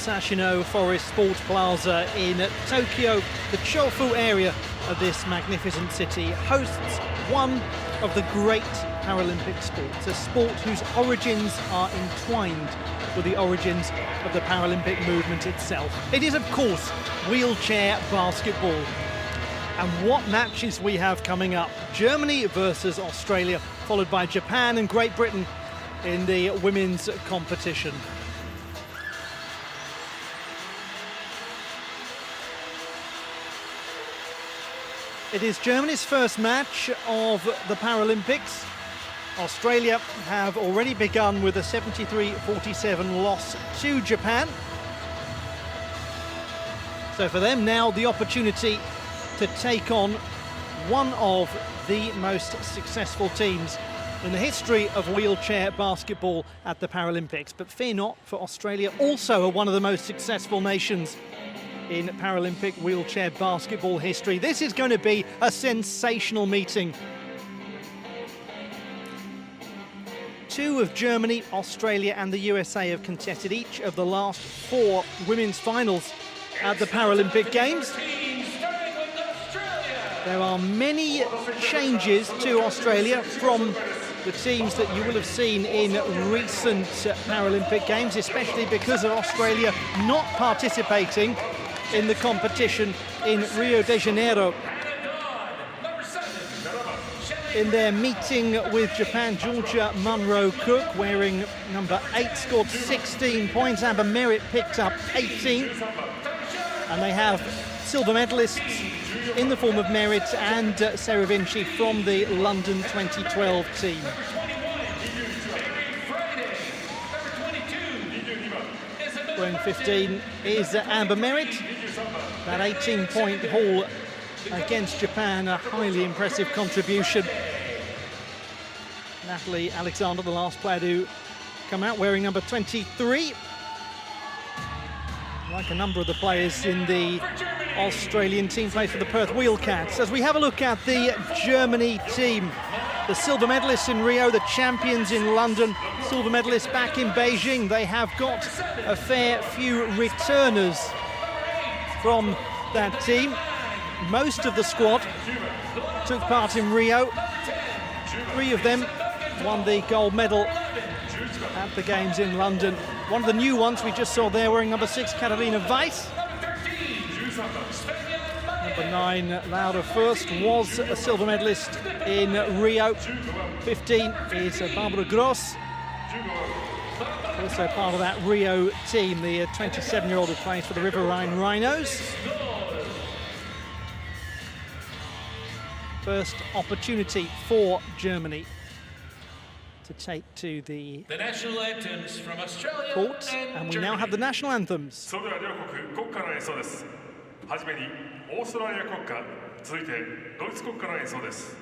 Sashino Forest Sports Plaza in Tokyo. The Chofu area of this magnificent city hosts one of the great Paralympic sports, a sport whose origins are entwined with the origins of the Paralympic movement itself. It is, of course, wheelchair basketball. And what matches we have coming up. Germany versus Australia, followed by Japan and Great Britain in the women's competition. It is Germany's first match of the Paralympics. Australia have already begun with a 73-47 loss to Japan. So for them now the opportunity to take on one of the most successful teams in the history of wheelchair basketball at the Paralympics. But fear not, for Australia also one of the most successful nations in Paralympic wheelchair basketball history. This is going to be a sensational meeting. Two of Germany, Australia and the USA have contested each of the last 4 women's finals at the Paralympic Games. There are many changes to Australia from the teams that you will have seen in recent Paralympic Games, especially because of Australia not participating in the competition in Rio de Janeiro. In their meeting with Japan, Georgia Munro-Cook, wearing number 8, scored 16 points. Amber Merritt picked up 18. And they have silver medalists in the form of Merritt and Sarah Vinci from the London 2012 team. Wearing 15 is Amber Merritt. That 18-point haul against Japan, a highly impressive contribution. Natalie Alexander, the last player to come out, wearing number 23. Like a number of the players in the Australian team, plays for the Perth Wheelcats. As we have a look at the Germany team, the silver medalists in Rio, the champions in London, silver medalists back in Beijing. They have got a fair few returners from that team. Most of the squad took part in Rio. 3 of them won the gold medal at the Games in London. One of the new ones we just saw there, wearing number 6, Katharina Weiss. Number 9, Laura Fürst, was a silver medalist in Rio. 15 is Barbara Gross, also part of that Rio team, the 27-year-old who plays for the River Rhine Rhinos. First opportunity for Germany to take to the national anthems from Australia court, and we now have the national anthems. それでは両国国歌の演奏です。はじめにオーストラリア国歌、続いてドイツ国歌の演奏です。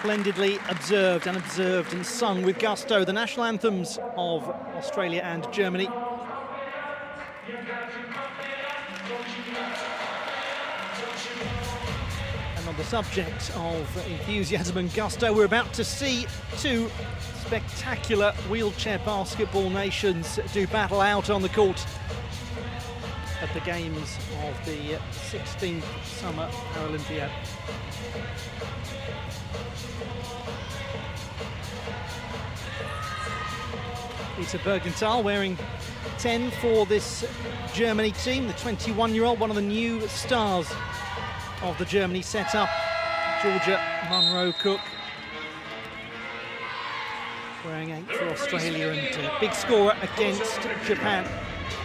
Splendidly observed and sung with gusto, the national anthems of Australia and Germany. And on the subject of enthusiasm and gusto, we're about to see two spectacular wheelchair basketball nations do battle out on the court at the games of the 16th Summer Paralympiad. Peter Bergenthal wearing 10 for this Germany team, the 21-year-old, one of the new stars of the Germany setup. Georgia Munro-Cook wearing 8 for Australia, and big scorer against Japan.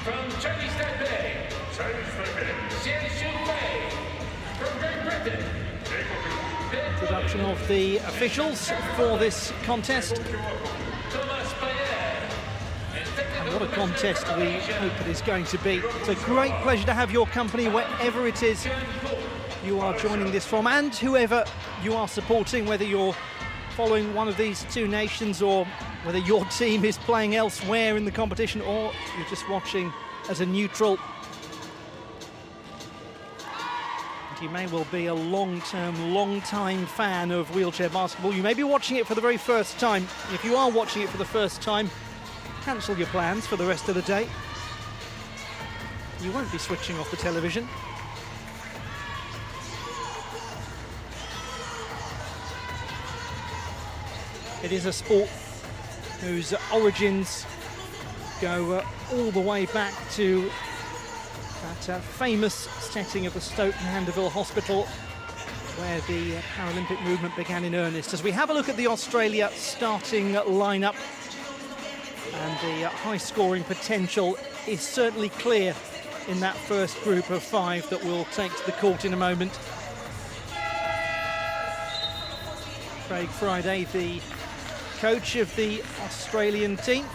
From Chinese Taipei, from Great Britain. Introduction of the officials for this contest. And what a contest we hope it is going to be. It's a great pleasure to have your company wherever it is you are joining this from, and whoever you are supporting, whether you're following one of these two nations or whether your team is playing elsewhere in the competition or you're just watching as a neutral. And you may well be a long-time fan of wheelchair basketball. You may be watching it for the very first time. If you are watching it for the first time, cancel your plans for the rest of the day. You won't be switching off the television. It is a sport whose origins go all the way back to that famous setting of the Stoke Mandeville Hospital, where the Paralympic movement began in earnest. As we have a look at the Australia starting lineup, and the high scoring potential is certainly clear in that first group of 5 that will take to the court in a moment. Craig Friday, the coach of the Australian team.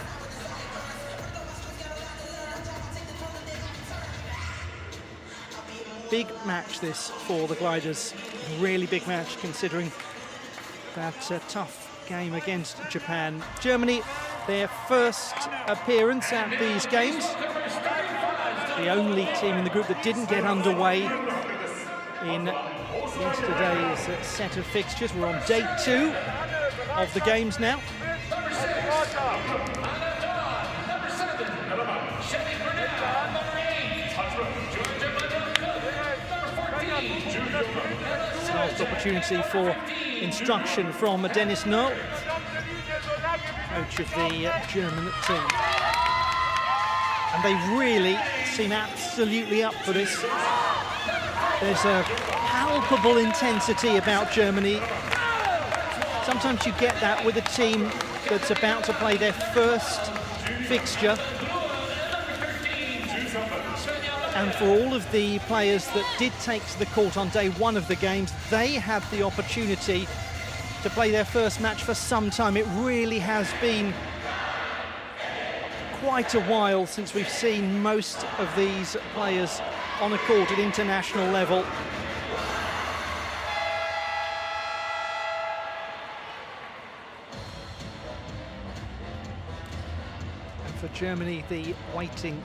Big match this for the Gliders, really big match considering that tough game against Japan. Germany, their first appearance at these games. The only team in the group that didn't get underway in yesterday's set of fixtures. We're on day 2 of the games now. Last opportunity for instruction from Dennis Null, coach of the German team. And they really seem absolutely up for this. There's a palpable intensity about Germany. Sometimes you get that with a team that's about to play their first fixture. And for all of the players that did take to the court on day 1 of the games, they had the opportunity to play their first match for some time. It really has been quite a while since we've seen most of these players on a court at international level. And for Germany, the waiting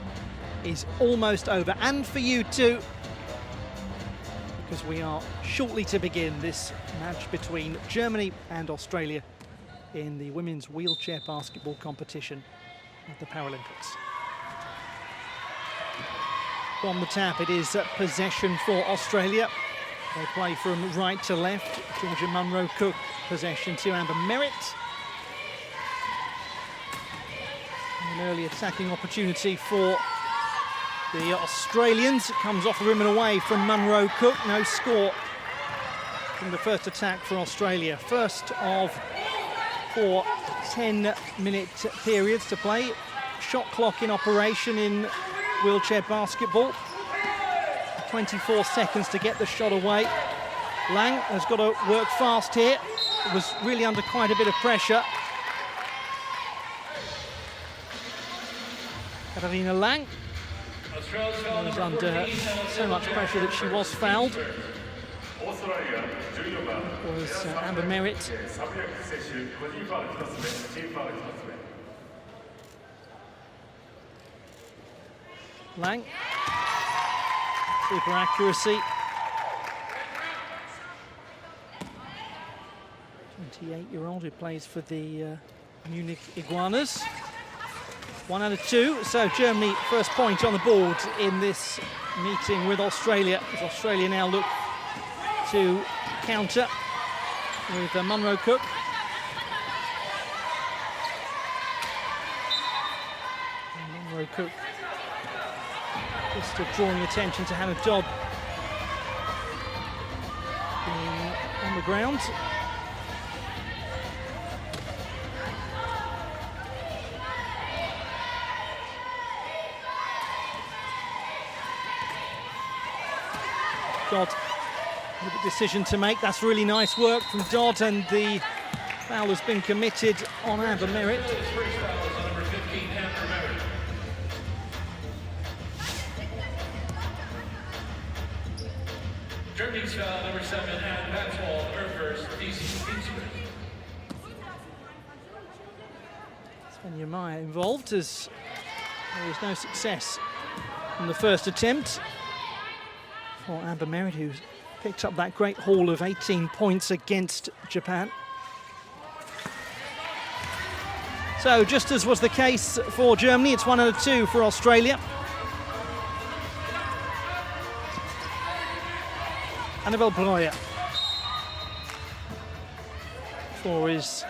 is almost over, and for you too, because we are shortly to begin this match between Germany and Australia in the women's wheelchair basketball competition at the Paralympics. From the tap, it is possession for Australia. They play from right to left. Georgia Munro-Cook, possession to Amber Merritt. An early attacking opportunity for the Australians. It comes off the rim and away from Munro-Cook. No score from the first attack for Australia. First of 4 10-minute periods to play. Shot clock in operation in wheelchair basketball. 24 seconds to get the shot away. Lang has got to work fast here. It was really under quite a bit of pressure. Katarina Lang was under so much pressure that she was fouled. オーストラリア14番 was Amber Merritt. サブヤク選手個人ファウル1つ目、チームファウル1つ目。Lang. Super accuracy. 28-year-old who plays for the Munich Iguanas. 1 out of 2, so Germany first point on the board in this meeting with Australia, as Australia now look to counter with Munro Cook. And Munro Cook just drawing attention to Hannah Dodd being on the ground. Dodd with a decision to make. That's really nice work from Dodd, and the foul has been committed on Amber Merritt. Germany's foul, number 7, Anne Maxwell, her first, DC Kingsbury. Svenja Meyer involved, as there was no success in the first attempt for Amber Merritt, who's picked up that great haul of 18 points against Japan. So, just as was the case for Germany, it's 1 out of 2 for Australia. Annabelle Breuer for his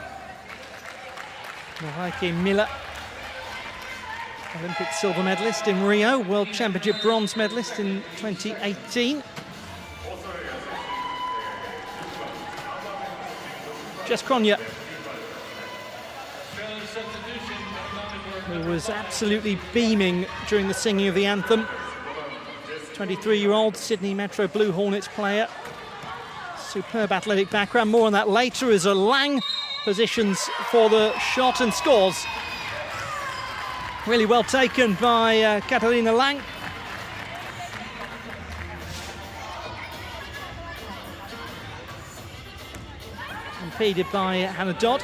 Mareike Miller, Olympic silver medalist in Rio, World Championship bronze medalist in 2018. Jess Cronje, who was absolutely beaming during the singing of the anthem. 23-year-old Sydney Metro Blue Hornets player. Superb athletic background. More on that later as Lang positions for the shot and scores. Really well taken by Katharina Lang. Impeded by Hannah Dodd.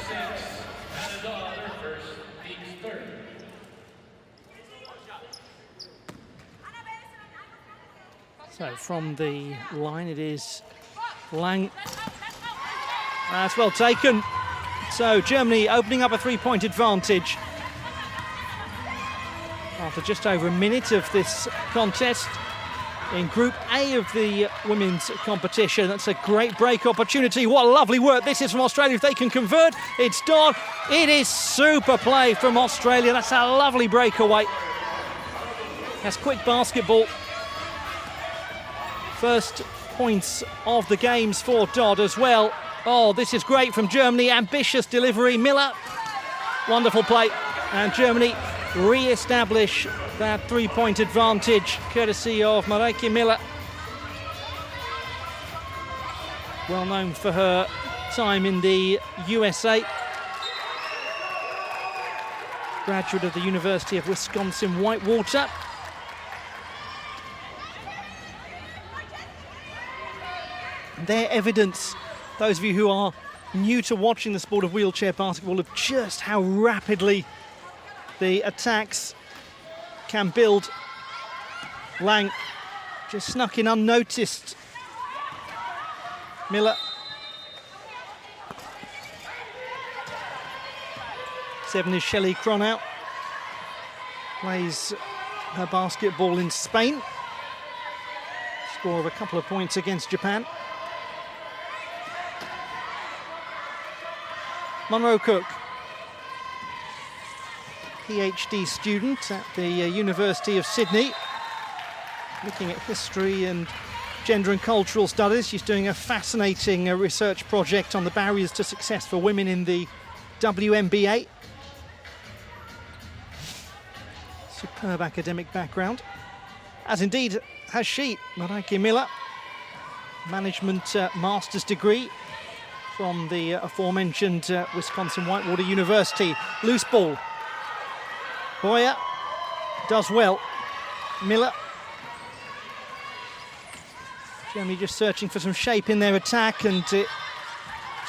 So from the line it is Lang. That's well taken. So Germany opening up a 3-point advantage after just over a minute of this contest in Group A of the women's competition. That's a great break opportunity. What lovely work this is from Australia. If they can convert, it's done. It is super play from Australia. That's a lovely breakaway. That's quick basketball. First points of the games for Dodd as well. Oh, this is great from Germany. Ambitious delivery. Miller, wonderful play. And Germany re-establish that 3-point advantage courtesy of Mareike Miller. Well known for her time in the USA. Graduate of the University of Wisconsin-Whitewater. Their evidence, those of you who are new to watching the sport of wheelchair basketball, of just how rapidly the attacks can build. Lang just snuck in unnoticed. Miller. 7 is Shelley Cronau. Plays her basketball in Spain. Score of a couple of points against Japan. Munro Cook, PhD student at the University of Sydney, looking at history and gender and cultural studies. She's doing a fascinating research project on the barriers to success for women in the WNBA. Superb academic background, as indeed has she, Mareike Miller. Management master's degree from the aforementioned Wisconsin-Whitewater University. Loose ball. Breuer does well. Miller. Germany just searching for some shape in their attack, and it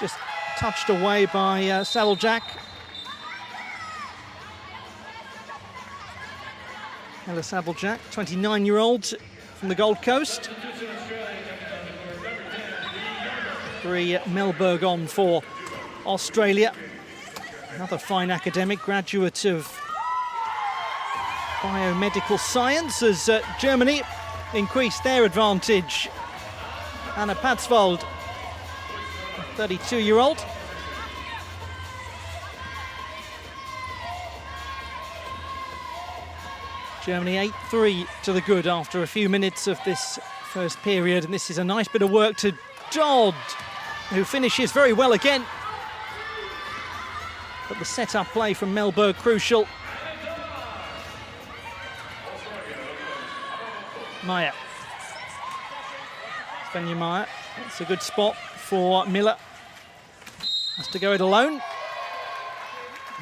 just touched away by Sabeljak. Ella Sabeljak, 29-year-old from the Gold Coast. 3 Melberg on for Australia. Another fine academic, graduate of biomedical science, as Germany increased their advantage. Anna Patzwald, 32-year-old. Germany 8-3 to the good after a few minutes of this first period, and this is a nice bit of work to Dodd, who finishes very well again. But the set-up play from Melberg crucial. Meyer. Svenja Meyer. That's a good spot for Miller. Has to go it alone.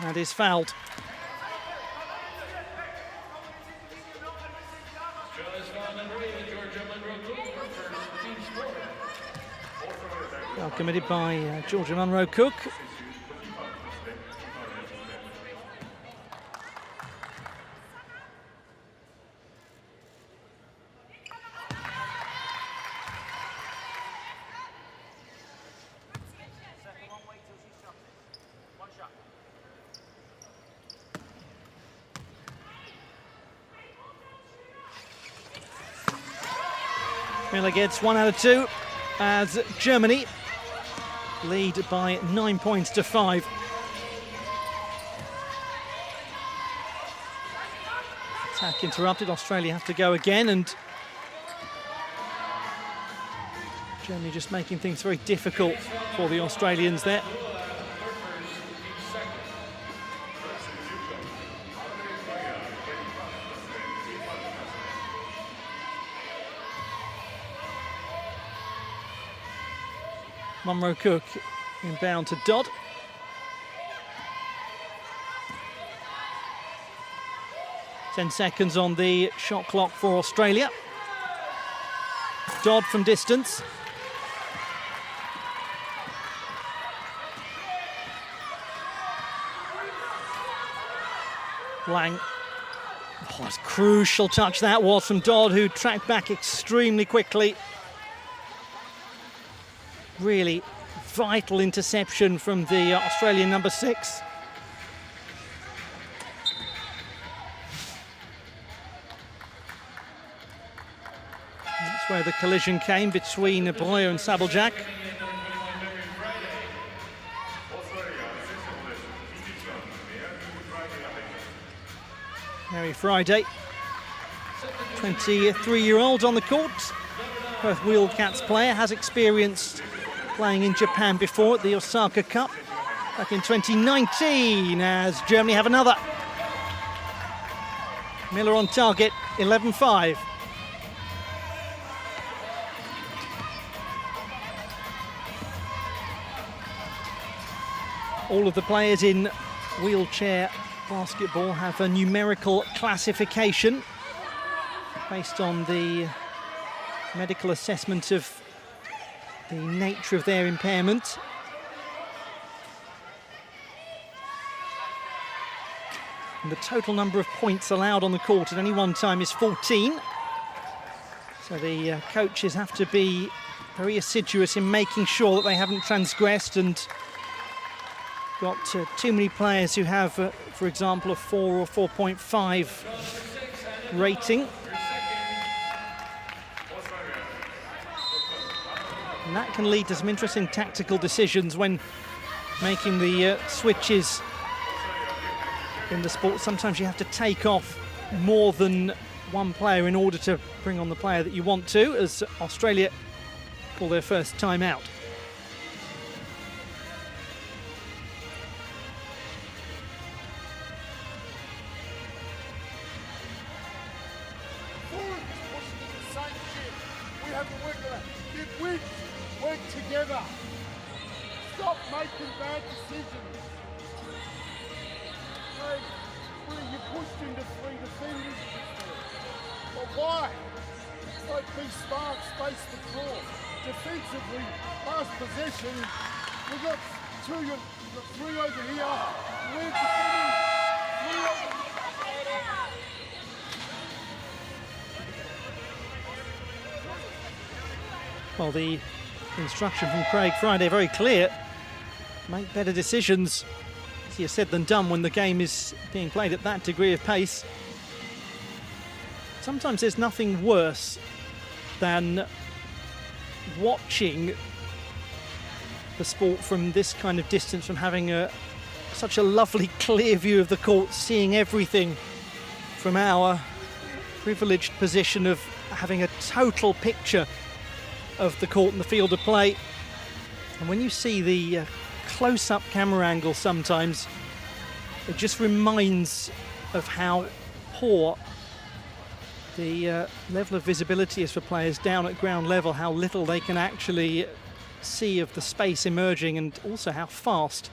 And is fouled. Well committed by Georgia Munro-Cook. Miller gets 1 out of 2 as Germany lead by 9 points to 5. Attack interrupted. Australia have to go again, and Germany just making things very difficult for the Australians there. Munro-Cook inbound to Dodd. Ten seconds on the shot clock for Australia. Dodd from distance. Lang. Oh, it's a crucial touch that was from Dodd, who tracked back extremely quickly. Really vital interception from the Australian number 6. That's where the collision came between Breuer and Sabeljak. Mary Friday, 23-year-old on the court. Perth Wildcats player, has experienced playing in Japan before at the Osaka Cup back in 2019, as Germany have another. Miller on target, 11-5. All of the players in wheelchair basketball have a numerical classification based on the medical assessment of the nature of their impairment. And the total number of points allowed on the court at any one time is 14. So the coaches have to be very assiduous in making sure that they haven't transgressed and got too many players who have, for example, a 4 or 4.5 rating. And that can lead to some interesting tactical decisions when making the switches in the sport. Sometimes you have to take off more than one player in order to bring on the player that you want to, as Australia call their first time out. Work together. Stop making bad decisions. You pushed into 3 defenders. But why? like be smart, space the court. Defensively, last possession, we've got three over here. We're defending, three over. Well, the instruction from Craig Friday very clear. Make better decisions. Easier said than done when the game is being played at that degree of pace. Sometimes there's nothing worse than watching the sport from this kind of distance, from having such a lovely clear view of the court, seeing everything from our privileged position of having a total picture of the court and the field of play. And when you see the close-up camera angle sometimes, it just reminds of how poor the level of visibility is for players down at ground level, how little they can actually see of the space emerging, and also how fast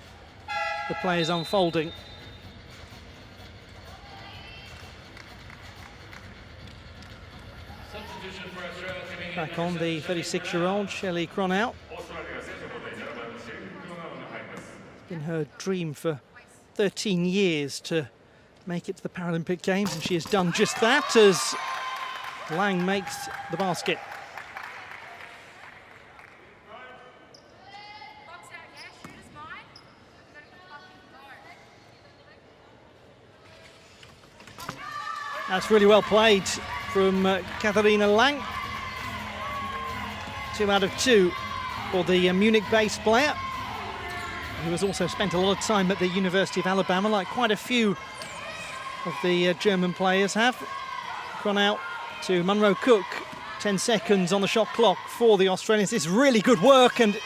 the play is unfolding. Substitution for Australia coming in. Back on the 36-year-old Shelley Cronow. It's been her dream for 13 years to make it to the Paralympic Games, and she has done just that as Lang makes the basket. That's really well played from Katharina Lang. 2 out of 2 for the Munich-based player, who has also spent a lot of time at the University of Alabama, like quite a few of the German players have. Gone out to Munro Cook, 10 seconds on the shot clock for the Australians. It's really good work, and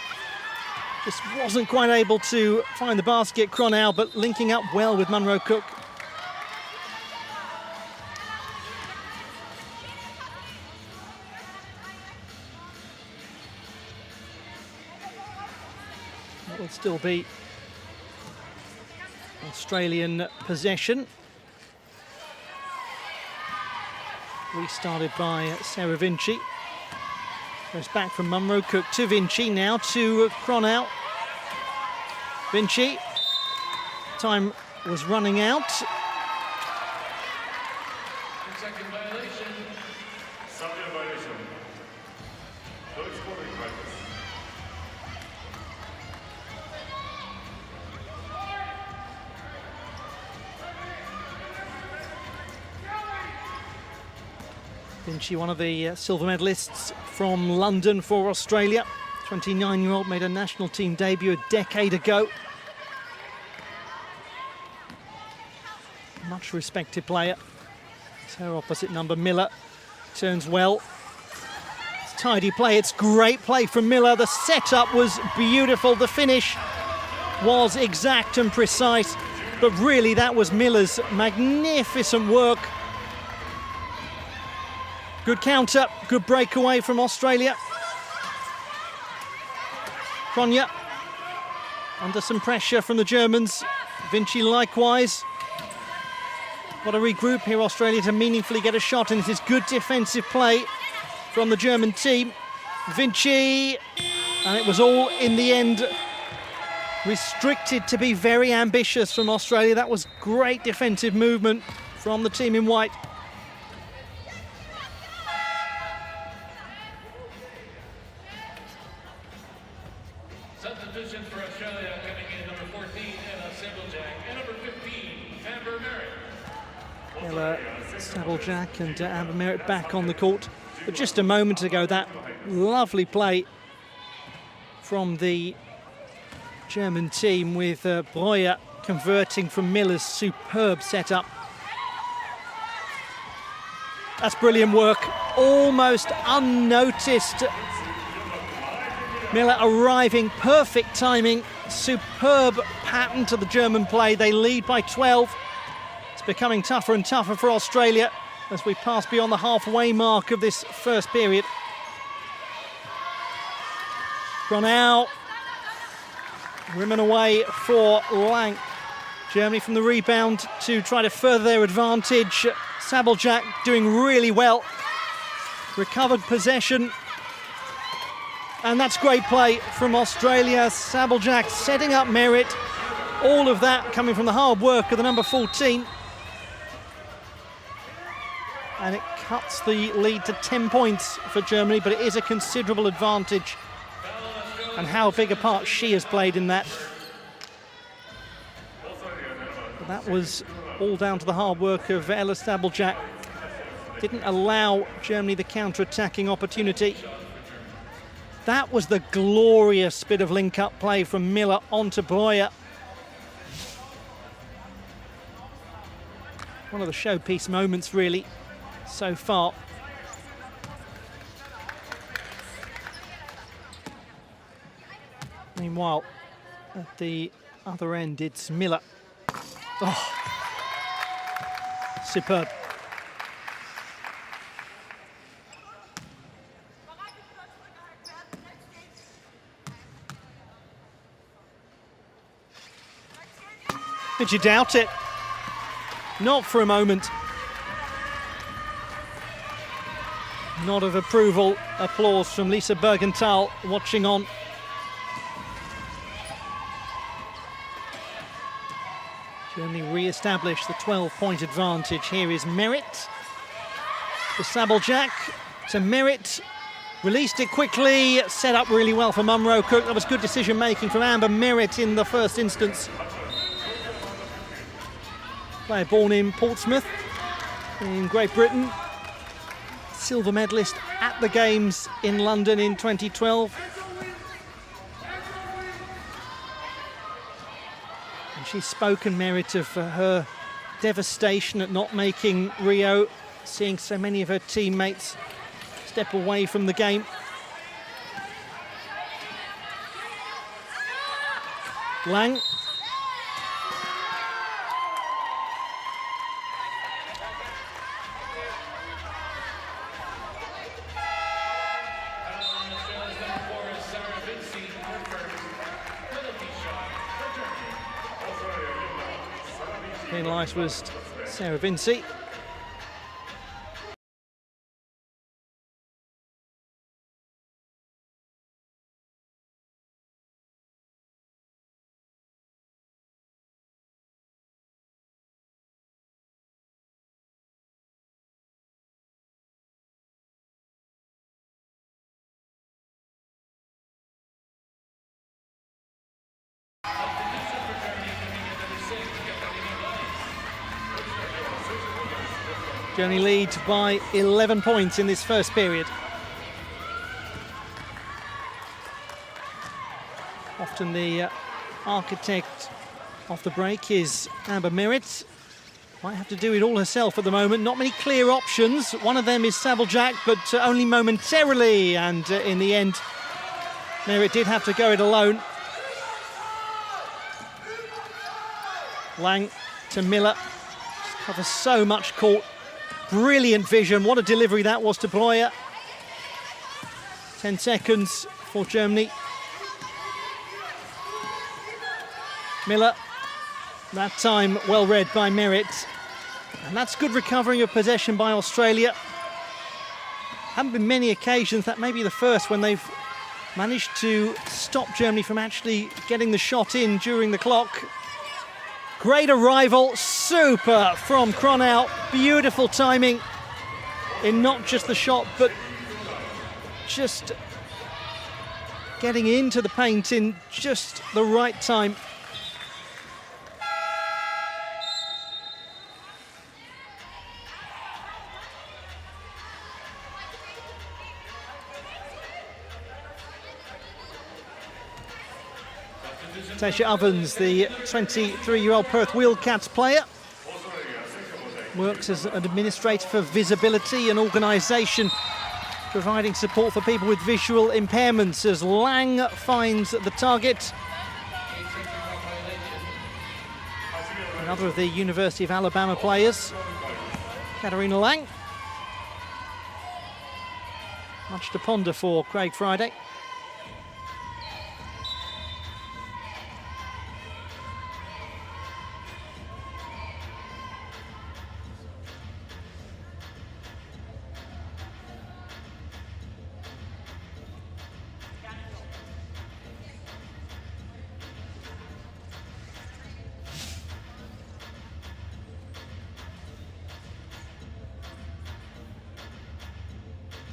just wasn't quite able to find the basket, Cronow, but linking up well with Munro Cook. It will still be Australian possession. Restarted by Sarah Vinci. Goes back from Munro Cook to Vinci, now to Cronow. Vinci. Time was running out. Second violation. Subject violation. Deutsch scoring practice. Vinci, one of the silver medalists from London for Australia. 29-year-old, made a national team debut a decade ago. Much respected player. It's her opposite number, Miller. Turns well. It's tidy play, it's great play from Miller. The setup was beautiful. The finish was exact and precise. But really, that was Miller's magnificent work. Good counter, good breakaway from Australia. Kronya under some pressure from the Germans. Vinci likewise. Got to regroup here, Australia, to meaningfully get a shot, and it is good defensive play from the German team. Vinci, and it was all in the end restricted to be very ambitious from Australia. That was great defensive movement from the team in white. Substitution for Australia coming in, number 14, Anna Sablejack, and number 15, Amber Merritt. Ella Sablejack and Amber Merritt back on the court. But just a moment ago, that lovely play from the German team with Breuer converting from Miller's superb setup. That's brilliant work, almost unnoticed. Miller arriving, perfect timing, superb pattern to the German play. They lead by 12. It's becoming tougher and tougher for Australia as we pass beyond the halfway mark of this first period. Cronow, women away for Lang. Germany from the rebound to try to further their advantage. Sablejack doing really well. recovered possession. And that's great play from Australia. Sabljak setting up Merritt. All of that coming from the hard work of the number 14. And it cuts the lead to 10 points for Germany, but it is a considerable advantage. And how big a part she has played in that. But that was all down to the hard work of Ella Sabljak. Didn't allow Germany the counter-attacking opportunity. That was the glorious bit of link-up play from Miller onto Breuer. One of the showpiece moments, really, so far. Meanwhile, at the other end, it's Miller. Oh, superb. Did you doubt it? Not for a moment. Nod of approval, applause from Lisa Bergenthal watching on. Germany re-established the 12-point advantage. Here is Merritt. To Sabljak, to Merritt. Released it quickly, set up really well for Munro Cook. That was good decision-making from Amber Merritt in the first instance. Player born in Portsmouth, in Great Britain. Silver medalist at the Games in London in 2012. And she's spoken, Merritt, of her devastation at not making Rio, seeing so many of her teammates step away from the game. Lang. Penalised was Sarah Vinci. Germany lead by 11 points in this first period. Often the architect of the break is Amber Merritt. Might have to do it all herself at the moment. Not many clear options. One of them is Sabljak, but only momentarily. And in the end, Merritt did have to go it alone. Lang to Miller. Just covers so much court. Brilliant vision. What a delivery that was to Breuer. 10 seconds for Germany. Miller. That time well read by Merritt. And that's good recovering of possession by Australia. Haven't been many occasions, that may be the first, when they've managed to stop Germany from actually getting the shot in during the clock. Great arrival, super from Cronau. Beautiful timing in not just the shot, but just getting into the paint in just the right time. Tasha Ovens, the 23-year-old Perth Wheelcats player, works as an administrator for visibility and organisation, providing support for people with visual impairments as Lang finds the target. Another of the University of Alabama players, Katarina Lang. Much to ponder for Craig Friday.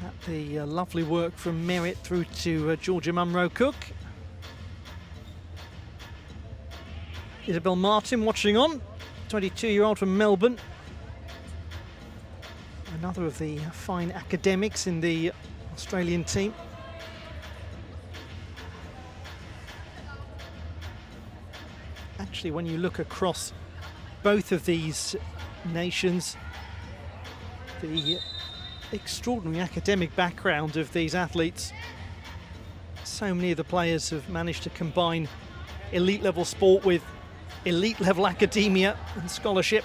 At the lovely work from Merritt through to Georgia Munro-Cook. Isabel Martin watching on, 22-year-old from Melbourne. Another of the fine academics in the Australian team. Actually, when you look across both of these nations, the extraordinary academic background of these athletes, so many of the players have managed to combine elite level sport with elite level academia and scholarship.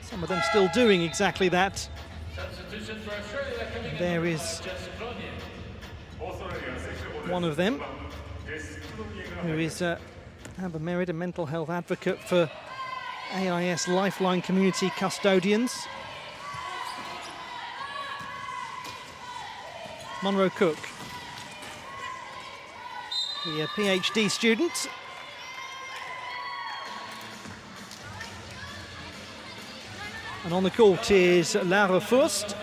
Some of them still doing exactly that. And there is one of them, who is Amber Merritt, a mental health advocate for AIS Lifeline Community Custodians. Munro-Cook, the PhD student. And on the court is Lara Fust,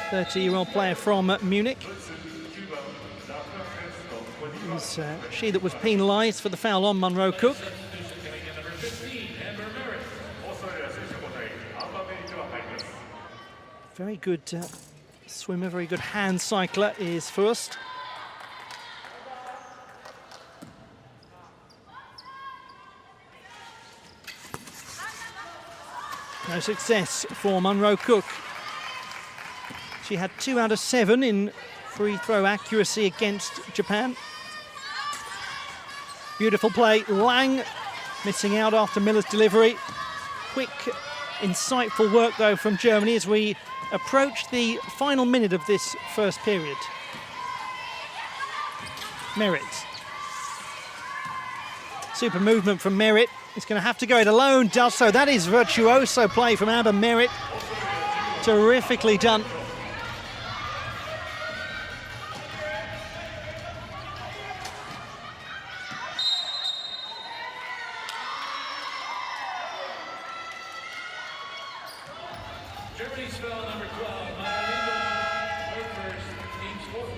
30-year-old player from Munich. It was she that was penalised for the foul on Munro-Cook. Very good swimmer, very good hand cycler is Fust. No success for Munro-Cook. She had 2 out of 7 in free throw accuracy against Japan. Beautiful play. Lang missing out after Miller's delivery. Quick, insightful work though from Germany as we approach the final minute of this first period. Merritt. Super movement from Merritt. He's going to have to go it alone, does so. That is virtuoso play from Amber Merritt. Terrifically done. Germany's foul number 12, her first team score.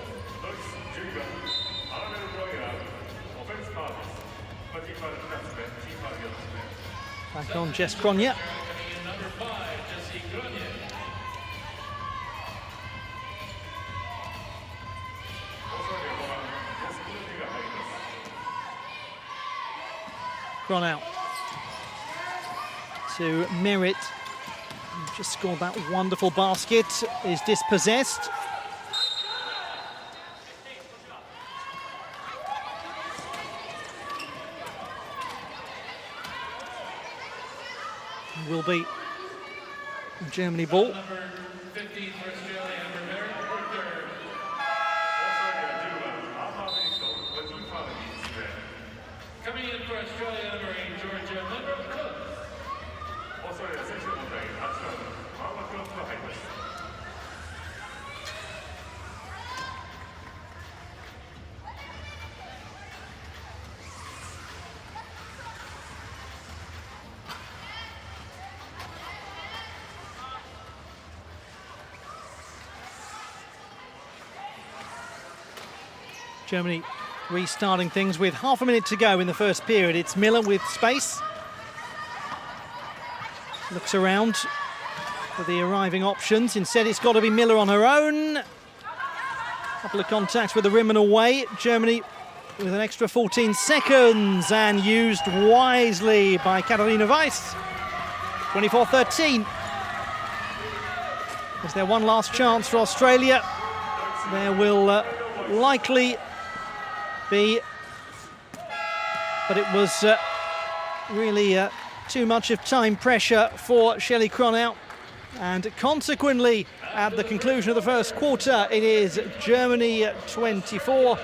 Back on Jess Cronje. Coming in number 5, Jessie Cronje. Gone out to Merritt, who just scored that wonderful basket, is dispossessed. It will be a Germany ball. Number 15 for Australia, Amber Merritt, her third. Coming in for Australia, number 8, Georgia Munro-Cook. Germany restarting things with half a minute to go in the first period. It's Miller with space. Looks around for the arriving options. Instead, it's got to be Miller on her own. Couple of contacts with the rim and away. Germany with an extra 14 seconds and used wisely by Katharina Weiss. 24-13. Is there one last chance for Australia? There will likely be, but it was really too much of time pressure for Shelley Cronau, and consequently at the conclusion of the first quarter it is Germany 24,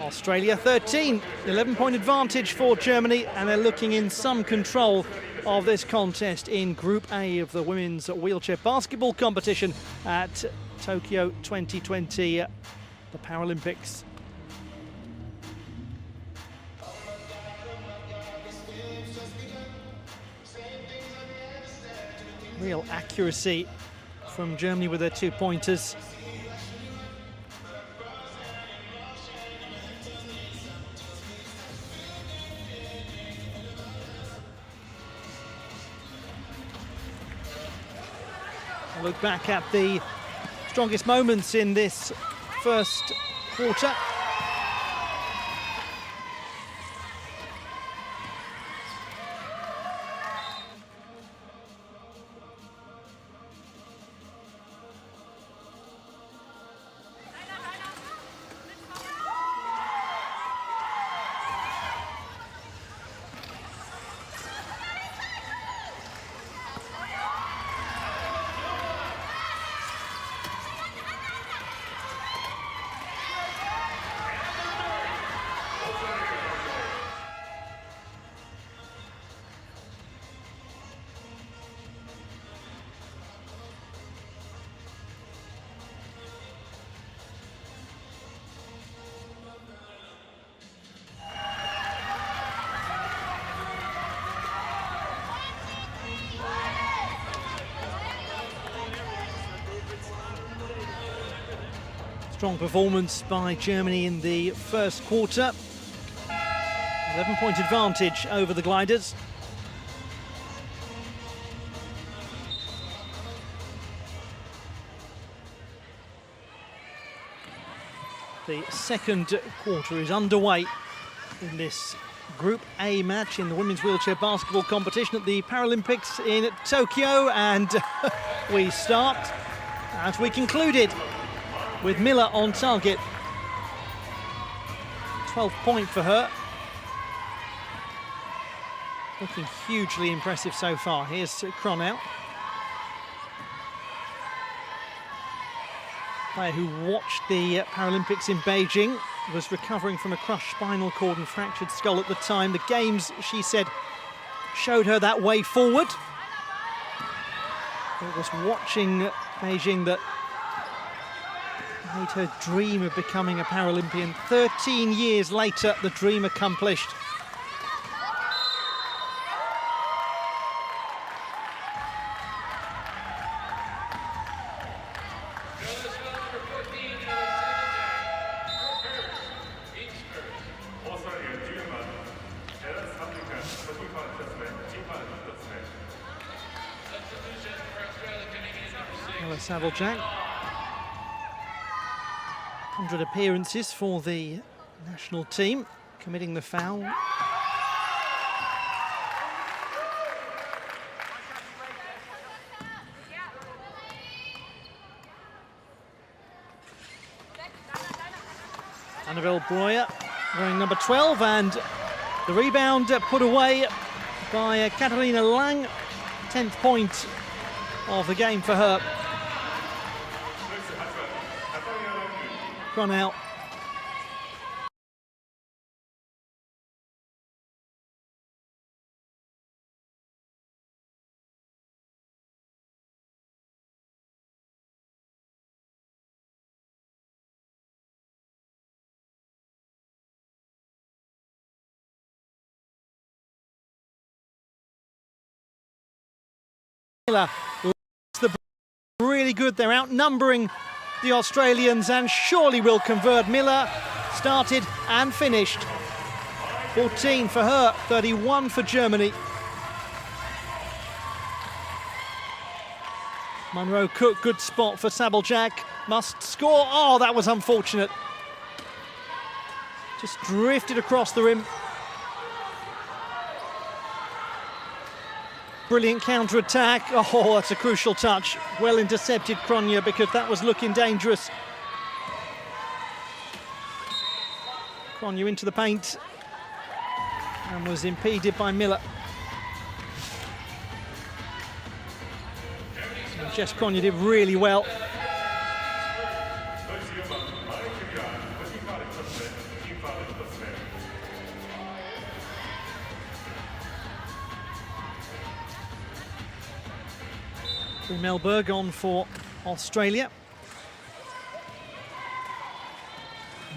Australia 13. 11-point advantage for Germany, and they're looking in some control of this contest in Group A of the women's wheelchair basketball competition at Tokyo 2020, the Paralympics. Real accuracy from Germany with their 2 pointers. A look back at the strongest moments in this first quarter. Strong performance by Germany in the first quarter. 11-point advantage over the Gliders. The second quarter is underway in this Group A match in the women's wheelchair basketball competition at the Paralympics in Tokyo, and we start as we concluded with Miller on target. 12th point for her. Looking hugely impressive so far. Here's Cronau. Player who watched the Paralympics in Beijing, was recovering from a crushed spinal cord and fractured skull at the time. The Games, she said, showed her that way forward. It was watching Beijing that made her dream of becoming a Paralympian. 13 years later, the dream accomplished. Saddlejack. 100 appearances for the national team, committing the foul. Annabelle Breuer wearing number 12, and the rebound put away by Catalina Lang. 10th point of the game for her. Cronau. Really good. They're outnumbering the Australians and surely will convert. Miller started and finished. 14 for her, 31 for Germany. Munro Cook, good spot for Saddlejack. Must score. Oh, that was unfortunate. Just drifted across the rim. Brilliant counter-attack. Oh, that's a crucial touch. Well intercepted, Cronje, because that was looking dangerous. Cronje into the paint and was impeded by Miller. And Jess Cronje did really well. Melberg on for Australia.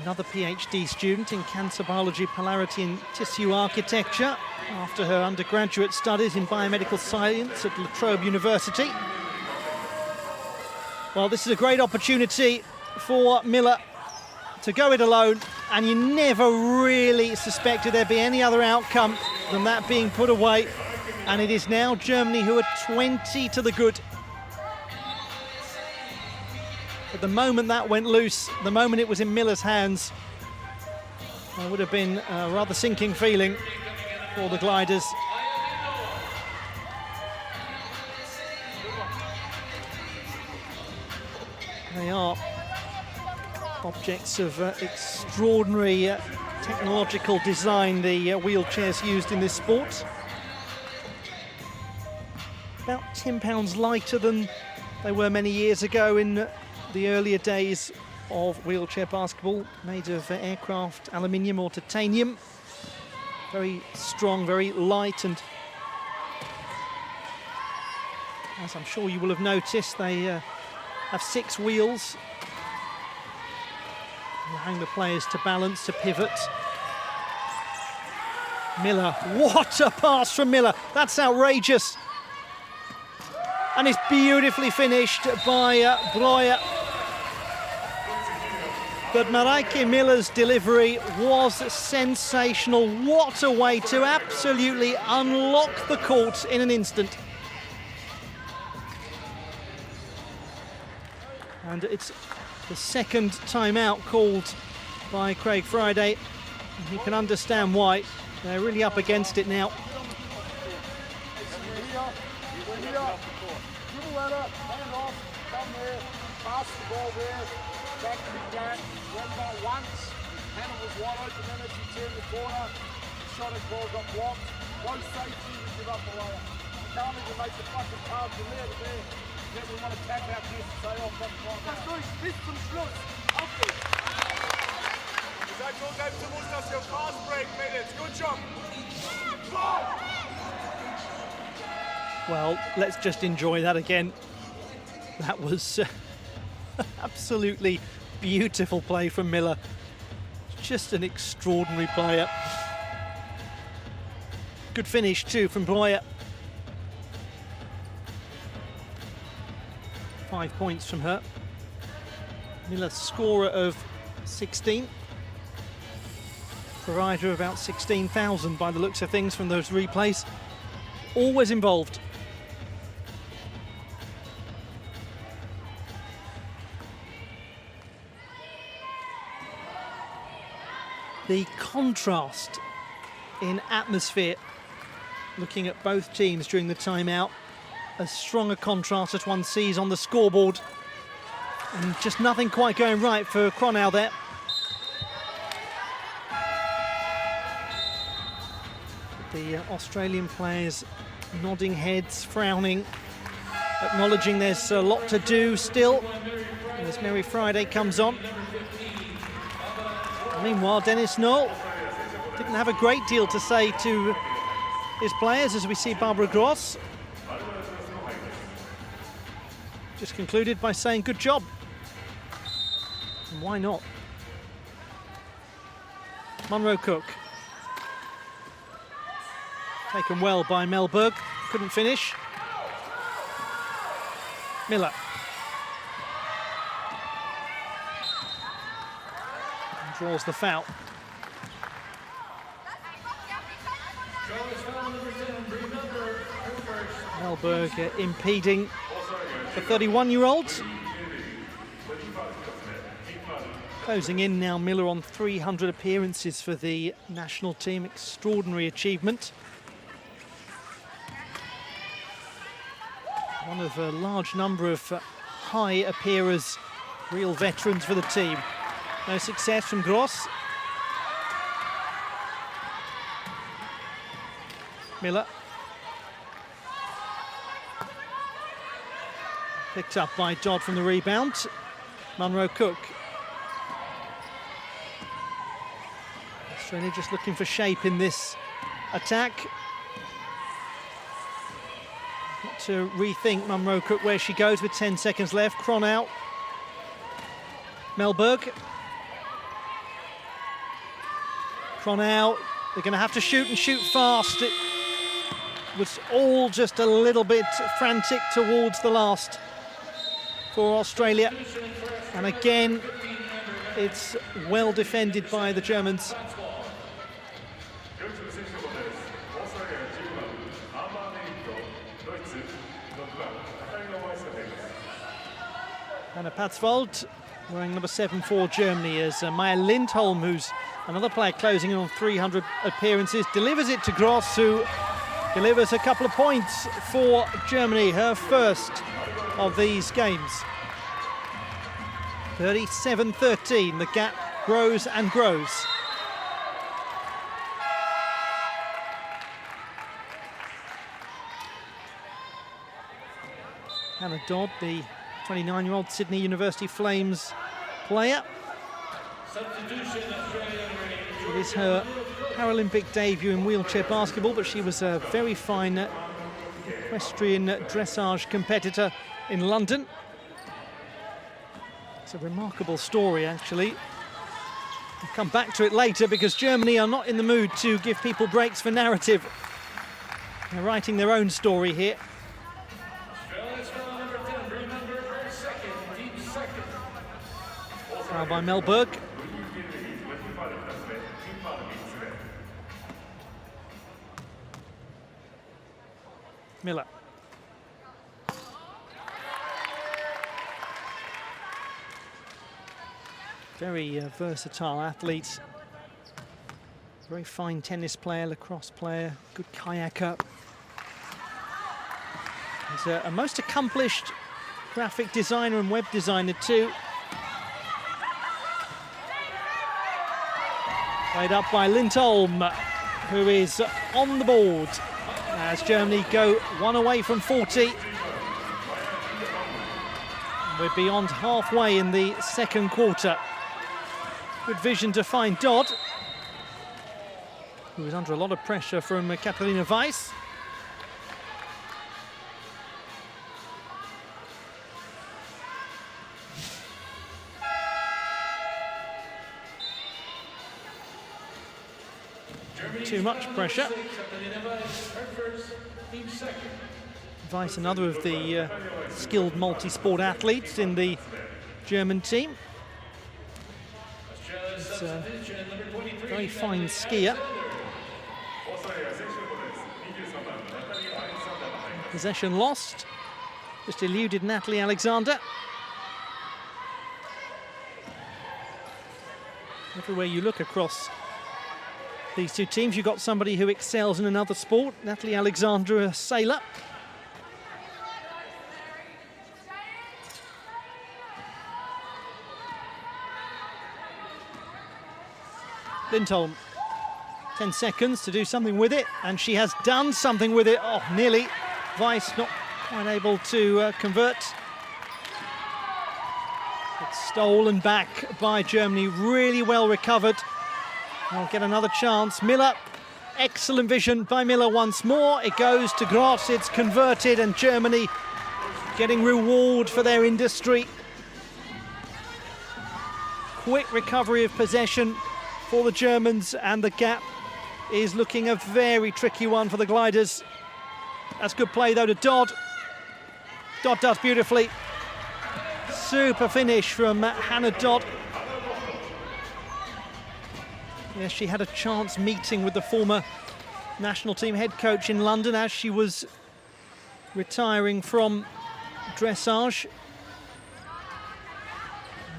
Another PhD student in cancer biology, polarity and tissue architecture after her undergraduate studies in biomedical science at La Trobe University. Well, this is a great opportunity for Miller to go it alone, and you never really suspected there'd be any other outcome than that being put away. And it is now Germany who are 20 to the good. But the moment that went loose, the moment it was in Miller's hands, there would have been a rather sinking feeling for the gliders. They are objects of extraordinary technological design, the wheelchairs used in this sport. About 10 pounds lighter than they were many years ago in the earlier days of wheelchair basketball, made of aircraft aluminium or titanium. Very strong, very light, and as I'm sure you will have noticed, they have 6 wheels, allowing the players to balance, to pivot. Miller, what a pass from Miller, that's outrageous. And it's beautifully finished by Breuer. But Mareike Miller's delivery was sensational. What a way to absolutely unlock the court in an instant. And it's the second timeout called by Craig Friday. You can understand why. They're really up against it now. Hand off, come there, pass the ball there, back to the game, went by once, Hannah was wide open, then as he turned the corner, the shot at ball got blocked, no safety, we give up a layup. You can't even make the fucking pass from there to there, then we want to tap out this and say, oh, fuck, das durch, bis zum Schluss, auf geht's. Ihr seid so selbstbewusst, dass ihr fast break minutes, good job. Well, let's just enjoy that again. That was absolutely beautiful play from Miller. Just an extraordinary player. Good finish too from Breuer. 5 points from her. Miller, scorer of 16. Provider of about 16,000 by the looks of things from those replays. Always involved. The contrast in atmosphere, looking at both teams during the timeout, as strong a contrast as one sees on the scoreboard, and just nothing quite going right for Cronau there. The Australian players nodding heads, frowning, acknowledging there's a lot to do still as Mary Friday comes on. Meanwhile, Dennis Knoll didn't have a great deal to say to his players, as we see Barbara Gross just concluded by saying good job. And why not? Munro Cook. Taken well by Melberg, couldn't finish. Miller. Draws the foul. Melberg impeding the 31-year-olds. Closing in now, Miller on 300 appearances for the national team. Extraordinary achievement. One of a large number of high appearers, real veterans for the team. No success from Gross. Miller. Picked up by Dodd from the rebound. Munro Cook. Australia just looking for shape in this attack. Got to rethink Munro Cook where she goes with 10 seconds left. Cronau. Melberg. Cronau, they're going to have to shoot and shoot fast. It was all just a little bit frantic towards the last for Australia. And again, it's well defended by the Germans. Anna Patzwald wearing number 7 for Germany as Maya Lindholm, who's another player closing in on 300 appearances, delivers it to Gross, who delivers a couple of points for Germany, her first of these games. 37-13, the gap grows and grows. Hannah Dodd, the 29-year-old Sydney University Flames player. It is her Paralympic debut in wheelchair basketball, but she was a very fine equestrian dressage competitor in London. It's a remarkable story, actually. I'll come back to it later because Germany are not in the mood to give people breaks for narrative. They're writing their own story here. Foul by Melberg. Miller. Very versatile athlete. Very fine tennis player, lacrosse player, good kayaker. He's a most accomplished graphic designer and web designer too. Played up by Lindholm, who is on the board as Germany go one away from 40. We're beyond halfway in the second quarter. Good vision to find Dodd, who was under a lot of pressure from Katharina Weiss. Too much pressure. Weiss, another of the skilled multi-sport athletes in the German team. It's a very fine skier. Possession lost. Just eluded Natalie Alexander. Everywhere you look across these two teams, you've got somebody who excels in another sport. Natalie Alexander, a sailor. Lindholm, 10 seconds to do something with it, and she has done something with it. Oh, nearly. Weiss not quite able to convert. It's stolen back by Germany, really well recovered. They'll get another chance. Miller, excellent vision by Miller once more. It goes to Gross, it's converted, and Germany getting reward for their industry. Quick recovery of possession for the Germans, and the gap is looking a very tricky one for the gliders. That's good play though to Dodd. Dodd does beautifully. Super finish from Hannah Dodd. Yes, she had a chance meeting with the former national team head coach in London as she was retiring from dressage.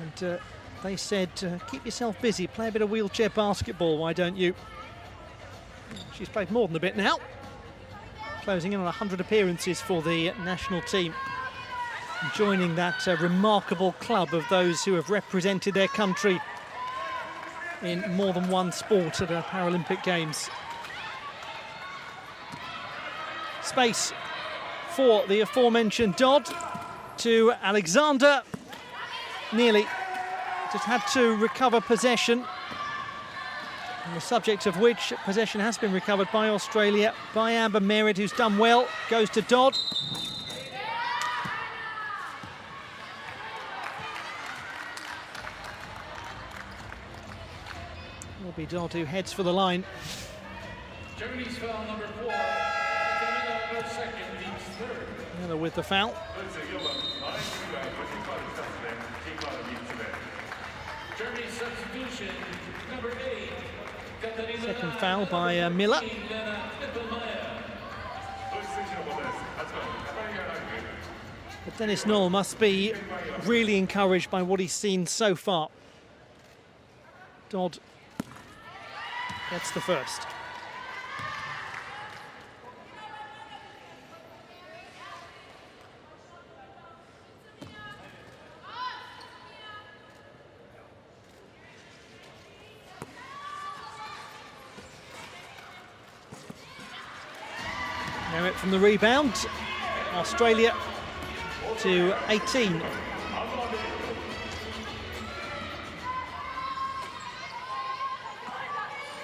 And they said, keep yourself busy, play a bit of wheelchair basketball, why don't you? She's played more than a bit now. Closing in on 100 appearances for the national team. Joining that remarkable club of those who have represented their country in more than one sport at the Paralympic Games. Space for the aforementioned Dodd to Alexander. Nearly. Just had to recover possession. And the subject of which possession has been recovered by Australia, by Amber Merritt, who's done well. Goes to Dodd. Will be Dodd who heads for the line. Germany's foul number 4. Canada second, team's third. Miller with the foul. ドイツ4番前組が個人ファウル2つ目、チームファウル3つ目。 Germany's substitution, number 8, Katarina Second foul by Miller. ドイツ選手の交代です。8番カタリナ・ラング。 But Dennis Knoll must be really encouraged by what he's seen so far. Dodd gets the first. Merritt from the rebound. Australia to 18.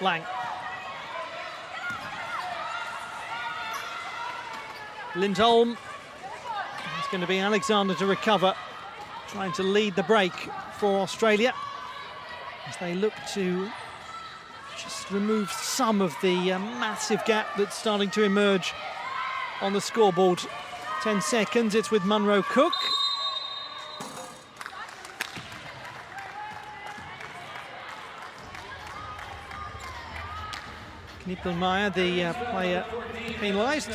Lang. Lindholm. It's going to be Alexander to recover, trying to lead the break for Australia as they look to just remove some of the massive gap that's starting to emerge on the scoreboard. 10 seconds, it's with Munro Cook. Knippelmeyer, the player penalised. ド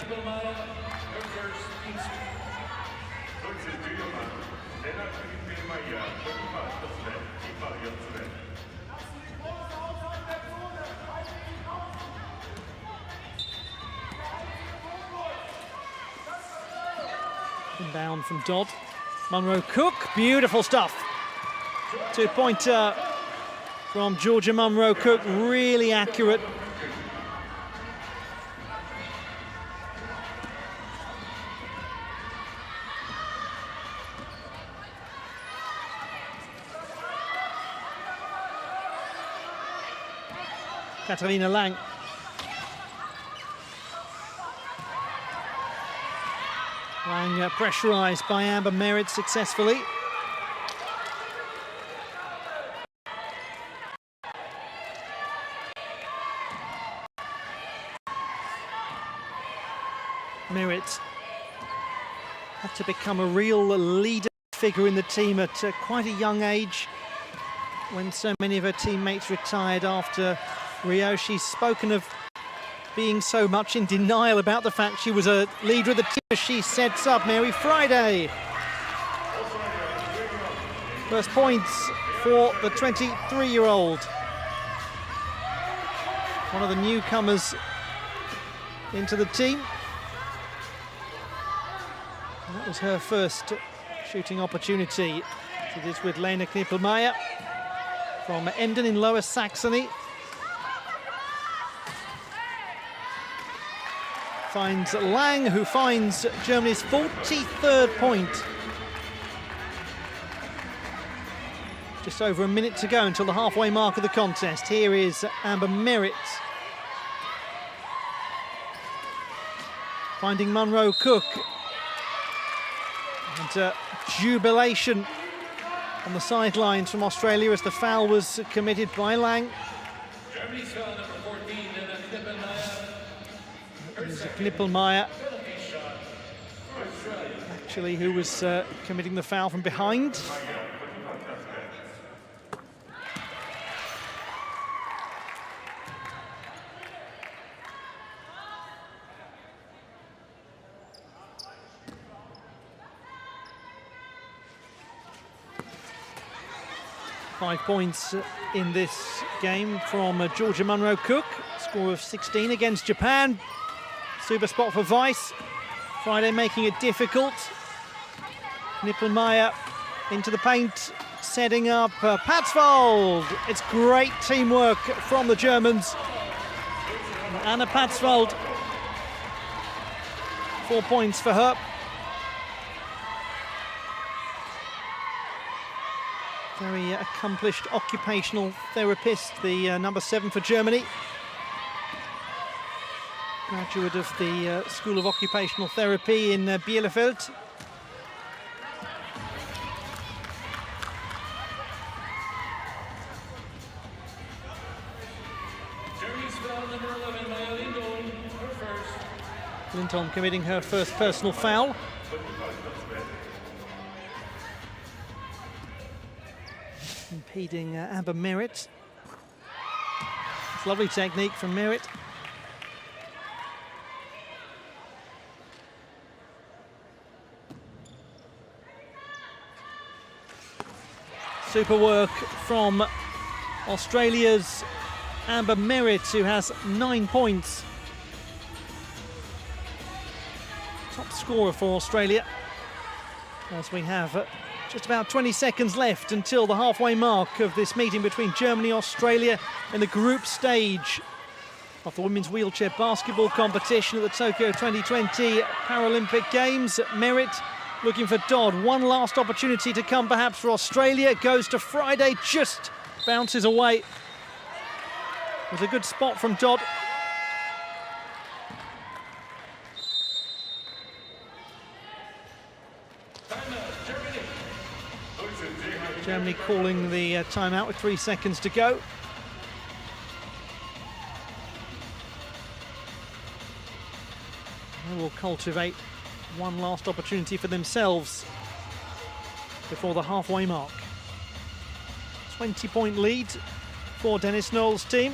イツ14番レナ・クリッペンマイヤー、個人ファウル1つ目、チームファウル4つ目。 Inbound from Dodd. Munro Cook, beautiful stuff. Two-pointer from Georgia Munro Cook, really accurate. Katarina Lang. Lang pressurised by Amber Merritt successfully. Merritt had to become a real leader figure in the team at quite a young age. When so many of her teammates retired after Rio, she's spoken of being so much in denial about the fact she was a leader of the team as she sets up Mary Friday. First points for the 23-year-old. One of the newcomers into the team. And that was her first shooting opportunity. It is with Lena Knippelmeyer from Emden in Lower Saxony. Finds Lang, who finds Germany's 43rd point. Just over a minute to go until the halfway mark of the contest. Here is Amber Merritt. Finding Munro Cook. And jubilation on the sidelines from Australia as the foul was committed by Lang. Germany's foul number 14, Knippelmeyer, actually, who was committing the foul from behind. Five points in this game from Georgia Munro Cook. Score of 16 against Japan. Super spot for Weiss. Friday making it difficult. Knippelmeyer into the paint, setting up Patzwald. It's great teamwork from the Germans. Anna Patzwald, 4 points for her. Very accomplished occupational therapist, the number 7 for Germany. Graduate of the School of Occupational Therapy in Bielefeld. Germany's foul number 11, Maya Lindholm, her first. Clinton committing her first personal foul. Impeding Amber Merritt. It's lovely technique from Merritt. Super work from Australia's Amber Merritt, who has 9 points. Top scorer for Australia. As we have just about 20 seconds left until the halfway mark of this meeting between Germany and Australia in the group stage of the women's wheelchair basketball competition at the Tokyo 2020 Paralympic Games. Merritt looking for Dodd. One last opportunity to come perhaps for Australia. Goes to Friday, just bounces away. It was a good spot from Dodd. Germany calling the timeout with 3 seconds to go. They will cultivate one last opportunity for themselves before the halfway mark. 20-point lead for Dennis Knowles' team.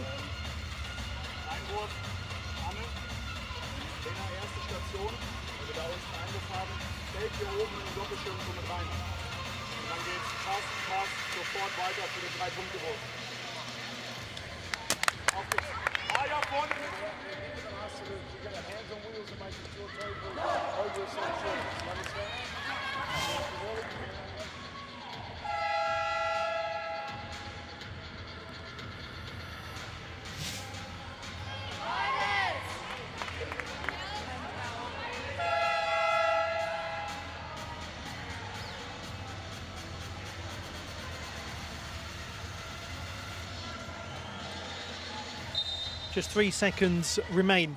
Just 3 seconds remain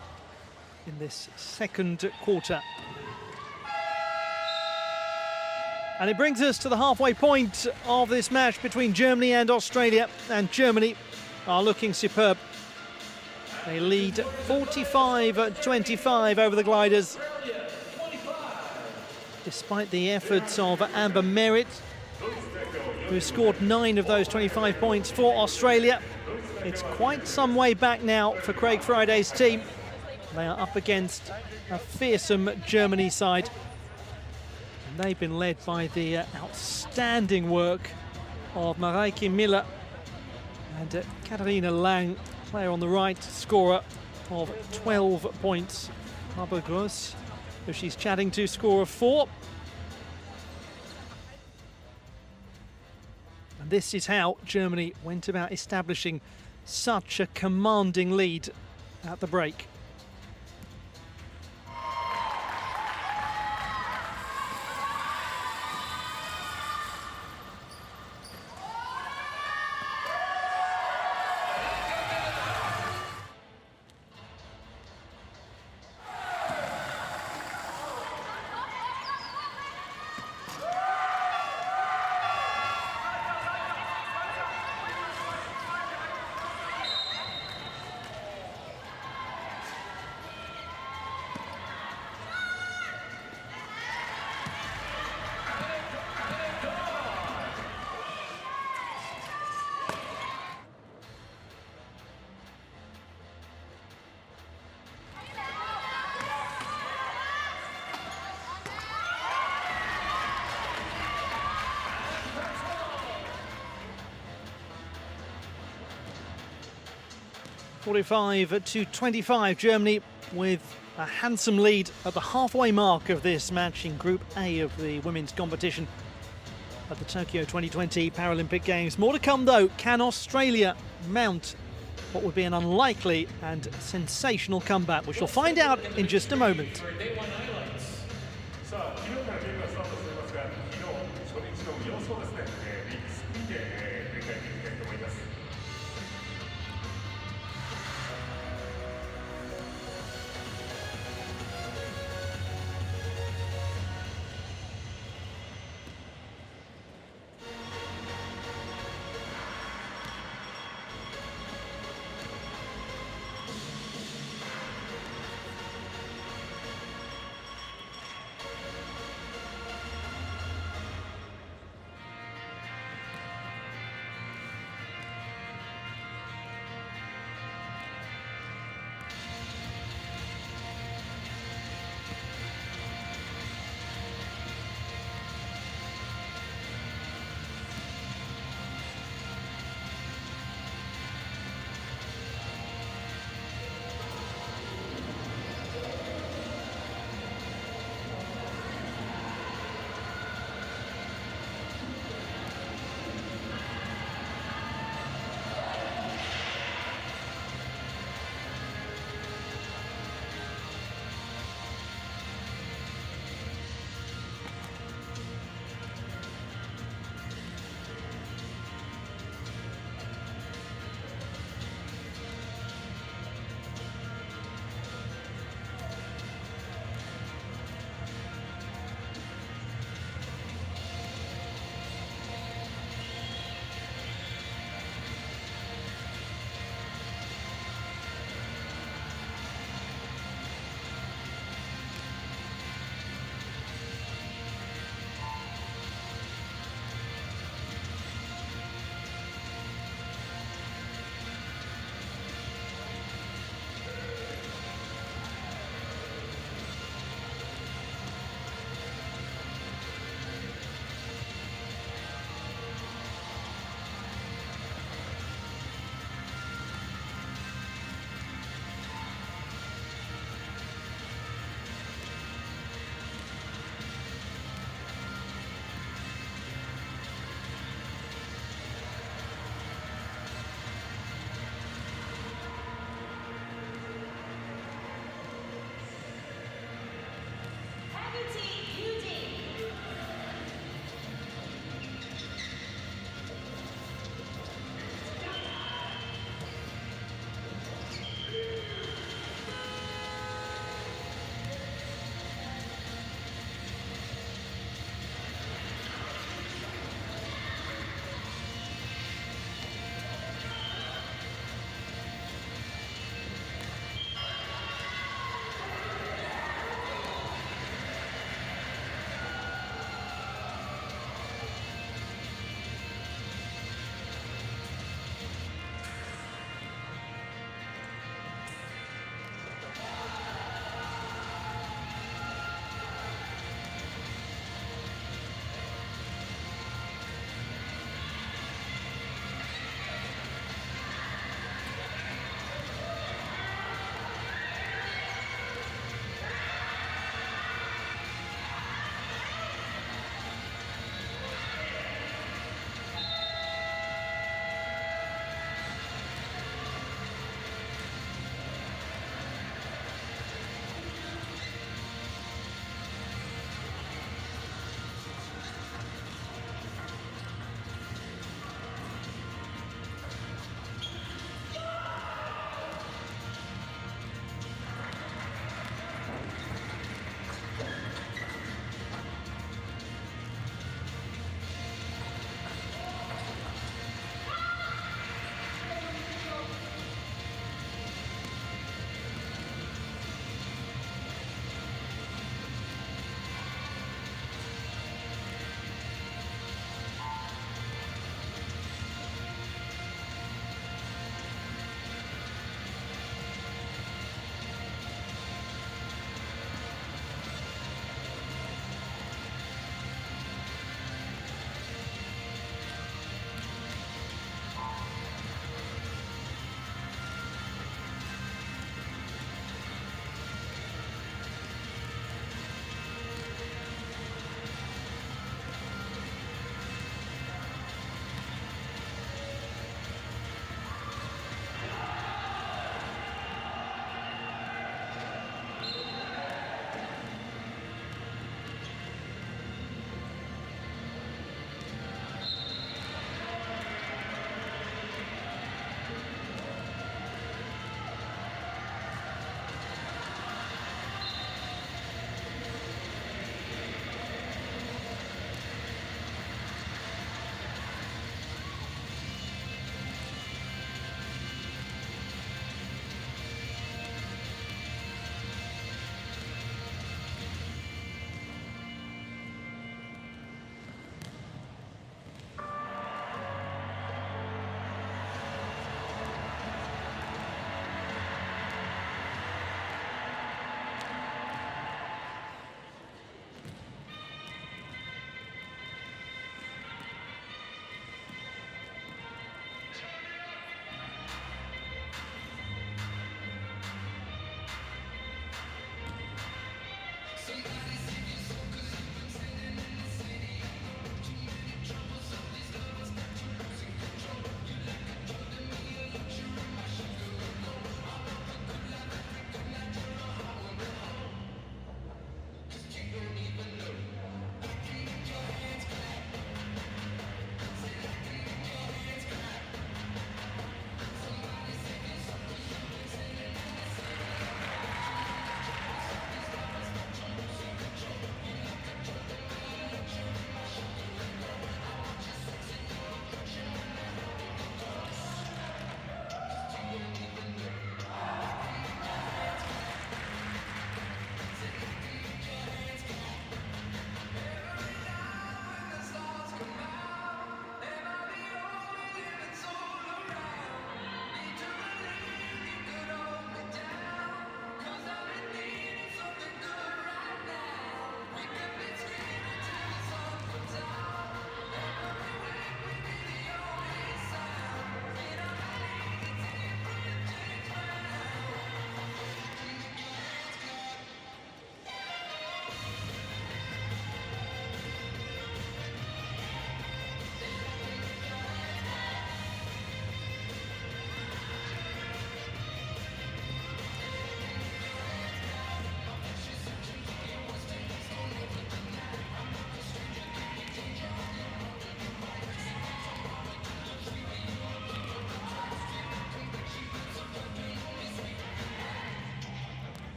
in this second quarter. And it brings us to the halfway point of this match between Germany and Australia. And Germany are looking superb. They lead 45-25 over the gliders. Despite the efforts of Amber Merritt, who scored 9 of those 25 points for Australia. It's quite some way back now for Craig Friday's team. They are up against a fearsome Germany side. And they've been led by the outstanding work of Mareike Miller and Katharina Lang, player on the right, scorer of 12 points. Barbara Gross, who she's chatting to, score of 4. And this is how Germany went about establishing such a commanding lead at the break. (45-25), Germany with a handsome lead at the halfway mark of this match in Group A of the women's competition at the Tokyo 2020 Paralympic Games. More to come though. Can Australia mount what would be an unlikely and sensational comeback? We shall find out in just a moment.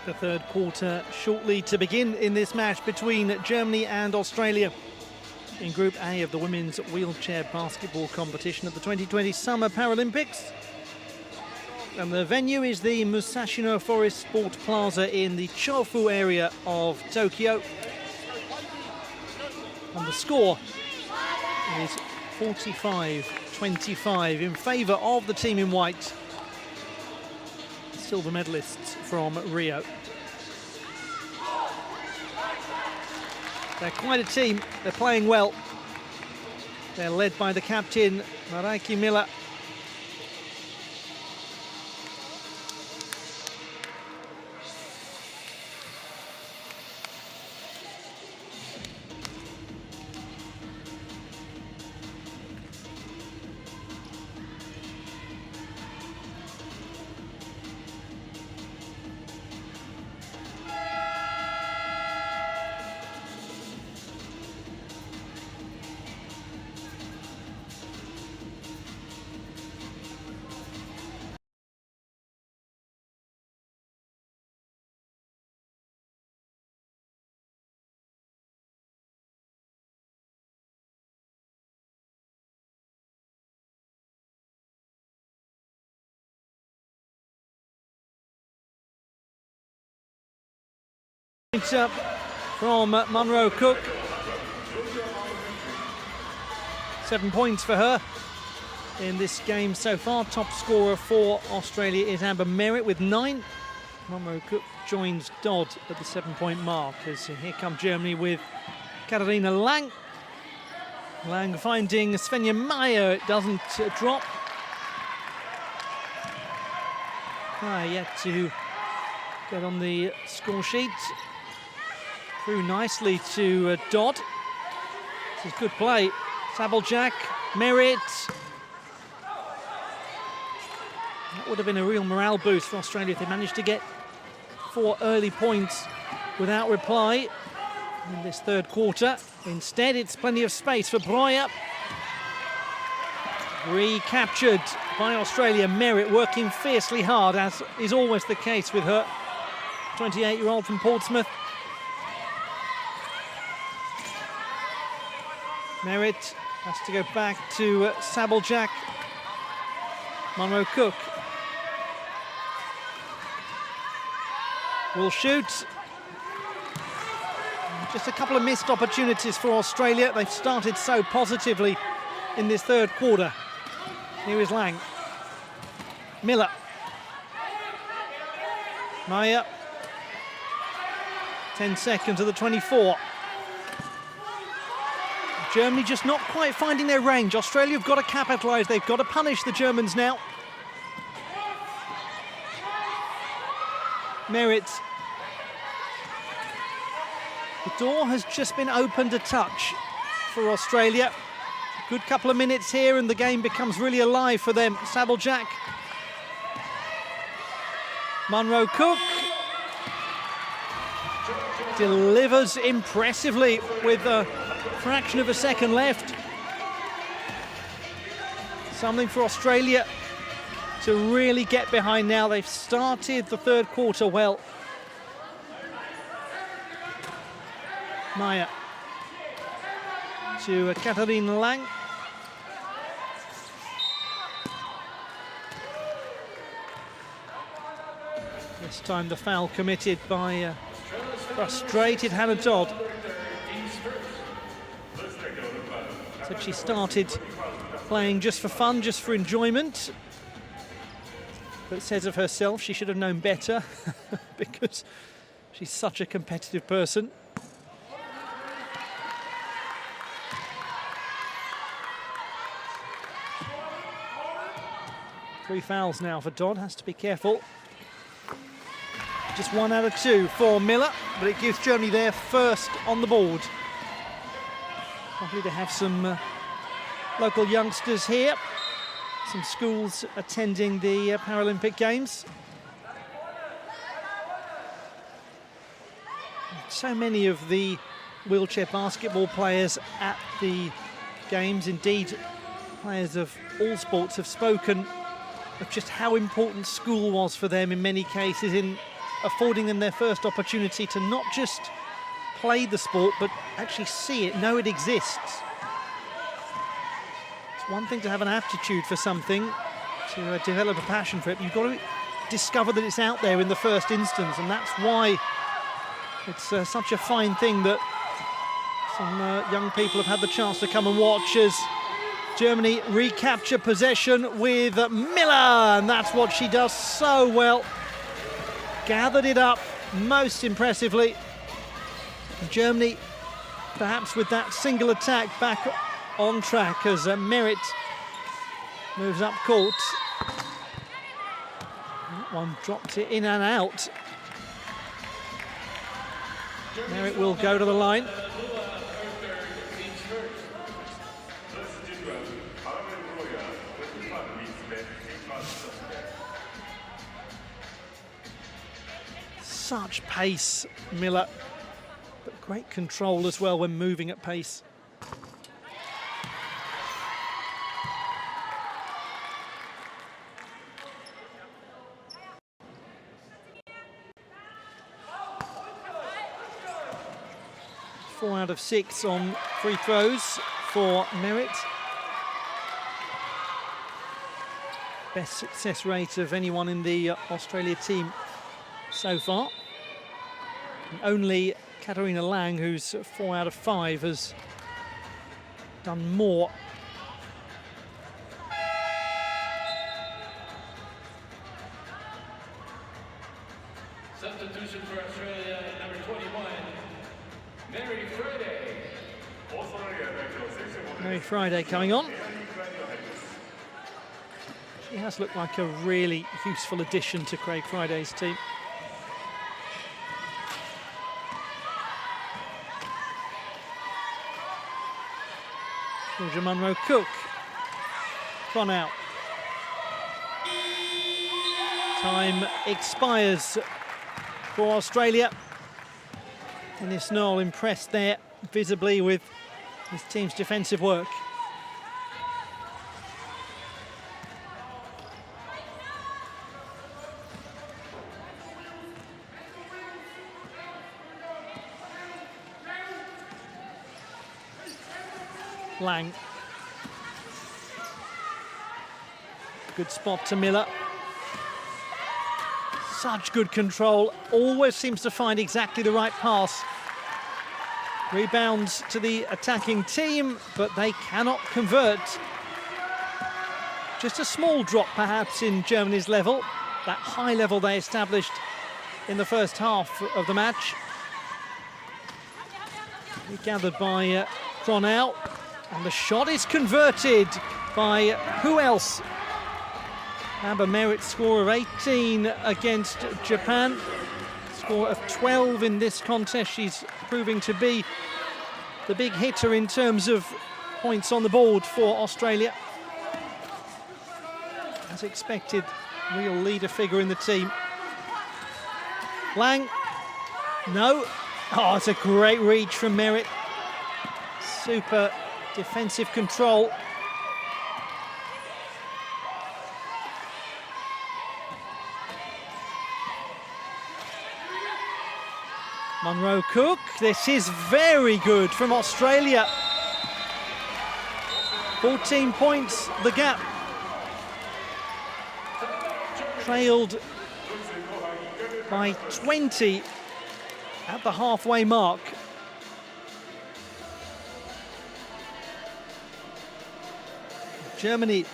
The third quarter shortly to begin in this match between Germany and Australia in Group A of the women's wheelchair basketball competition at the 2020 Summer Paralympics. And the venue is the Musashino Forest Sport Plaza in the Chofu area of Tokyo. And the score is 45-25 in favour of the team in white, silver medalists from Rio. They're quite a team, they're playing well. They're led by the captain, Mareike Miller. Points up from Munro Cook. 7 points for her in this game so far. Top scorer for Australia is Amber Merritt with 9. Munro Cook joins Dodd at the 7-point mark as here come Germany with Katharina Lang. Lang finding Svenja Meyer, it doesn't drop. Yet to get on the score sheet. Through nicely to Dodd. This is good play. Sabeljak, Merritt. That would have been a real morale boost for Australia if they managed to get 4 early points without reply in this third quarter. Instead, it's plenty of space for Breuer. Recaptured by Australia. Merritt working fiercely hard, as is always the case with her. 28-year-old from Portsmouth. Merritt has to go back to Sabeljak. Munro Cook will shoot. Just a couple of missed opportunities for Australia. They've started so positively in this third quarter. Here is Lang. Miller. Meyer. 10 seconds to the 24. Germany just not quite finding their range. Australia have got to capitalise. They've got to punish the Germans now. Merritt. The door has just been opened a touch for Australia. Good couple of minutes here and the game becomes really alive for them. Sabeljak. Munro Cook. Delivers impressively with a fraction of a second left. Something for Australia to really get behind now. They've started the third quarter well. Meyer to Katharina Lang. This time the foul committed by frustrated Hannah Dodd. Said she started playing just for fun, just for enjoyment. But says of herself she should have known better because she's such a competitive person. Three fouls now for Dodd, has to be careful. Just 1 out of 2 for Miller, but it gives Germany their first on the board. Lovely to have some local youngsters here, some schools attending the Paralympic Games. So many of the wheelchair basketball players at the Games, indeed players of all sports, have spoken of just how important school was for them in many cases in affording them their first opportunity to not just play the sport, but actually see it, know it exists. It's one thing to have an aptitude for something, to develop a passion for it, but you've got to discover that it's out there in the first instance, and that's why it's such a fine thing that some young people have had the chance to come and watch as Germany recapture possession with Miller, and that's what she does so well. Gathered it up most impressively. Germany, perhaps with that single attack, back on track as Merritt moves up court. That one dropped it in and out. Merritt will go to the line. Such pace, Miller, but great control as well when moving at pace. Four out of 6 on free throws for Merritt. Best success rate of anyone in the Australia team so far. And only Katarina Lang, who's 4 out of 5, has done more. Substitution for Australia, number 21, Mary Friday. Mary Friday coming on. She has looked like a really useful addition to Craig Friday's team. Georgia Munro-Cook gone out. Time expires for Australia. Dennis Knoll impressed there visibly with his team's defensive work. Lang. Good spot to Miller. Such good control. Always seems to find exactly the right pass. Rebounds to the attacking team, but they cannot convert. Just a small drop perhaps in Germany's level. That high level they established in the first half of the match. Gathered by Cronau. And the shot is converted by who else? Amber Merritt's score of 18 against Japan. Score of 12 in this contest. She's proving to be the big hitter in terms of points on the board for Australia. As expected, real leader figure in the team. Lang, no. Oh, it's a great reach from Merritt. Super defensive control. Munro-Cook, this is very good from Australia. 14 points, the gap. Trailed by 20 at the halfway mark. Germany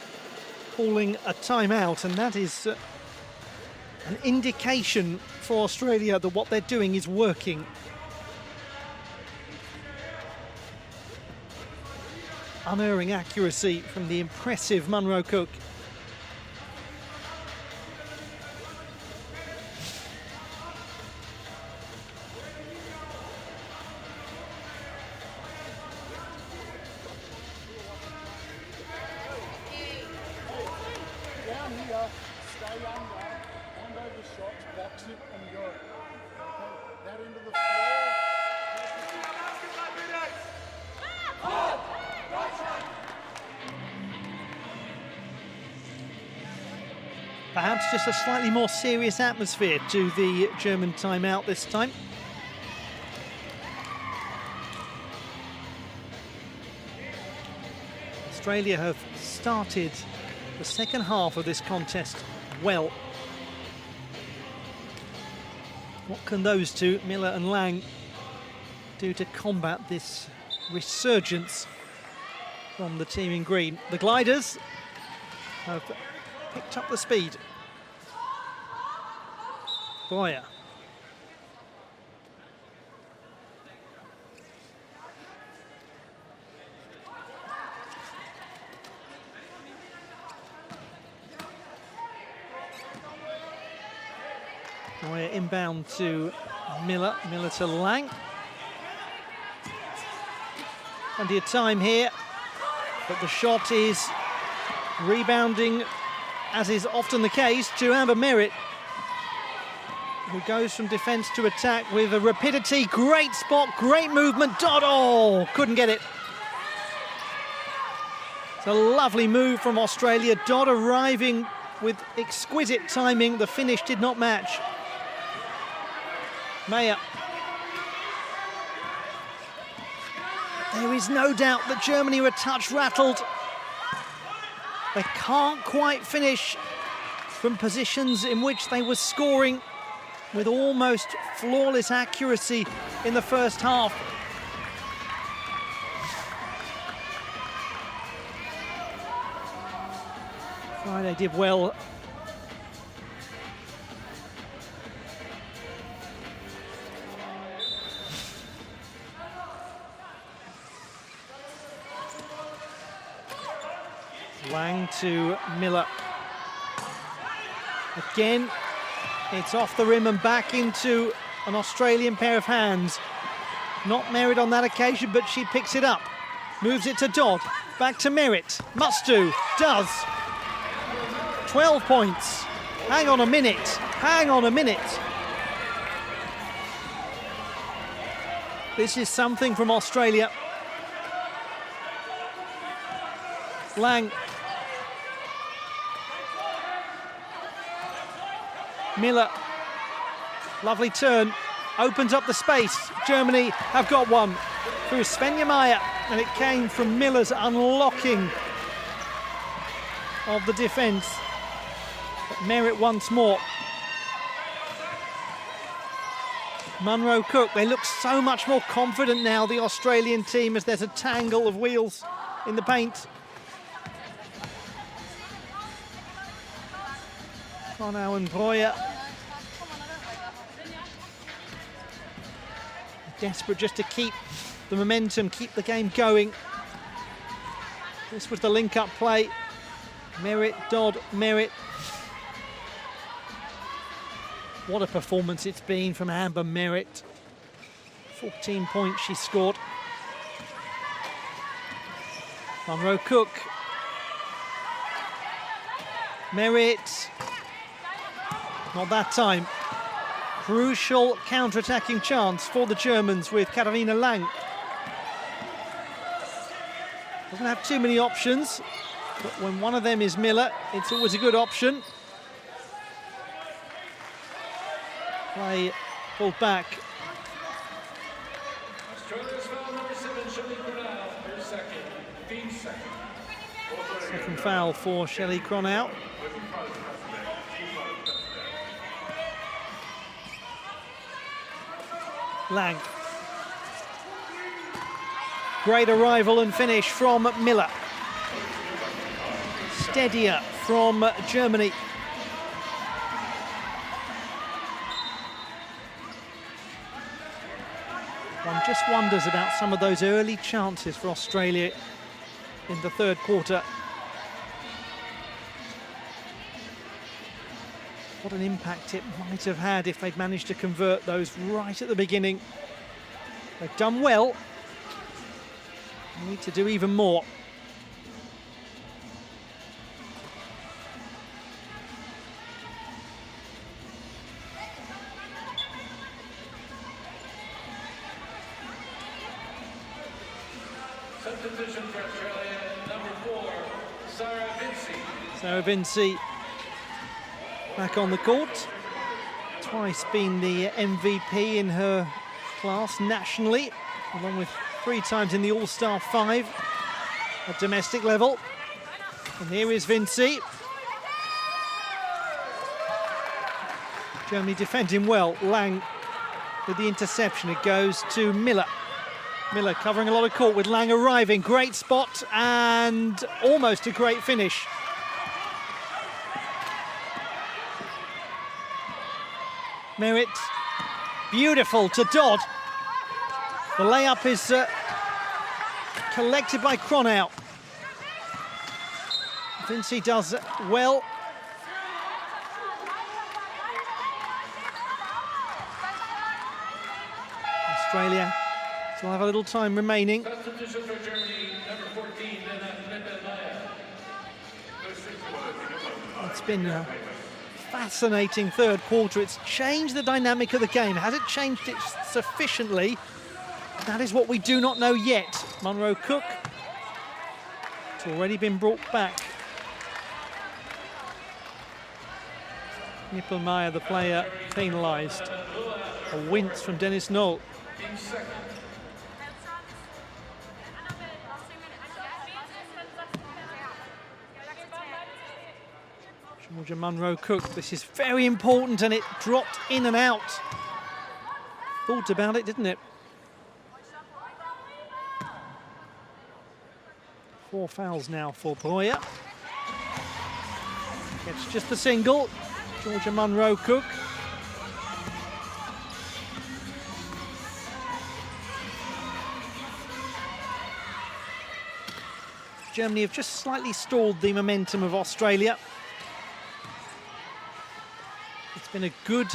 calling a timeout, and that is an indication for Australia that what they're doing is working. Unerring accuracy from the impressive Munro-Cook. Perhaps just a slightly more serious atmosphere to the German timeout this time. Australia have started the second half of this contest well. What can those two, Miller and Lang, do to combat this resurgence from the team in green? The gliders have picked up the speed. Boyer. Boyer inbound to Miller, Miller to Lang. Plenty of time here, but the shot is rebounding, as is often the case, to Amber Merritt, who goes from defence to attack with a rapidity. Great spot, great movement. Dodd, oh, couldn't get it. It's a lovely move from Australia. Dodd arriving with exquisite timing. The finish did not match. Mayer. There is no doubt that Germany were a touch rattled. They can't quite finish from positions in which they were scoring with almost flawless accuracy in the first half. Friday did well. Lang to Miller. Again, it's off the rim and back into an Australian pair of hands. Not Merritt on that occasion, but she picks it up. Moves it to Dodd. Back to Merritt. Must do. Does. 12 points. Hang on a minute. Hang on a minute. This is something from Australia. Lang. Miller, lovely turn, opens up the space. Germany have got one through Svenja Mayer, and it came from Miller's unlocking of the defence. But Merritt once more. Munro Cook, they look so much more confident now, the Australian team, as there's a tangle of wheels in the paint. Conau and Breuer. Desperate just to keep the momentum, keep the game going. This was the link-up play. Merritt, Dodd, Merritt. What a performance it's been from Amber Merritt. 14 points she scored. Munro Cook. Merritt. Not that time. Crucial counter-attacking chance for the Germans with Katharina Lang. Doesn't have too many options, but when one of them is Miller, it's always a good option. Play pulled back. Australia's foul number 7, Shelley Cronau, her second, team second. Second foul for Shelley Cronau. Lang. Great arrival and finish from Miller. Steadier from Germany. One just wonders about some of those early chances for Australia in the third quarter. What an impact it might have had if they'd managed to convert those right at the beginning. They've done well. They need to do even more. Substitution for Australia, number 4, Sarah Vinci. Sarah Vinci back on the court. Twice been the MVP in her class nationally, along with 3 times in the All-Star 5 at domestic level. And here is Vinci. Germany defending well. Lang with the interception. It goes to Miller. Miller covering a lot of court with Lang arriving. Great spot and almost a great finish. Merritt, beautiful to Dodd. The layup is collected by Cronau. Vinci does well. Australia still have a little time remaining. Substitution for Germany, number 14, It's been a fascinating third quarter. It's changed the dynamic of the game. Has it changed it sufficiently? That is what we do not know yet. Munro Cook, it's already been brought back. Nippelmeyer, the player, penalised. A wince from Dennis Knoll. Georgia Munro Cook, this is very important, and it dropped in and out. Thought about it, didn't it? 4 fouls now for Breuer. Gets just the single. Georgia Munro Cook. Germany have just slightly stalled the momentum of Australia. It's been a good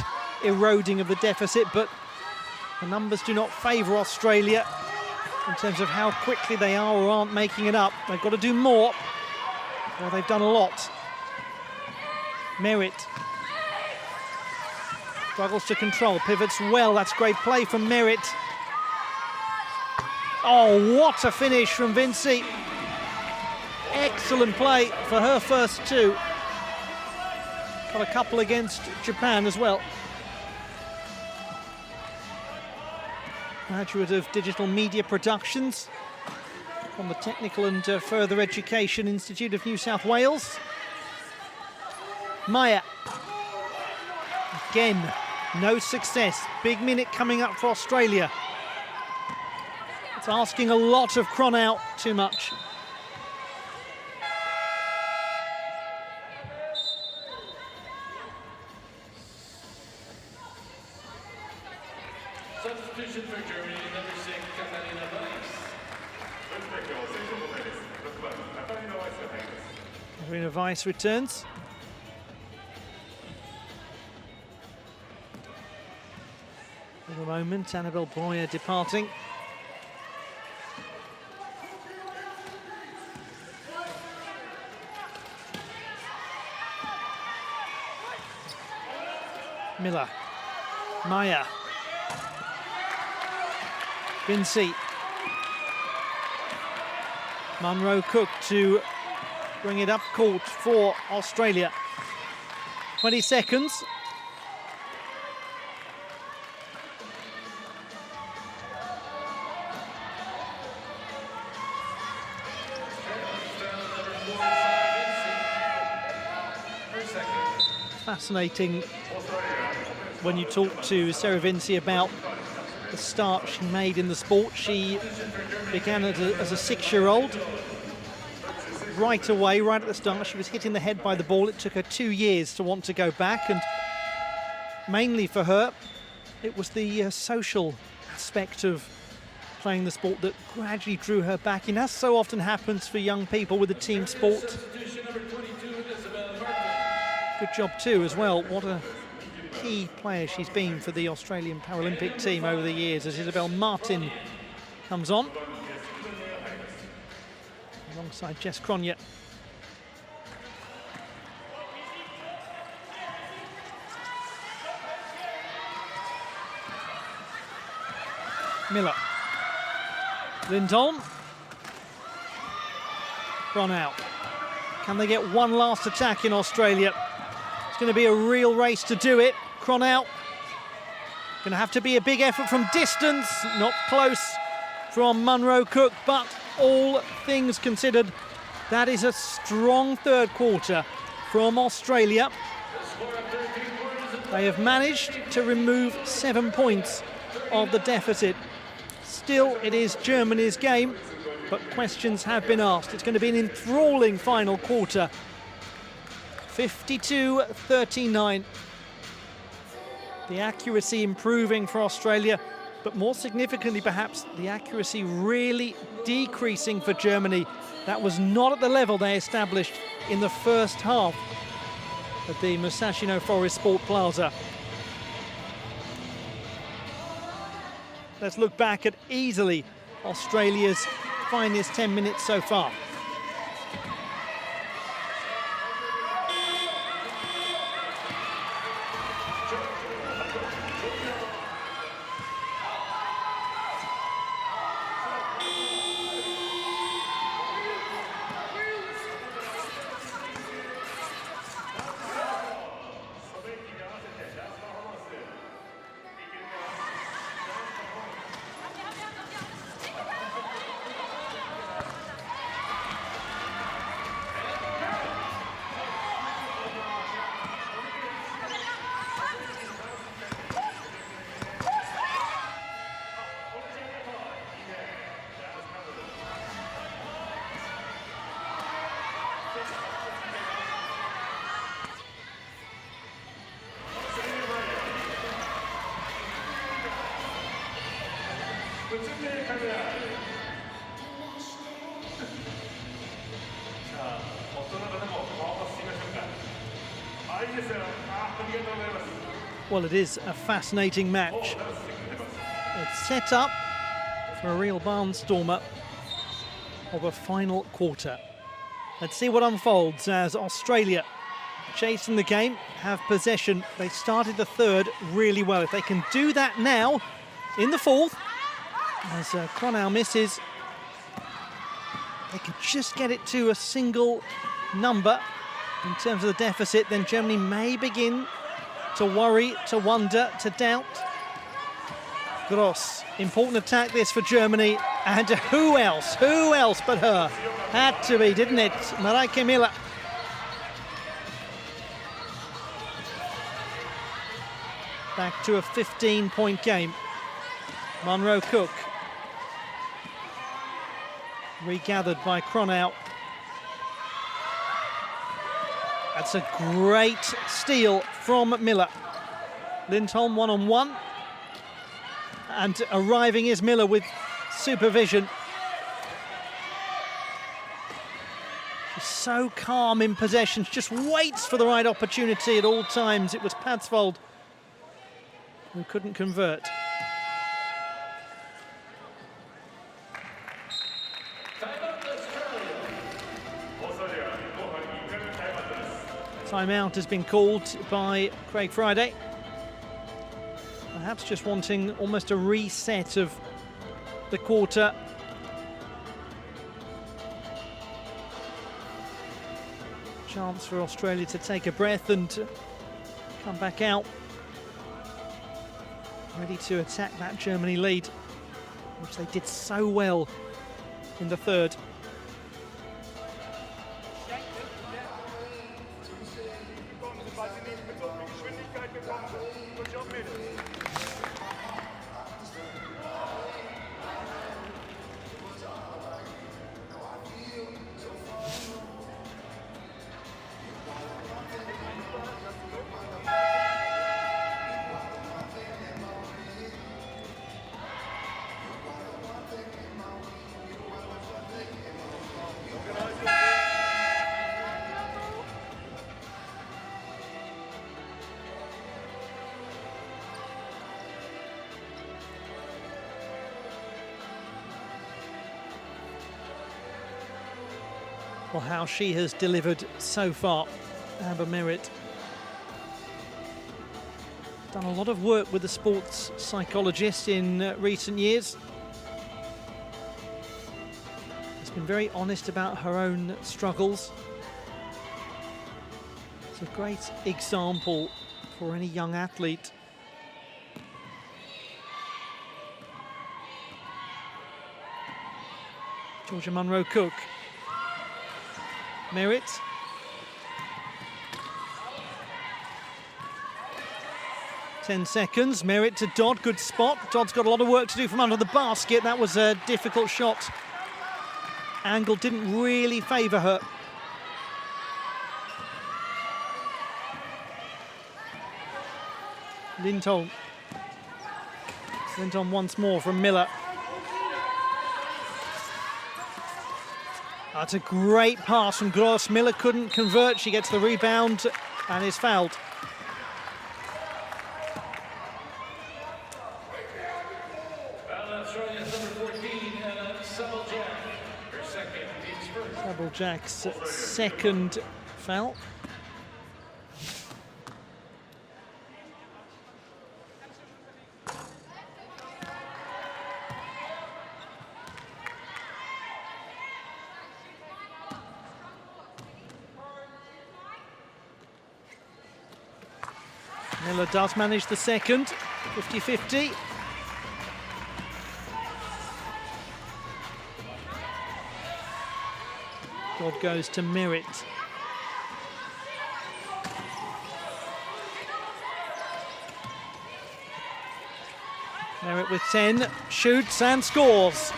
eroding of the deficit, but the numbers do not favour Australia in terms of how quickly they are or aren't making it up. They've got to do more. Well, they've done a lot. Merritt struggles to control, pivots well. That's great play from Merritt. Oh, what a finish from Vinci. Excellent play for her first 2. Got a couple against Japan as well. Graduate of Digital Media Productions from the Technical and Further Education Institute of New South Wales. Meyer. Again, no success. Big minute coming up for Australia. It's asking a lot of Cronau, too much. Substitution for Germany, number 6, Katarina Weiss. Katarina Weiss returns. For the moment, Annabelle Breuer departing. Miller. Meyer. Vinci. Munro Cook to bring it up court for Australia. 20 seconds. Fascinating when you talk to Sarah Vinci about the start she made in the sport. She began as a 6-year-old. Right away, right at the start, she was hit in the head by the ball. It took her 2 years to want to go back, and mainly for her, it was the social aspect of playing the sport that gradually drew her back in, as so often happens for young people with a team sport. Good job too as well. What a key player she's been for the Australian Paralympic team over the years, as Isabel Martin comes on alongside Jess Cronje. Miller. Lindholm. Run out. Can they get one last attack in Australia? It's going to be a real race to do it. Cronau going to have to be a big effort from distance, not close from Munro Cook, but all things considered, that is a strong third quarter from Australia. They have managed to remove 7 points of the deficit. Still, it is Germany's game, but questions have been asked. It's going to be an enthralling final quarter. 52-39. The accuracy improving for Australia, but more significantly perhaps, the accuracy really decreasing for Germany. That was not at the level they established in the first half at the Musashino Forest Sport Plaza. Let's look back at easily Australia's finest 10 minutes so far. Well, it is a fascinating match. It's set up for a real barnstormer of a final quarter. Let's see what unfolds as Australia, chasing the game, have possession. They started the third really well. If they can do that now in the fourth, as Cronau misses, they can just get it to a single number in terms of the deficit, then Germany may begin to worry, to wonder, to doubt. Gross, important attack this for Germany, and who else but her? Had to be, didn't it? Mareike Miller. Back to a 15-point game. Munro Cook, regathered by Cronau. That's a great steal from Miller. Lindholm one-on-one. And arriving is Miller with supervision. She's so calm in possession, she just waits for the right opportunity at all times. It was Padsvold who couldn't convert. Timeout has been called by Craig Friday. Perhaps just wanting almost a reset of the quarter. Chance for Australia to take a breath and come back out. Ready to attack that Germany lead, which they did so well in the third. Well, how she has delivered so far, Amber Merritt. Done a lot of work with the sports psychologist in recent years. Has been very honest about her own struggles. It's a great example for any young athlete. Georgia Munro-Cook. Merritt. Ten seconds. Merritt to Dodd. Good spot. Dodd's got a lot of work to do from under the basket. That was a difficult shot. Angle didn't really favour her. Lindholm. Lindholm once more from Miller. That's a great pass from Gross. Miller couldn't convert. She gets the rebound and is fouled. Sabeljak's second foul. Miller does manage the second, 50-50. Dodd goes to Merritt. Merritt with 10, shoots and scores.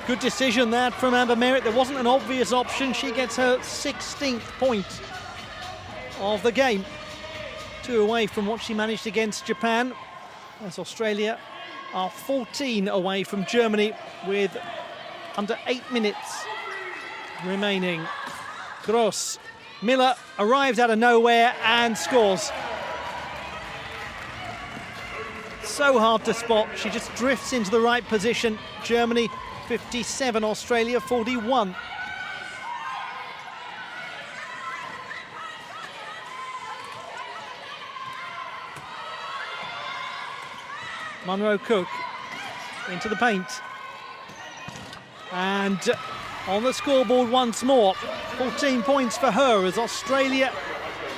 Good decision that from Amber Merritt. There wasn't an obvious option. She gets her 16th point of the game. 2 away from what she managed against Japan, as Australia are 14 away from Germany with under 8 minutes remaining. Gross. Miller arrives out of nowhere and scores. So hard to spot. She just drifts into the right position. Germany 57, Australia 41. Munro-Cook into the paint. And on the scoreboard once more. 14 points for her as Australia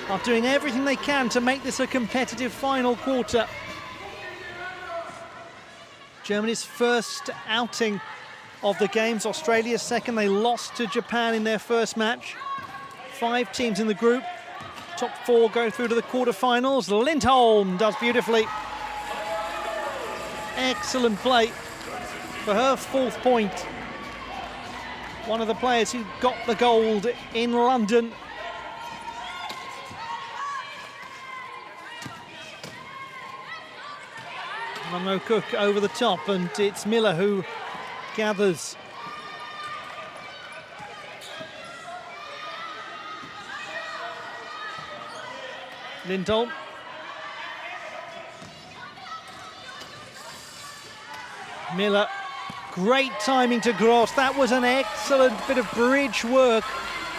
are doing everything they can to make this a competitive final quarter. Germany's first outing of the games. Australia's second. They lost to Japan in their first match. 5 teams in the group. Top 4 go through to the quarterfinals. Lindholm does beautifully. Excellent play for her 4th point. One of the players who got the gold in London. Munro-Cook over the top, and it's Miller who gathers. Lindholm. Miller, great timing to Gross. That was an excellent bit of bridge work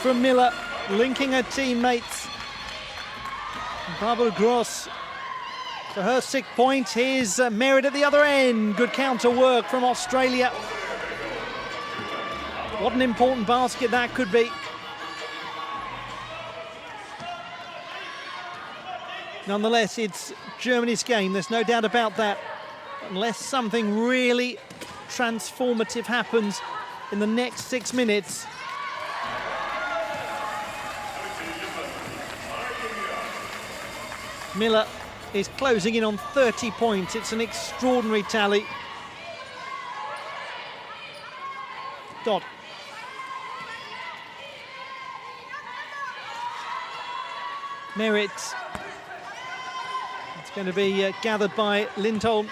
from Miller, linking her teammates. Barbara Gross for her 6th point. Here's Merritt at the other end. Good counter work from Australia. What an important basket that could be. Nonetheless, it's Germany's game. There's no doubt about that. Unless something really transformative happens in the next 6 minutes. Miller is closing in on 30 points. It's an extraordinary tally. Dodd. Merritt. It's going to be gathered by Lindholm.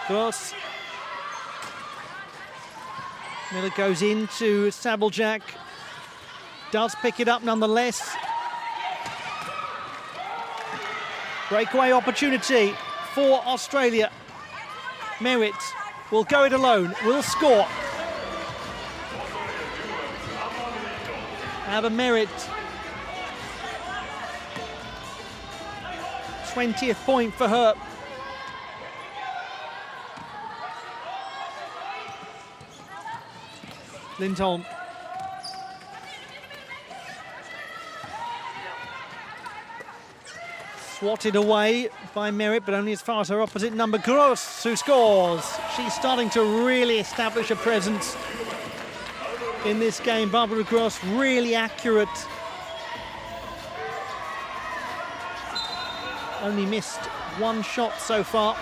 Gross. Miller goes into Sabeljak. Does pick it up nonetheless. Breakaway opportunity for Australia. Merritt will go it alone, will score. Amber Merritt. 20th point for her. Lindholm Swatted away by Merritt, but only as far as her opposite number, Gross, who scores. She's starting to really establish a presence in this game. Barbara Gross, really accurate. Only missed one shot so far.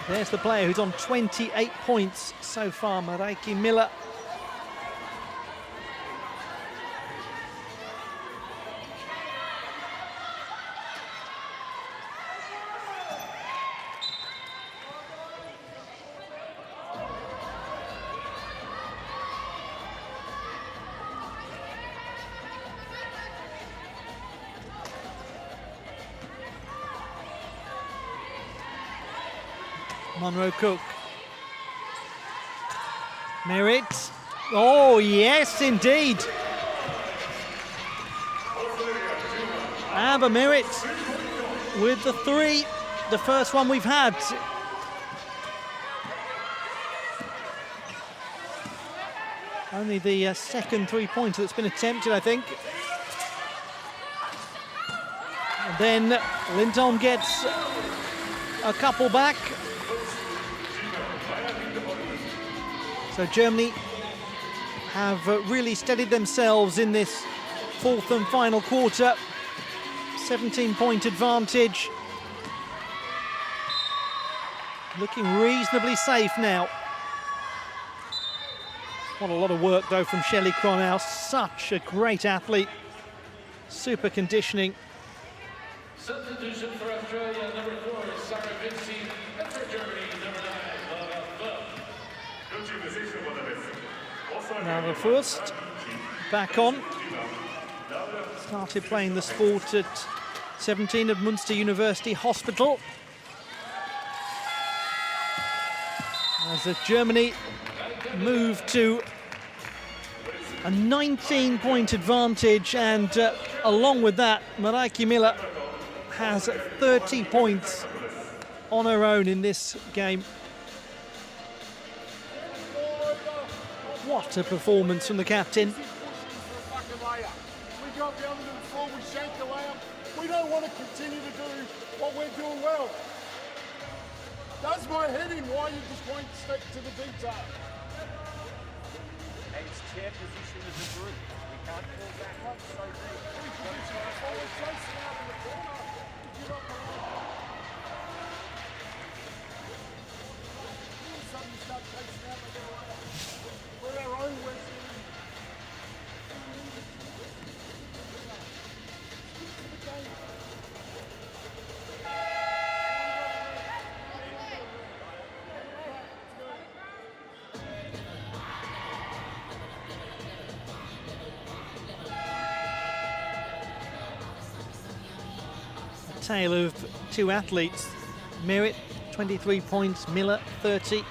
There's the player who's on 28 points so far, Mareike Miller. Monroe Cook. Merritt. Oh, yes, indeed. Amber Merritt with the three, the first one we've had. Only the second three-pointer that's been attempted, I think. And then Linton gets a couple back. So Germany have really steadied themselves in this fourth and final quarter. 17-point advantage. Looking reasonably safe now. What a lot of work though from Shelley Cronau. Such a great athlete. Super conditioning. Substitution for Australia, number 4, Sarah Vinci, and for Germany, number 9, Now the first back on. Started playing the sport at 17 at Munster University Hospital. As Germany move to a 19-point advantage, and along with that, Mareike Miller has 30 points on her own in this game. What a performance from the captain. We got the other to the floor, we shake the layup. We don't want to continue to do what we're doing well. Does my head in why you just won't stick to the detail? And it's chair position as a group. We can't fall back up so deep. Always chasing out in the corner. Give up the line. All of a sudden you start chasing out and get away. We're our own worst enemy. Tale of two athletes. Merritt, 23 points, Miller, 30.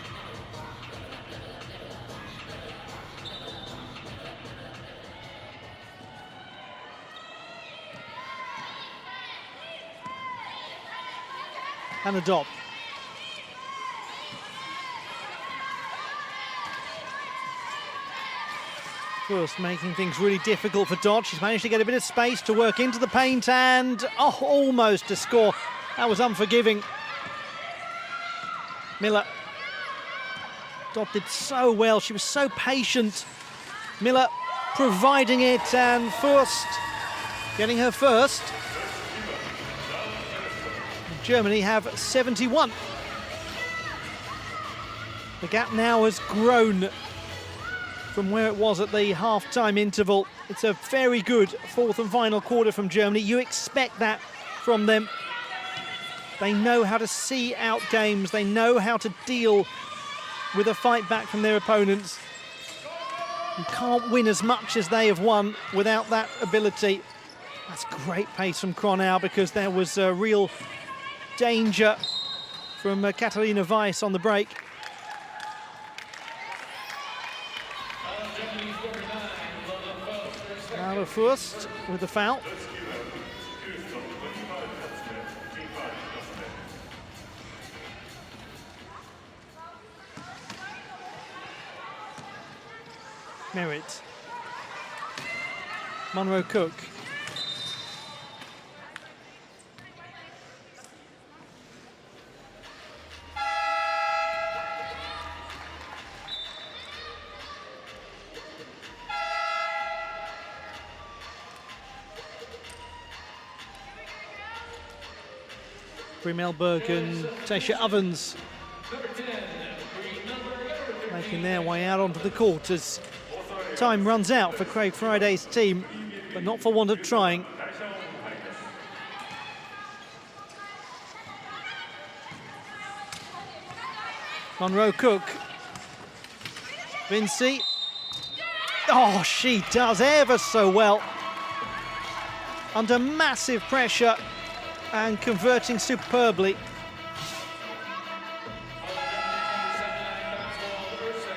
Hannah Dopp. First, making things really difficult for Dodd. She's managed to get a bit of space to work into the paint and almost a score. That was unforgiving. Miller. Dodd did so well. She was so patient. Miller providing it, and first, getting her first. Germany have 71. The gap now has grown from where it was at the half-time interval. It's a very good fourth and final quarter from Germany. You expect that from them. They know how to see out games. They know how to deal with a fight back from their opponents. You can't win as much as they have won without that ability. That's great pace from Cronau, because there was a real danger from Katarina Weiss on the break. Now the first with the foul. Merritt. Monroe Cook. Brie Melberg and Tasha Ovens making their way out onto the court as time runs out for Craig Friday's team, but not for want of trying. Monroe Cook. Vinci. Oh, she does ever so well. Under massive pressure and converting superbly.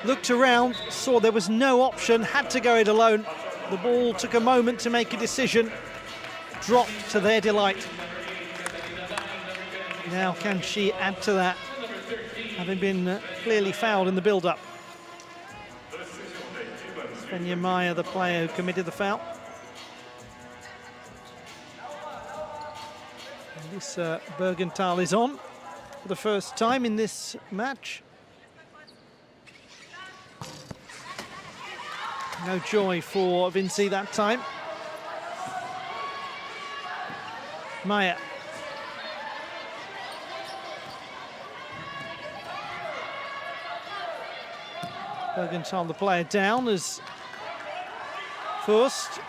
Looked around, saw there was no option, had to go it alone. The ball took a moment to make a decision. Dropped to their delight. Now can she add to that, having been clearly fouled in the build-up? Svenja Meyer, the player who committed the foul. And this Bergenthal is on for the first time in this match. No joy for Vinci that time. Meyer. Bergenthal, the player, down as Fürst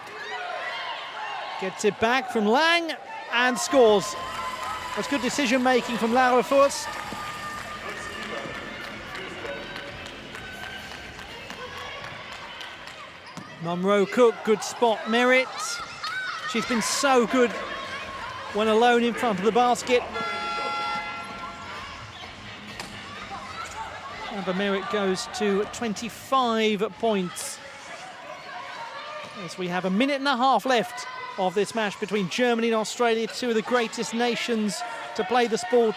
gets it back from Lang and scores. That's good decision making from Laura Fürst. Monroe Cook, good spot, Merritt. She's been so good when alone in front of the basket. Amber Merritt goes to 25 points. As we have a minute and a half left of this match between Germany and Australia, two of the greatest nations to play the sport.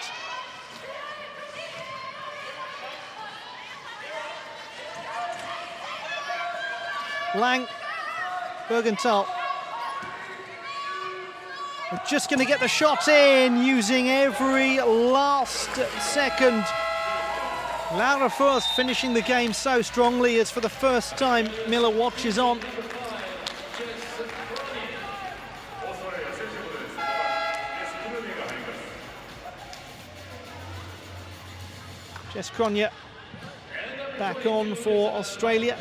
Lang, Bergenthal. We're just going to get the shot in, using every last second. Laura Fürst finishing the game so strongly as for the first time Miller watches on. Jess Cronje back on for Australia.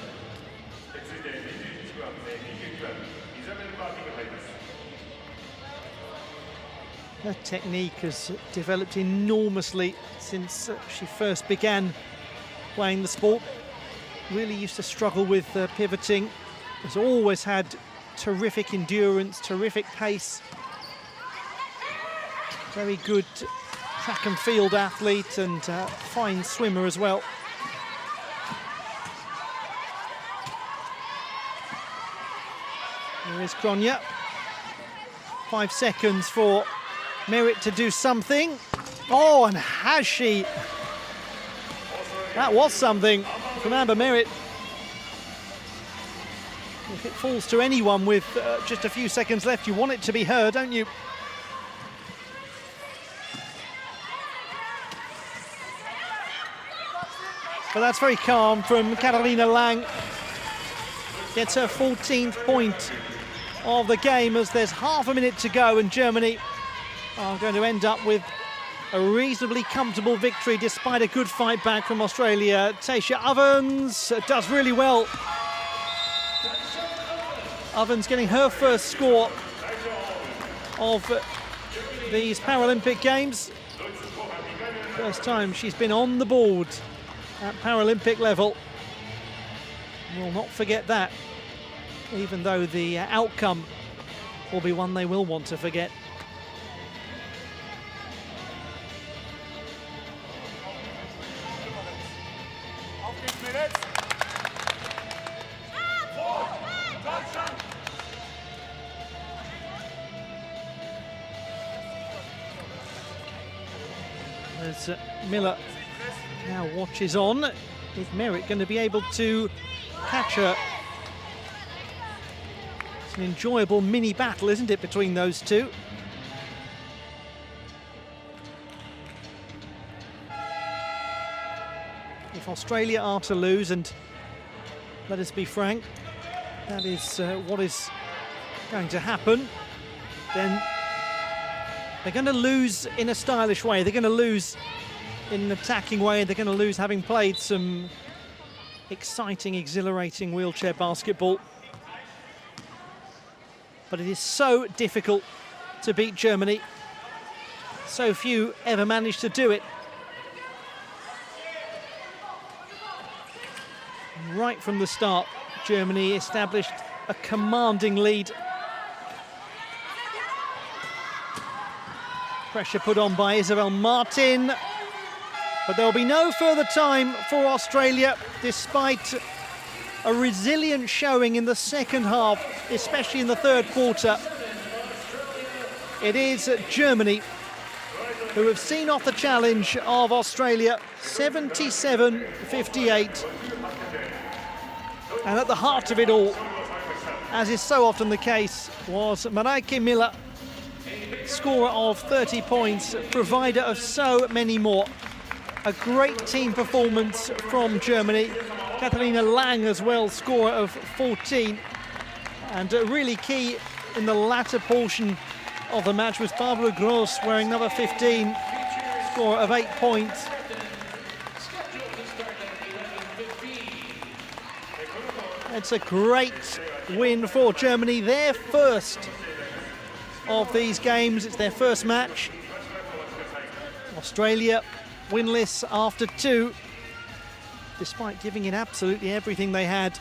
Her technique has developed enormously since she first began playing the sport. Really used to struggle with pivoting. Has always had terrific endurance, terrific pace. Very good track and field athlete and fine swimmer as well. Here is Cronje. 5 seconds for Merritt to do something. Oh, and has she? That was something from Amber Merritt. If it falls to anyone with just a few seconds left, you want it to be her, don't you? But that's very calm from Carolina Lang. Gets her 14th point of the game as there's half a minute to go, and Germany are going to end up with a reasonably comfortable victory despite a good fight back from Australia. Tasha Ovens does really well. Ovens getting her first score of these Paralympic Games. First time she's been on the board at Paralympic level. We'll not forget that, even though the outcome will be one they will want to forget. As Miller now watches on, is Merritt going to be able to catch her? It's an enjoyable mini battle, isn't it, between those two? If Australia are to lose, and let us be frank, that is what is going to happen, then They're going to lose in a stylish way. They're going to lose in an attacking way. They're going to lose having played some exciting, exhilarating wheelchair basketball. But it is so difficult to beat Germany. So few ever manage to do it. Right from the start, Germany established a commanding lead. Pressure put on by Isabel Martin. But there'll be no further time for Australia, despite a resilient showing in the second half, especially in the third quarter. It is Germany who have seen off the challenge of Australia, 77-58. And at the heart of it all, as is so often the case, was Mareike Miller, scorer of 30 points, provider of so many more. A great team performance from Germany. Katharina Lang as well, scorer of 14. And really key in the latter portion of the match was Barbara Gross, wearing number 15, scorer of 8 points. It's a great win for Germany, their first of these games. It's their first match. Australia winless after 2, despite giving it absolutely everything they had.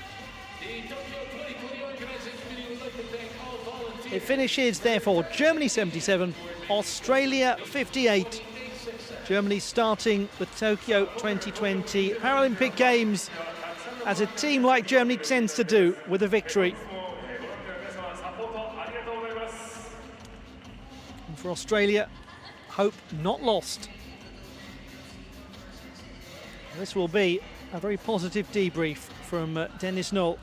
It finishes, therefore, Germany 77, Australia 58. Germany starting the Tokyo 2020 Paralympic Games, as a team like Germany tends to do, with a victory. And for Australia, hope not lost. This will be a very positive debrief from Dennis Knoll.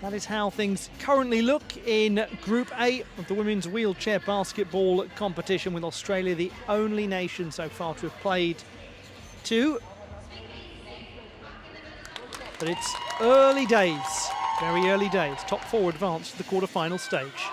That is how things currently look in Group A of the women's wheelchair basketball competition, with Australia the only nation so far to have played 2. But it's early days, very early days. Top 4 advance to the quarter-final stage.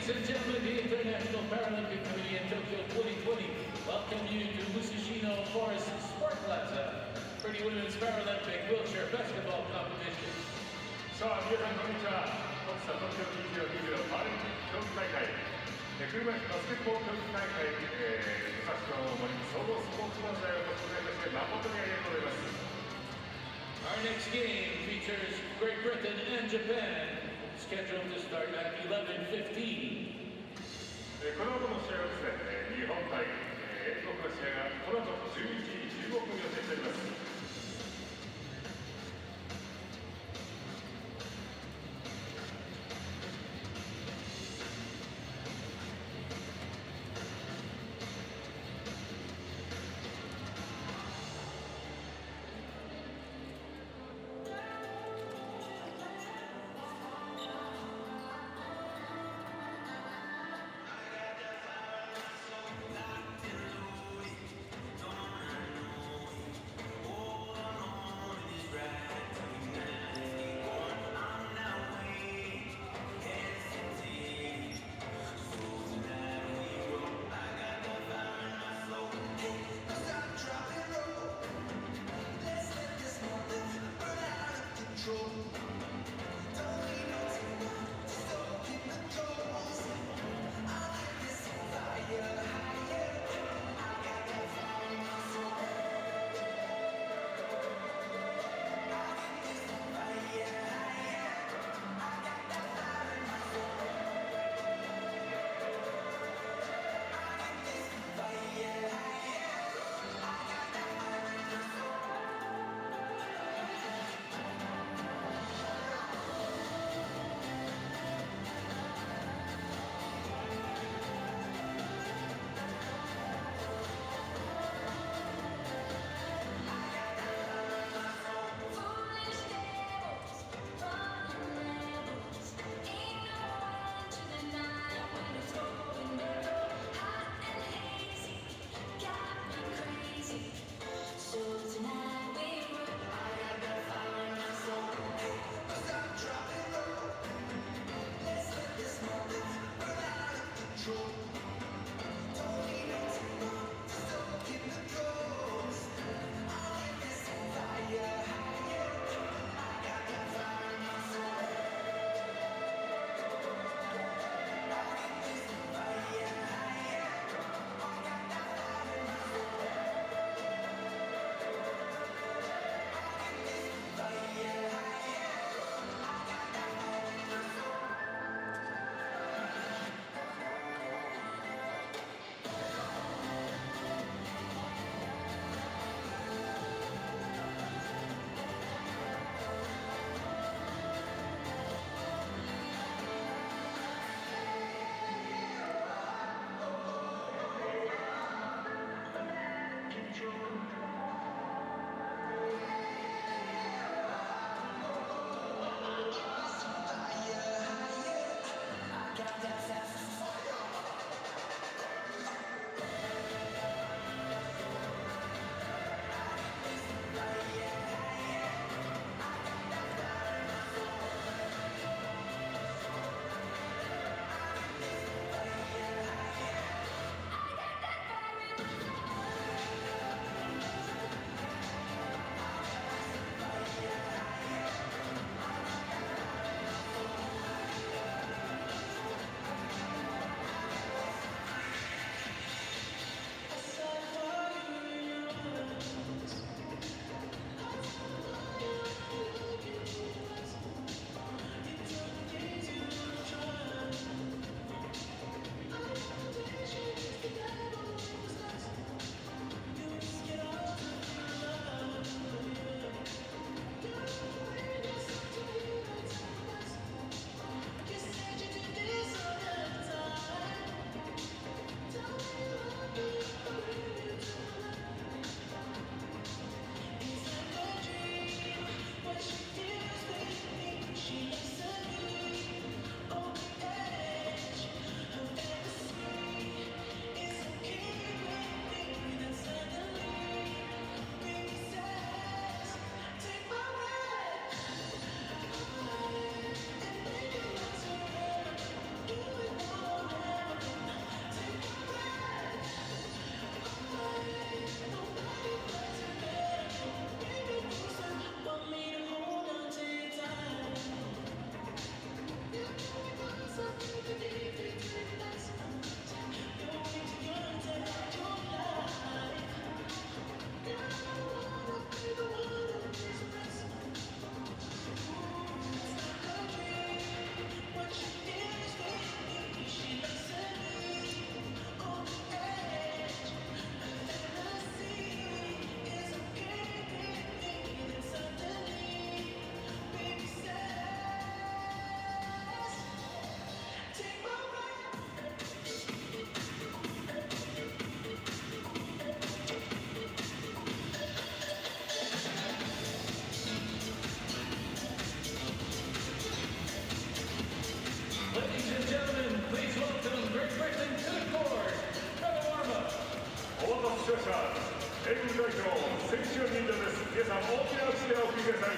Ladies and gentlemen, the International Paralympic Committee in Tokyo 2020 welcome you to Musashino Forest Sport Plaza for the Women's Paralympic Wheelchair Basketball Competition. さあ皆さんこんにちは。本日は東京2020パラリンピック競技大会車椅子バスケットボール競技大会武蔵野森総合スポーツマン大をご紹介して誠にありがとうございます。 Our next game features Great Britain and Japan, scheduled to start at 11:15. この後の試合はですね、日本対英国の試合がこの後11時15分予定しております。拍手でお送りください。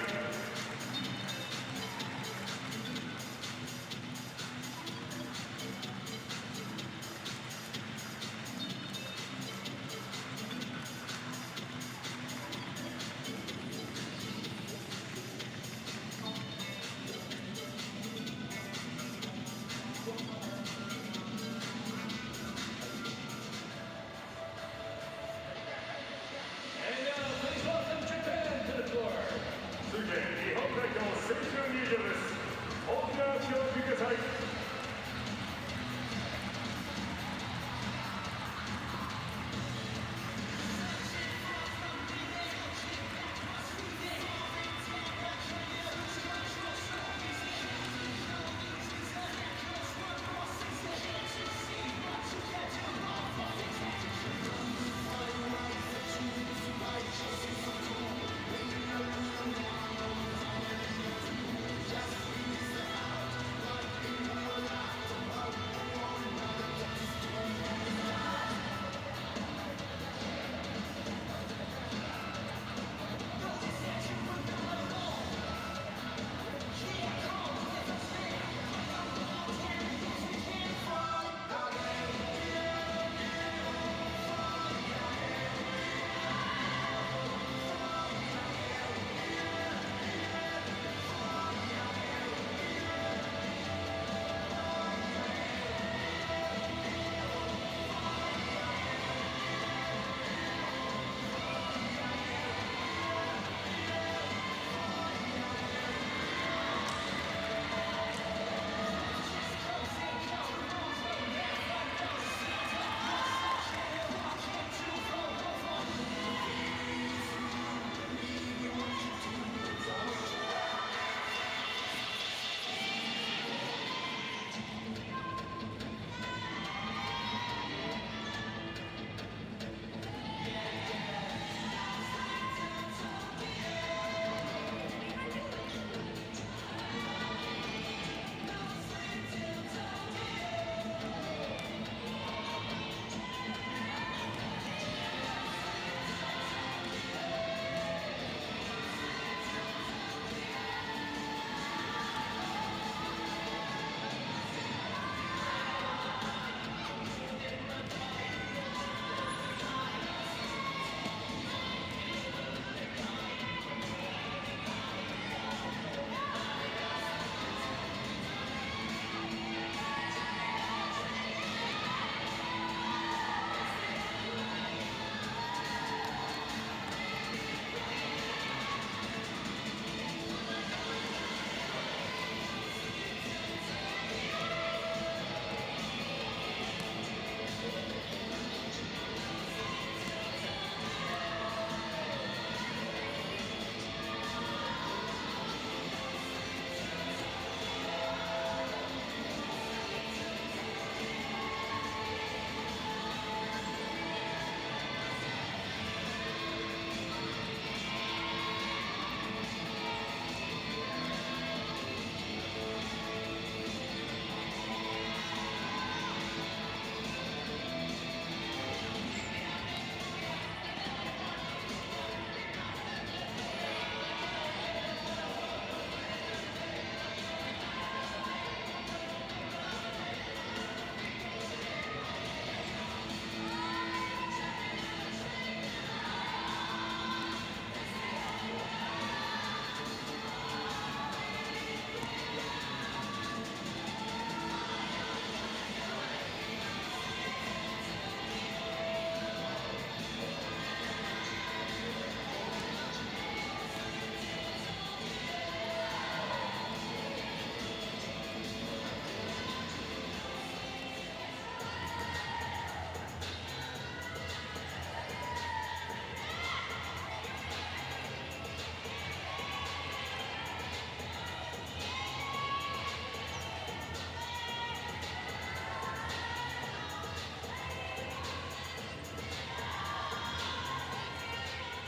And now, please welcome Japan to the floor. 続いて日本代表選手入場です。大きな拍手をお送りください。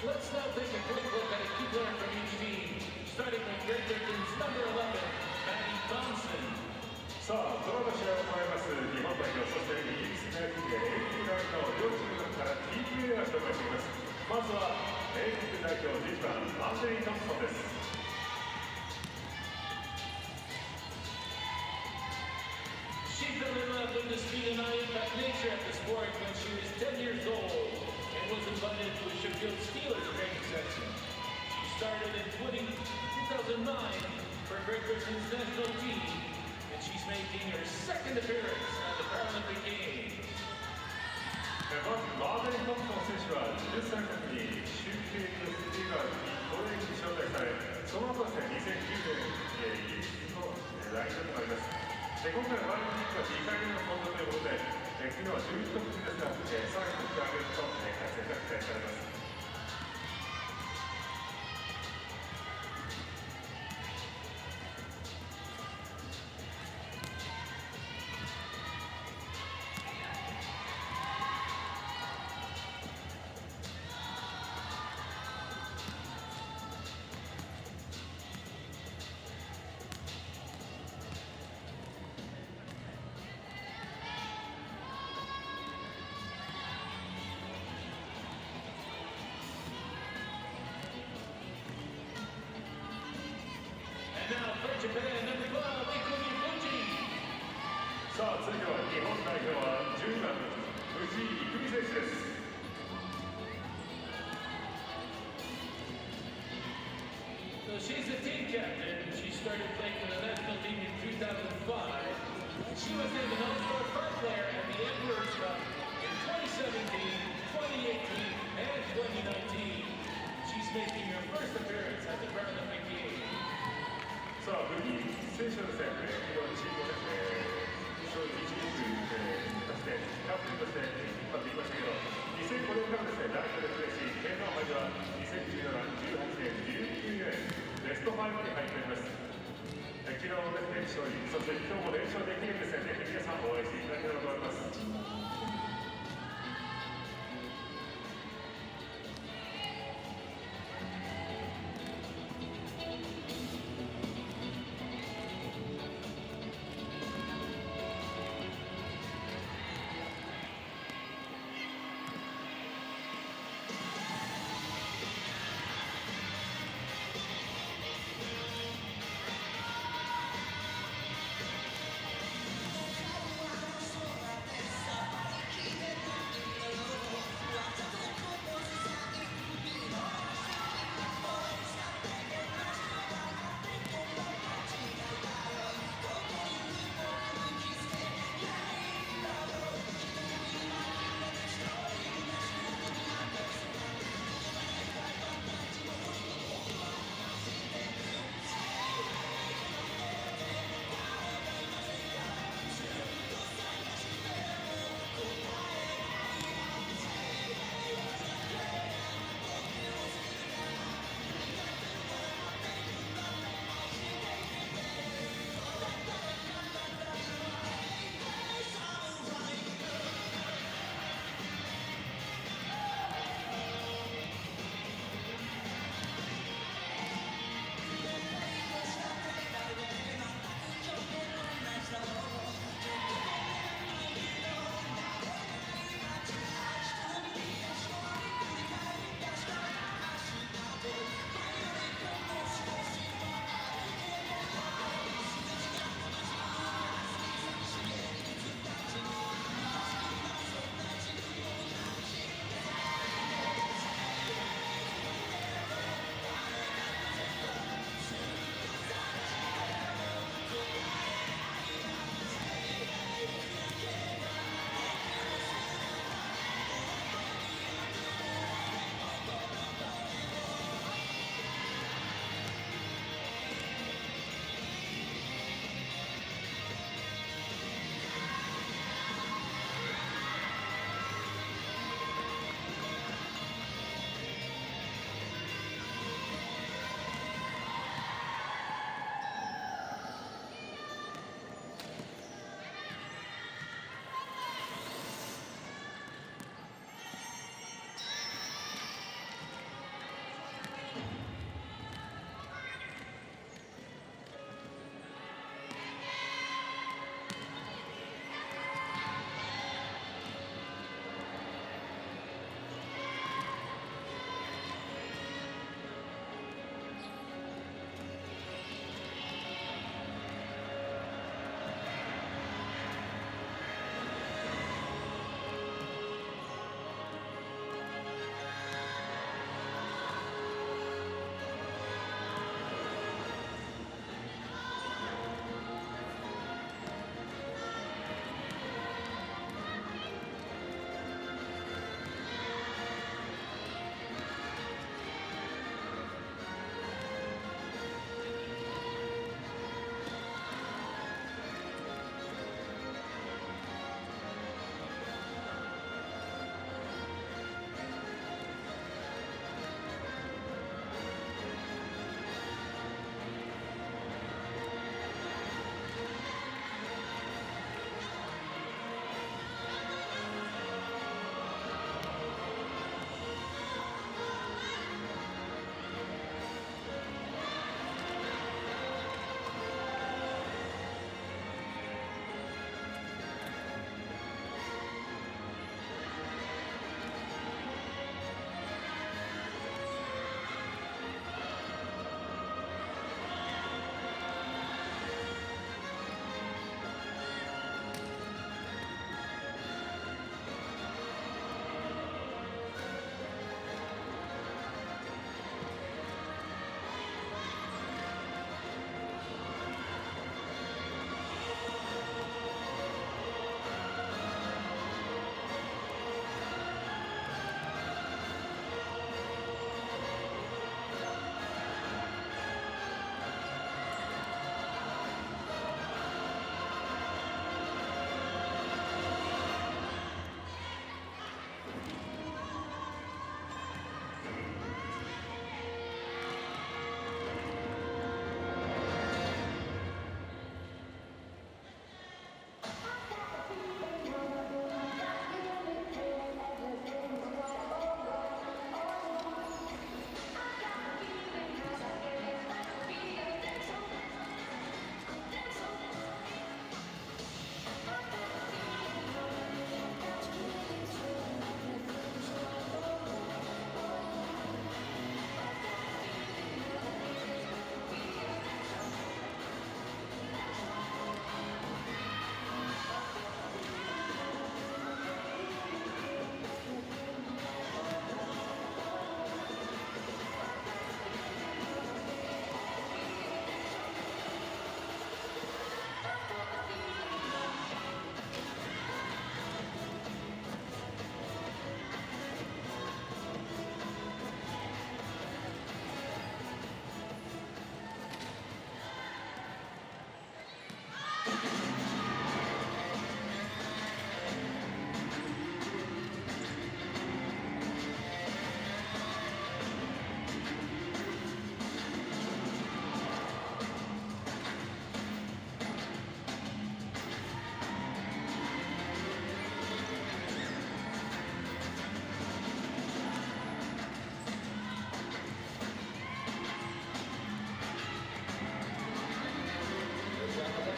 Let's now take a quick look at a key player from each team, starting with Great Britain's number 11, Matty Thompson. さあ、ドラマ試合を行います日本代表、そしてイギリス大学でエイティングラインの両チームからキープレーヤーを紹介しています。まずはエイティング代表11番アンジェリー・トンプソンです。 She fell in love with the speed and high-impact nature of the sport when she was 10 years old and was invited to a Sheffield Steelers training session. She started in 2009 for Great Britain's national team, and she's making her second appearance at the Paralympic Games. まずマーベリン・トンプソン選手は10歳の時にシューティングスリーガーにトレーニングに招待され、その後ですね、2009年イギリスの来日となります。今回のパラリンピックは2回目の登場ということで、昨日は11得点ですが、さらに得点を上げると活躍が期待されます。 And now for Japan, number 12, Ikumi Fuji. さあ、続いては日本代表は10番藤井郁美選手です。 So she's the team captain. She started playing for the national team in 2005. She was named an All-Star Pride player at the Emperor's Cup in 2017, 2018, and 2019. She's making her first appearance at the Paralympic Games. さあ、藤井選手はですね、昨日チームをですね、そういう一部としてキャプテンとして引っ張っていきましたけど、2005年からですね、代表でプレーし、天皇杯では2017、18年、19年、ベスト5に入っております。昨日のですね、勝利、そして今日も連勝できるんですね、ぜひ皆さん応援していただければと思います。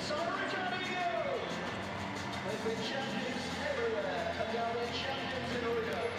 They've been champions everywhere, and now they're champions in Rio.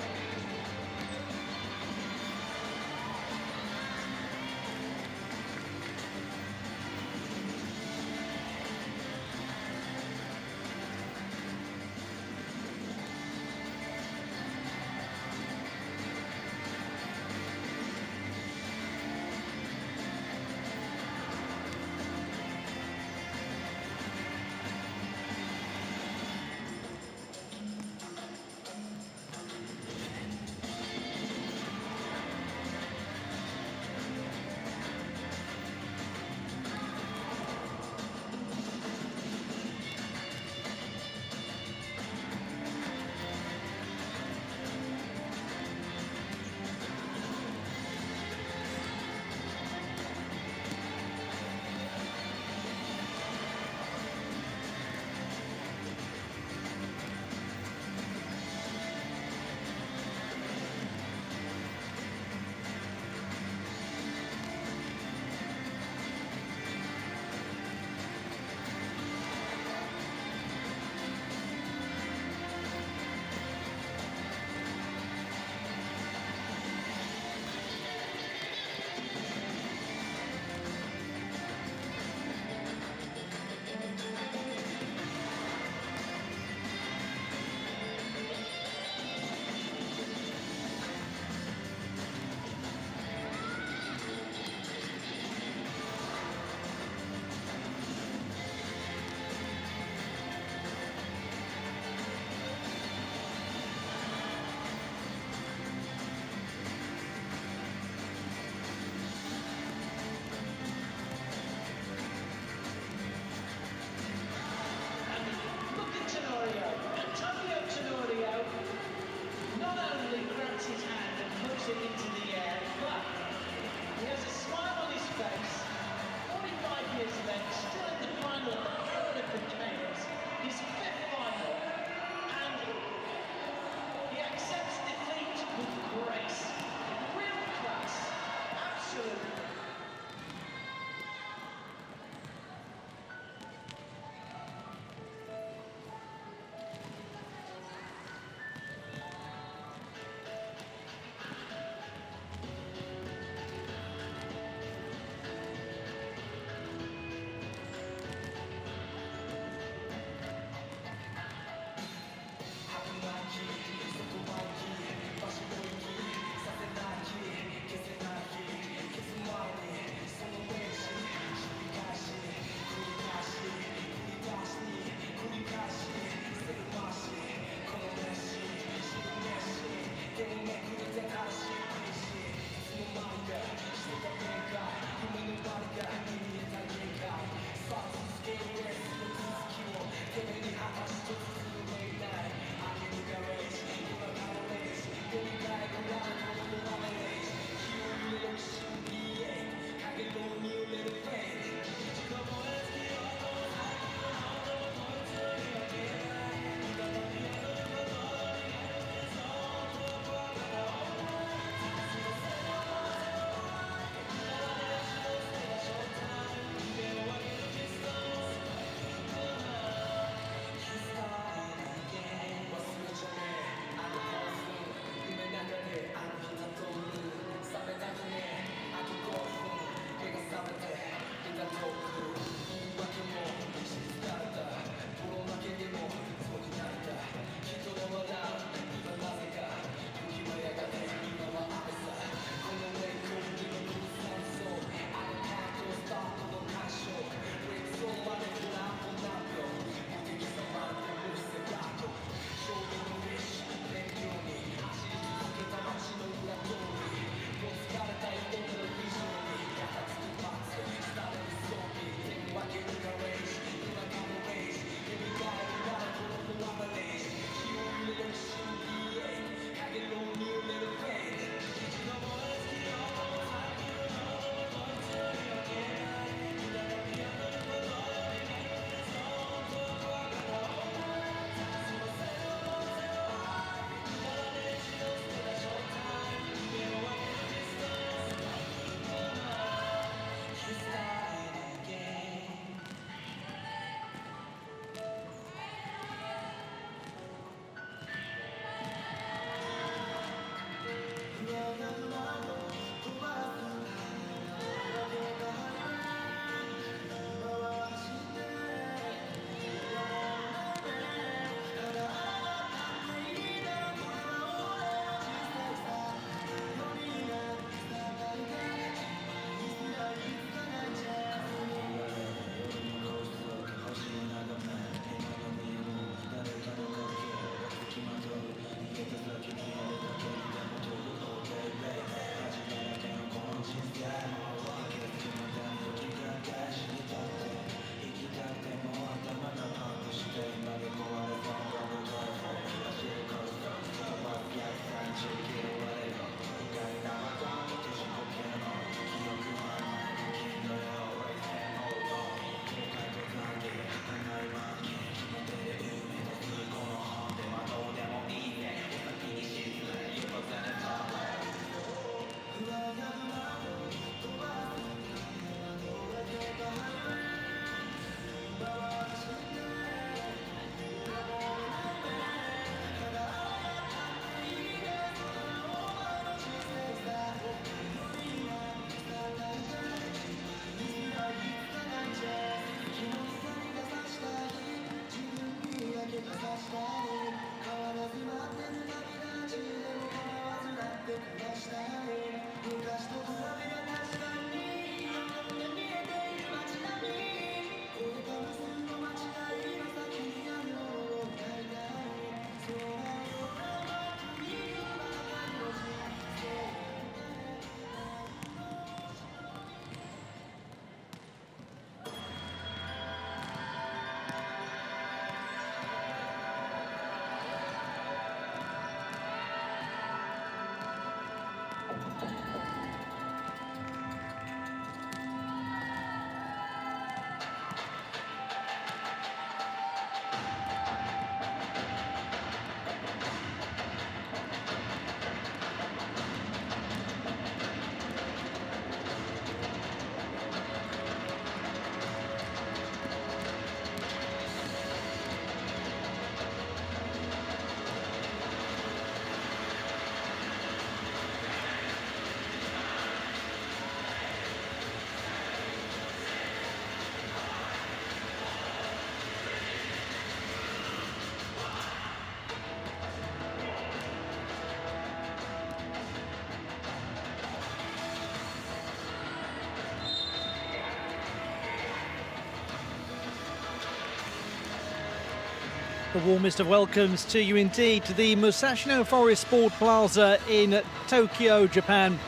The warmest of welcomes to you indeed to the Musashino Forest Sport Plaza in Tokyo, Japan.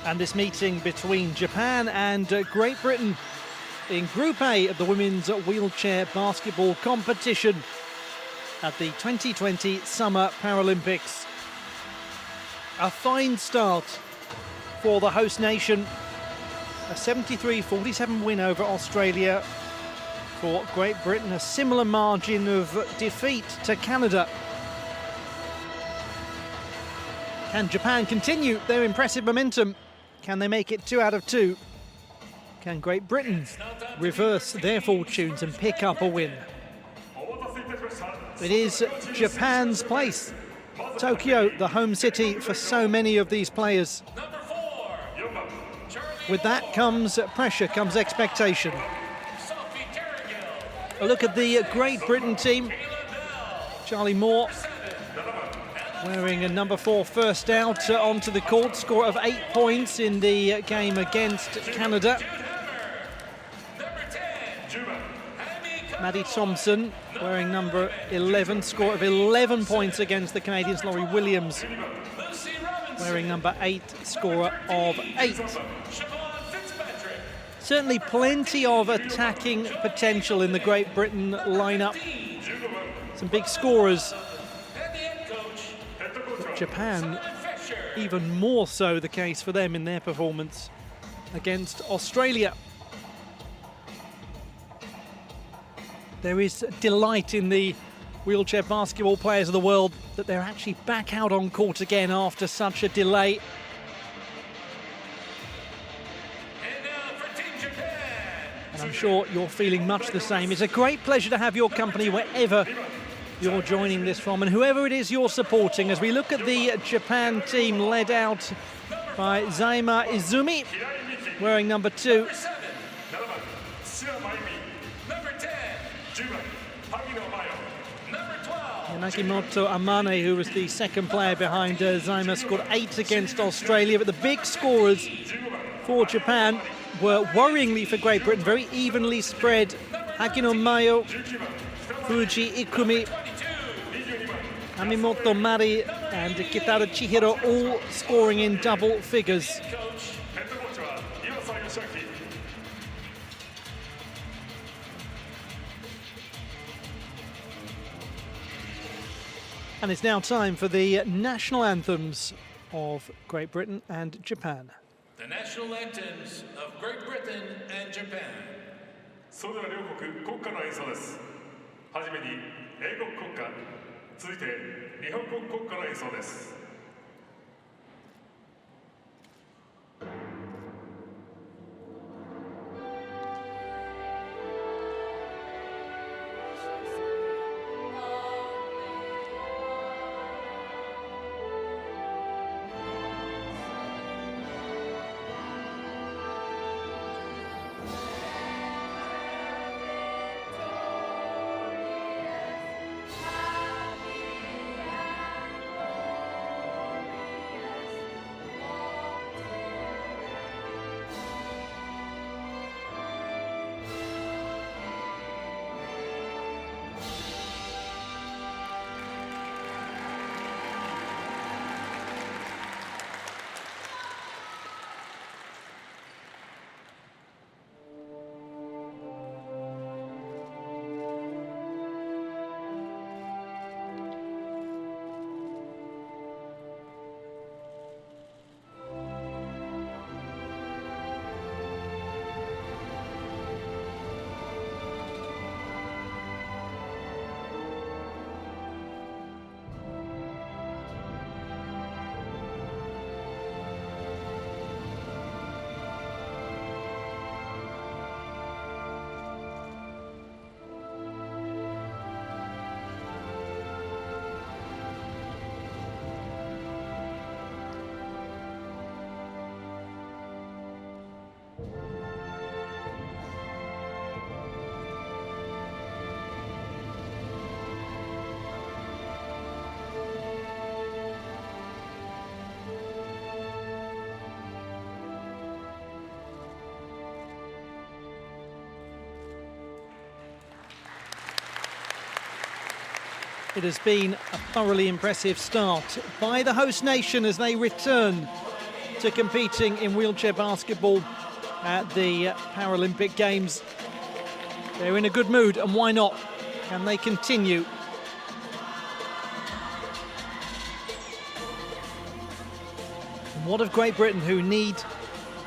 And this meeting between Japan and Great Britain in Group A of the women's wheelchair basketball competition at the 2020 Summer Paralympics. A fine start for the host nation. A 73-47 win over Australia. For Great Britain, a similar margin of defeat to Canada. Can Japan continue their impressive momentum? Can they make it 2 out of 2? Can Great Britain reverse their fortunes and pick up a win? It is Japan's place. Tokyo, the home city for so many of these players. With that comes pressure, comes expectation. A look at the Great Britain team. Charlie Moore wearing a number 4 first out onto the court. Score of 8 points in the game against Canada. Maddie Thompson wearing number 11. Score of 11 points against the Canadians. Laurie Williams wearing number 8. Score of 8. Certainly plenty of attacking potential in the Great Britain lineup. Some big scorers. But Japan, even more so the case for them in their performance against Australia. There is delight in the wheelchair basketball players of the world that they're actually back out on court again after such a delay. I'm sure you're feeling much the same. It's a great pleasure to have your company wherever you're joining this from and whoever it is you're supporting as we look at the Japan team led out by Zaima Izumi wearing number 2. Nagimoto Amane, who was the second player behind Zaima, scored 8 against Australia, but the big scorers for Japan were worryingly for Great Britain, very evenly spread. Hagino Mayo, Fuji Ikumi, Amimoto Mari and Kitaro Chihiro all scoring in double figures. And it's now time for the national anthems of Great Britain and Japan. The national anthems of Great Britain and Japan. それでは両国国歌の演奏です。はじめに英国国歌、続いて日本国国歌の演奏です。It has been a thoroughly impressive start by the host nation as they return to competing in wheelchair basketball at the Paralympic Games. They're in a good mood, and why not? Can they continue? And what of Great Britain, who need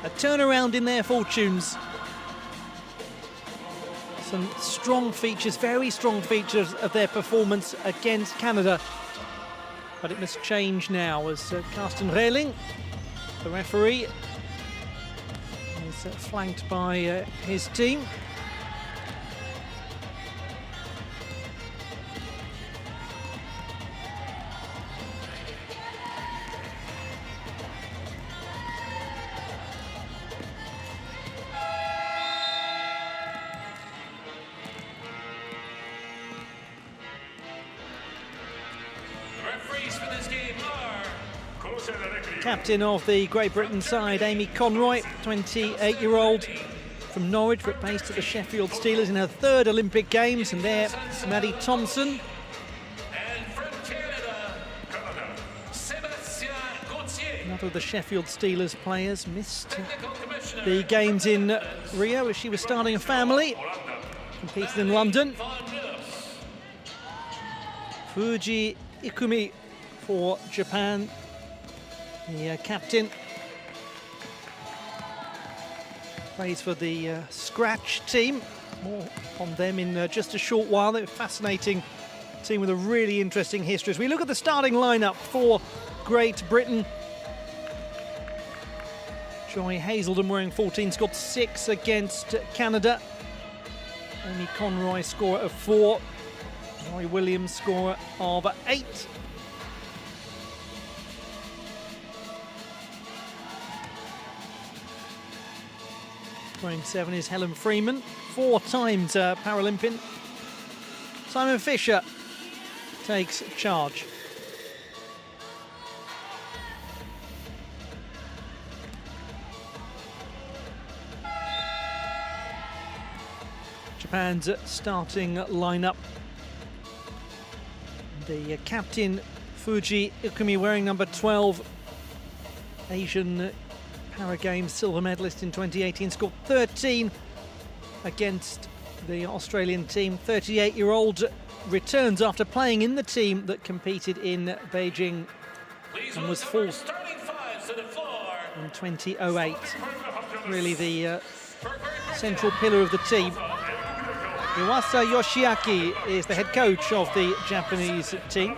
a turnaround in their fortunes? Some strong features, very strong features of their performance against Canada. But it must change now as Karsten Rehling, the referee, is flanked by his team. Captain of the Great Britain side, Amy Conroy, 28-year-old from Norwich, but based at the Sheffield Steelers in her third Olympic Games. And there, Maddie Thompson. Another of the Sheffield Steelers players missed the games in Rio as she was starting a family. Competed in London. Fuji Ikumi for Japan, the captain, plays for the Scratch team. More on them in just a short while. They're a fascinating team with a really interesting history. As we look at the starting lineup for Great Britain, Joy Hazelden wearing 14, scored 6 against Canada. Amy Conroy scorer of 4. Roy Williams scorer of 8. Scoring 7 is Helen Freeman, 4 times Paralympian. Simon Fisher takes charge. Japan's starting lineup. The captain, Fuji Ikumi, wearing number 12. Asian Para Games silver medalist in 2018, scored 13 against the Australian team. 38-year-old returns after playing in the team that competed in Beijing and was fourth in 2008. Really the central pillar of the team. Iwasa Yoshiaki is the head coach of the Japanese team,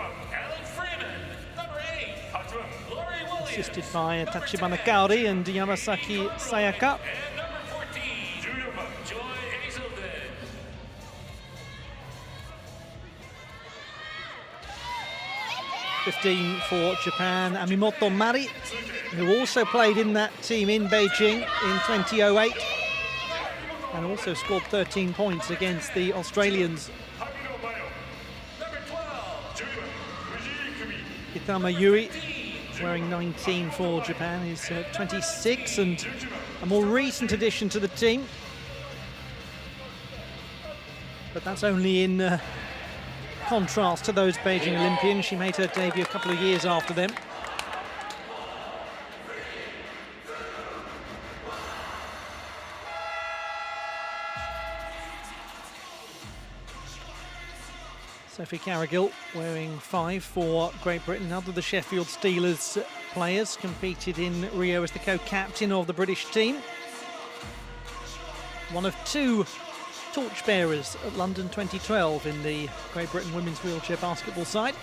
assisted by Tachibana Kaori and Yamasaki Sayaka. (15) for Japan, Amimoto Mari, who also played in that team in Beijing in 2008 and also scored 13 points against the Australians. Kitama Yuri, wearing 19 for Japan, is 26 and a more recent addition to the team. But that's only in contrast to those Beijing Olympians. She made her debut a couple of years after them. Sophie Carrigill wearing 5 for Great Britain. Another of the Sheffield Steelers players, competed in Rio as the co-captain of the British team. One of 2 torchbearers at London 2012 in the Great Britain women's wheelchair basketball side.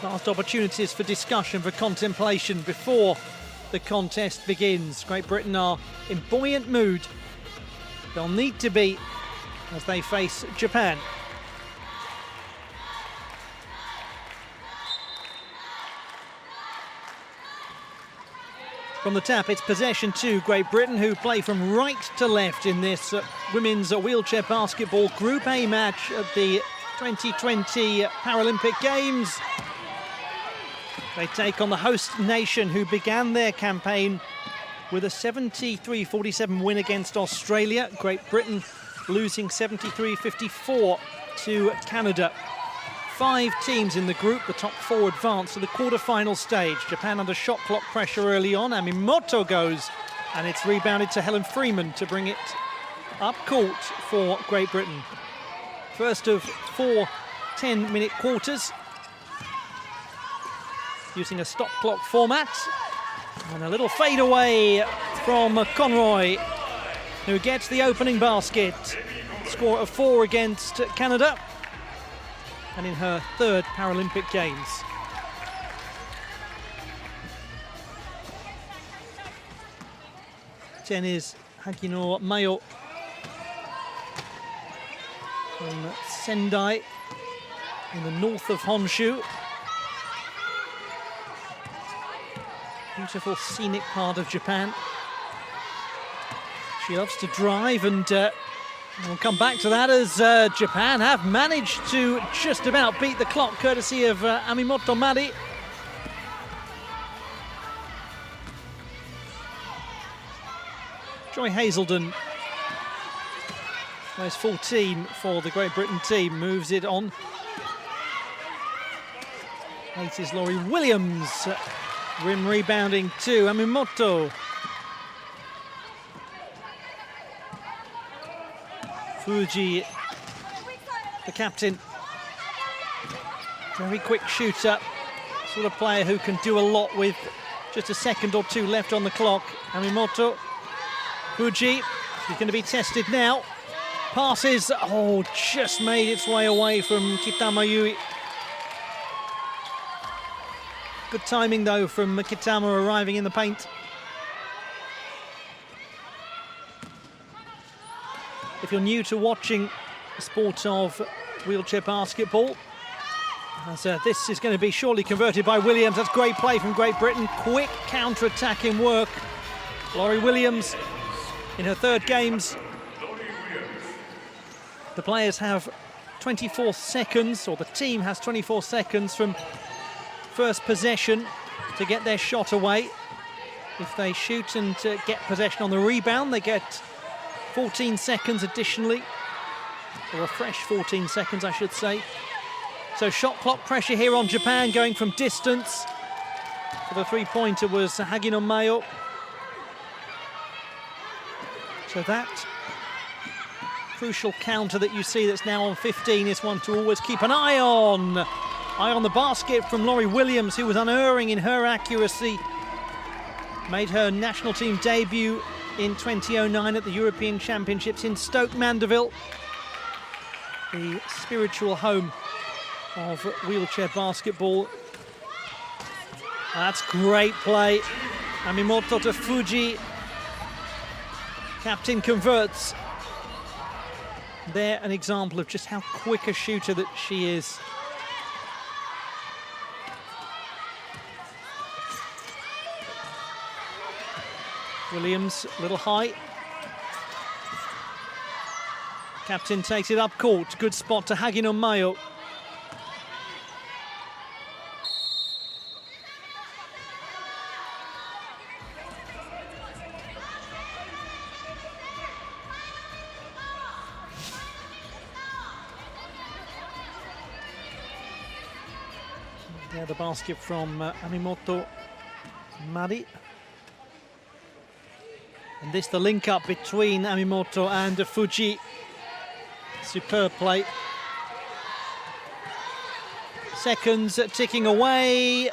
Last opportunities for discussion, for contemplation before the contest begins. Great Britain are in buoyant mood. They'll need to be as they face Japan. From the tap, it's possession to Great Britain, who play from right to left in this women's wheelchair basketball Group A match at the 2020 Paralympic Games. They take on the host nation, who began their campaign with a 73-47 win against Australia. Great Britain losing 73-54 to Canada. 5 teams in the group, the top 4 advance to the quarter-final stage. Japan under shot clock pressure early on. Amimoto goes, and it's rebounded to Helen Freeman to bring it up court for Great Britain. First of 4 10-minute quarters, using a stop clock format. And a little fadeaway from Conroy, who gets the opening basket. Score of 4 against Canada, and in her 3rd Paralympic Games. Is Hagino Mayo from Sendai in the north of Honshu. Beautiful scenic part of Japan. She loves to drive, and we'll come back to that as Japan have managed to just about beat the clock, courtesy of Amimoto Mari. Joy Hazelden, plays full team for the Great Britain team, moves it on. 8 is Laurie Williams. Rim rebounding to Amimoto. Fuji, the captain. Very quick shooter. Sort of player who can do a lot with just a second or 2 left on the clock. Amimoto. Fuji, he's going to be tested now. Passes, just made its way away from Kitama Yui. Good timing, though, from Kitama arriving in the paint. If you're new to watching the sport of wheelchair basketball, as this is going to be surely converted by Williams. That's great play from Great Britain. Quick counter-attacking work. Laurie Williams in her 3rd games. The players have 24 seconds, or the team has 24 seconds from first possession to get their shot away. If they shoot and get possession on the rebound, they get 14 seconds additionally, or a fresh 14 seconds, I should say. So shot clock pressure here on Japan, going from distance. For the 3-pointer was Hagino Mayo. So that crucial counter that you see that's now on 15 is one to always keep an eye on. Eye on the basket from Laurie Williams, who was unerring in her accuracy. Made her national team debut in 2009 at the European Championships in Stoke Mandeville, the spiritual home of wheelchair basketball. That's great play. Amimoto to Fuji. Captain converts. There, an example of just how quick a shooter that she is. Williams, a little high. Captain takes it up court. Good spot to Hagino Mayo. There, the basket from Amimoto Mari. And this, the link up between Amimoto and Fuji. Superb play. Seconds ticking away,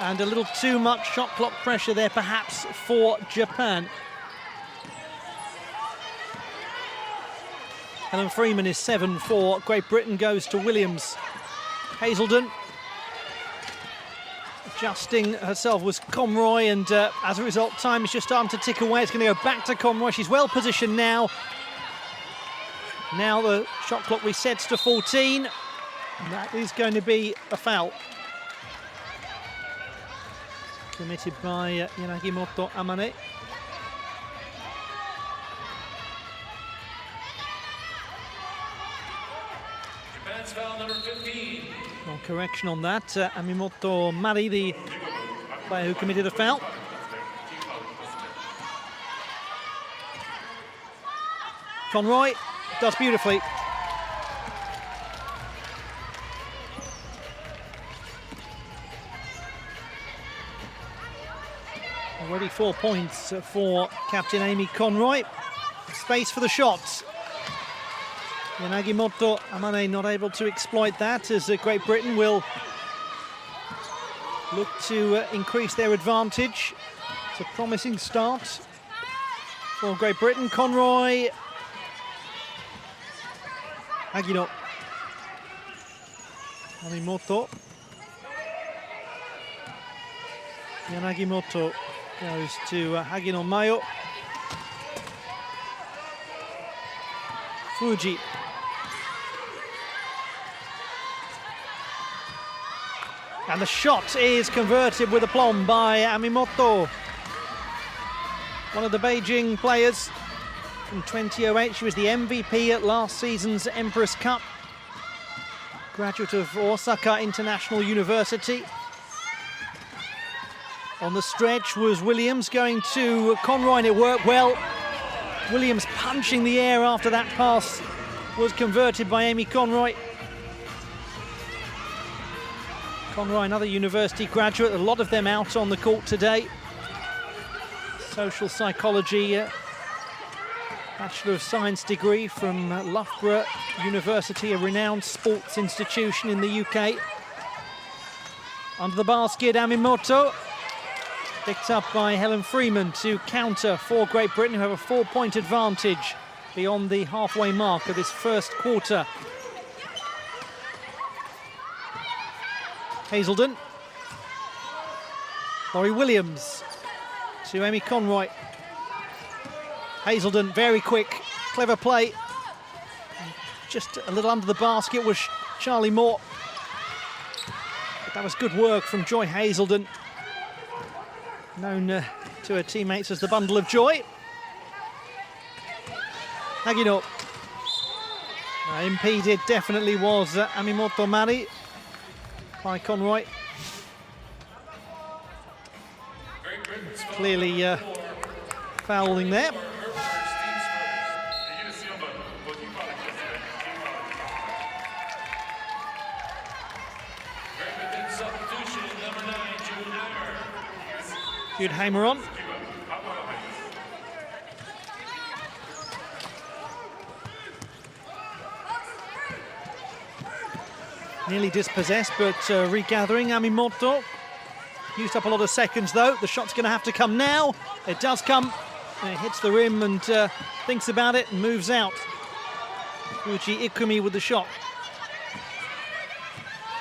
and a little too much shot clock pressure there perhaps for Japan. Helen Freeman is 7-4. Great Britain goes to Williams. Hazelden adjusting herself was Conroy, and as a result, time is just starting to tick away. It's going to go back to Conroy. She's well positioned now. Now the shot clock resets to 14. And that is going to be a foul. Committed by Yanagimoto Amane. Japan's foul number 15. No correction on that. Amimoto Mari, the player who committed a foul. Conroy does beautifully. Already 4 points for captain Amy Conroy. Space for the shots. Yanagimoto Amane not able to exploit that, as Great Britain will look to increase their advantage. It's a promising start for Great Britain. Conroy. Hagino. Amimoto. Yanagimoto goes to Hagino Mayo. Fuji. And the shot is converted with aplomb by Amimoto. One of the Beijing players from 2008. She was the MVP at last season's Empress Cup. Graduate of Osaka International University. On the stretch was Williams going to Conroy, and it worked well. Williams punching the air after that pass was converted by Amy Conroy. Conroy, another university graduate, a lot of them out on the court today. Social psychology, Bachelor of Science degree from Loughborough University, a renowned sports institution in the UK. Under the basket, Amimoto. Picked up by Helen Freeman to counter for Great Britain, who have a 4-point advantage beyond the halfway mark of this first quarter. Hazelden. Laurie Williams to Amy Conroy. Hazelden, very quick, clever play. Just a little under the basket was Charlie Moore. But that was good work from Joy Hazelden, known to her teammates as the Bundle of Joy. Hagino. Impeded definitely was Amimoto Mari by Conroy. Clearly fouling there. Jude Hamer on. Nearly dispossessed, but regathering. Amimoto used up a lot of seconds, though. The shot's going to have to come now. It does come. It hits the rim and thinks about it and moves out. Fuji Ikumi with the shot.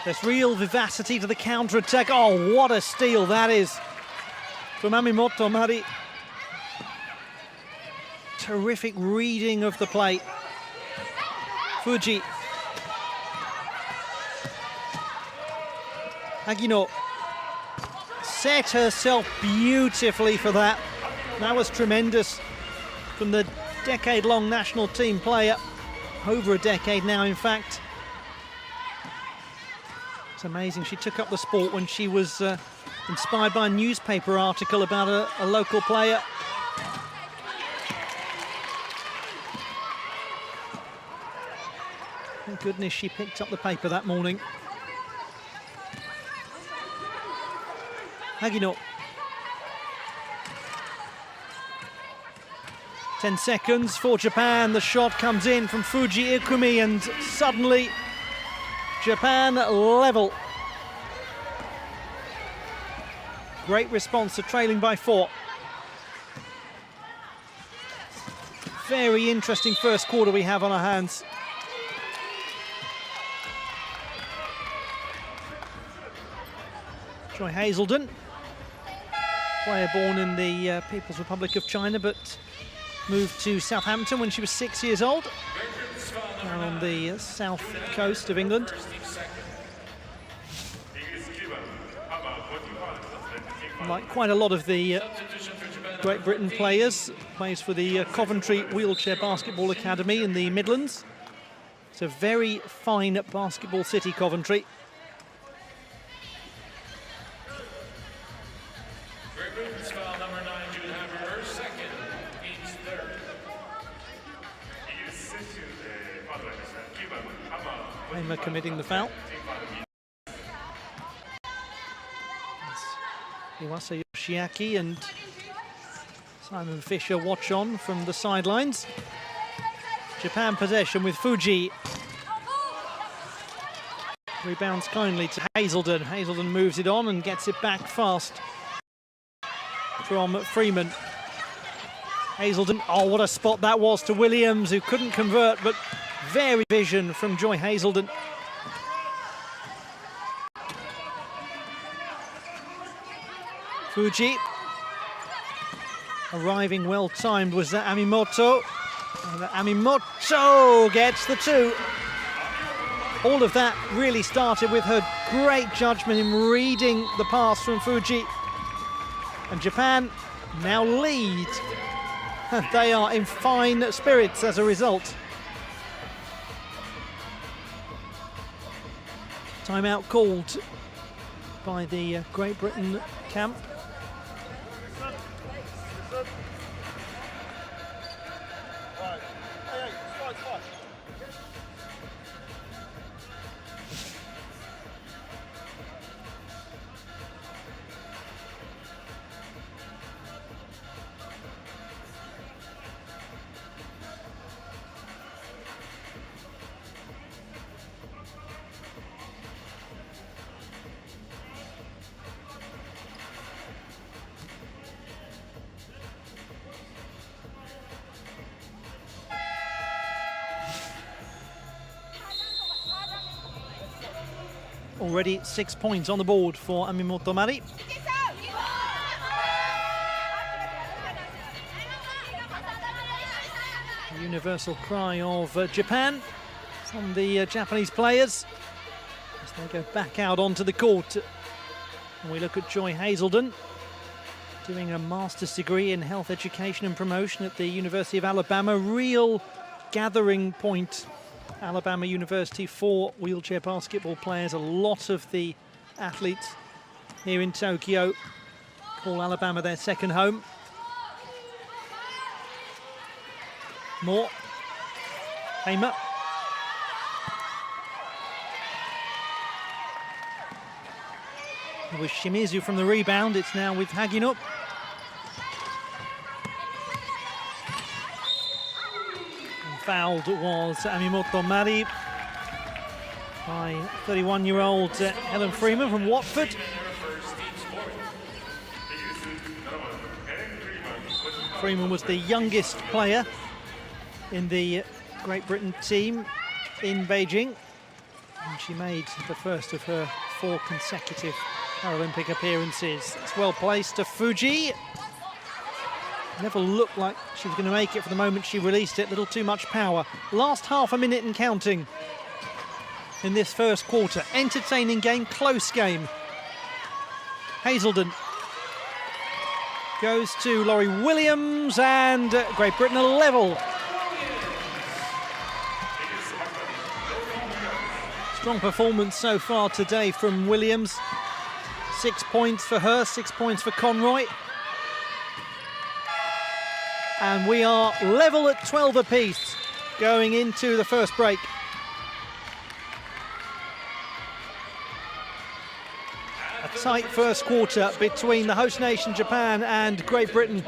There's real vivacity to the counter-attack. Oh, what a steal that is from Amimoto Mari. Terrific reading of the play. Fuji. Hagino set herself beautifully for that. That was tremendous from the decade-long national team player. Over a decade now, in fact. It's amazing. She took up the sport when she was inspired by a newspaper article about a local player. Thank goodness she picked up the paper that morning. Hagino. 10 seconds for Japan. The shot comes in from Fuji Ikumi, and suddenly Japan level. Great response to trailing by 4. Very interesting first quarter we have on our hands. Joy Hazelden, player born in the People's Republic of China, but moved to Southampton when she was 6 years old, down on the south coast of England. Like quite a lot of the Great Britain players, plays for the Coventry Wheelchair Basketball Academy in the Midlands. It's a very fine basketball city, Coventry. Hamer committing the foul. Iwasa Yoshiaki and Simon Fisher watch on from the sidelines. Japan possession with Fuji. Rebounds kindly to Hazelden. Hazelden moves it on and gets it back fast from Freeman. Hazelden, oh, what a spot that was to Williams, who couldn't convert, but very vision from Joy Hazelden. Fuji, arriving well timed was that Amimoto. And Amimoto gets the two. All of that really started with her great judgment in reading the pass from Fuji. And Japan now lead. They are in fine spirits as a result. Timeout called by the Great Britain camp. Already 6 points on the board for Amimoto Mari. A universal cry of Japan from the Japanese players as they go back out onto the court. And we look at Joy Hazelden, doing a master's degree in health education and promotion at the University of Alabama. Real gathering point, Alabama University, for wheelchair basketball players. A lot of the athletes here in Tokyo call Alabama their second home. More. Hamer. It was Shimizu from the rebound. It's now with Haginup. Fouled was Amimoto Mari by 31-year-old Helen Freeman from Watford. Freeman was the youngest player in the Great Britain team in Beijing, and she made the first of her 4 consecutive Paralympic appearances. It's well placed to Fuji. Never looked like she was going to make it for the moment she released it. A little too much power. Last half a minute and counting in this first quarter. Entertaining game, close game. Hazelden goes to Laurie Williams, and Great Britain a level. Strong performance so far today from Williams. 6 points for her, 6 points for Conroy. And we are level at 12 apiece going into the first break. A tight first quarter between the host nation Japan and Great Britain.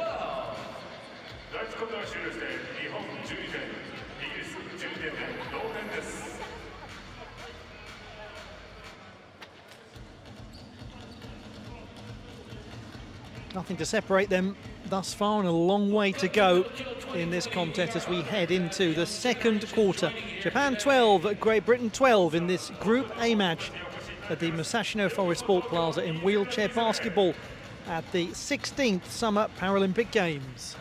Nothing to separate them thus far, and a long way to go in this contest as we head into the second quarter. Japan 12, Great Britain 12 in this Group A match at the Musashino Forest Sport Plaza in wheelchair basketball at the 16th Summer Paralympic Games.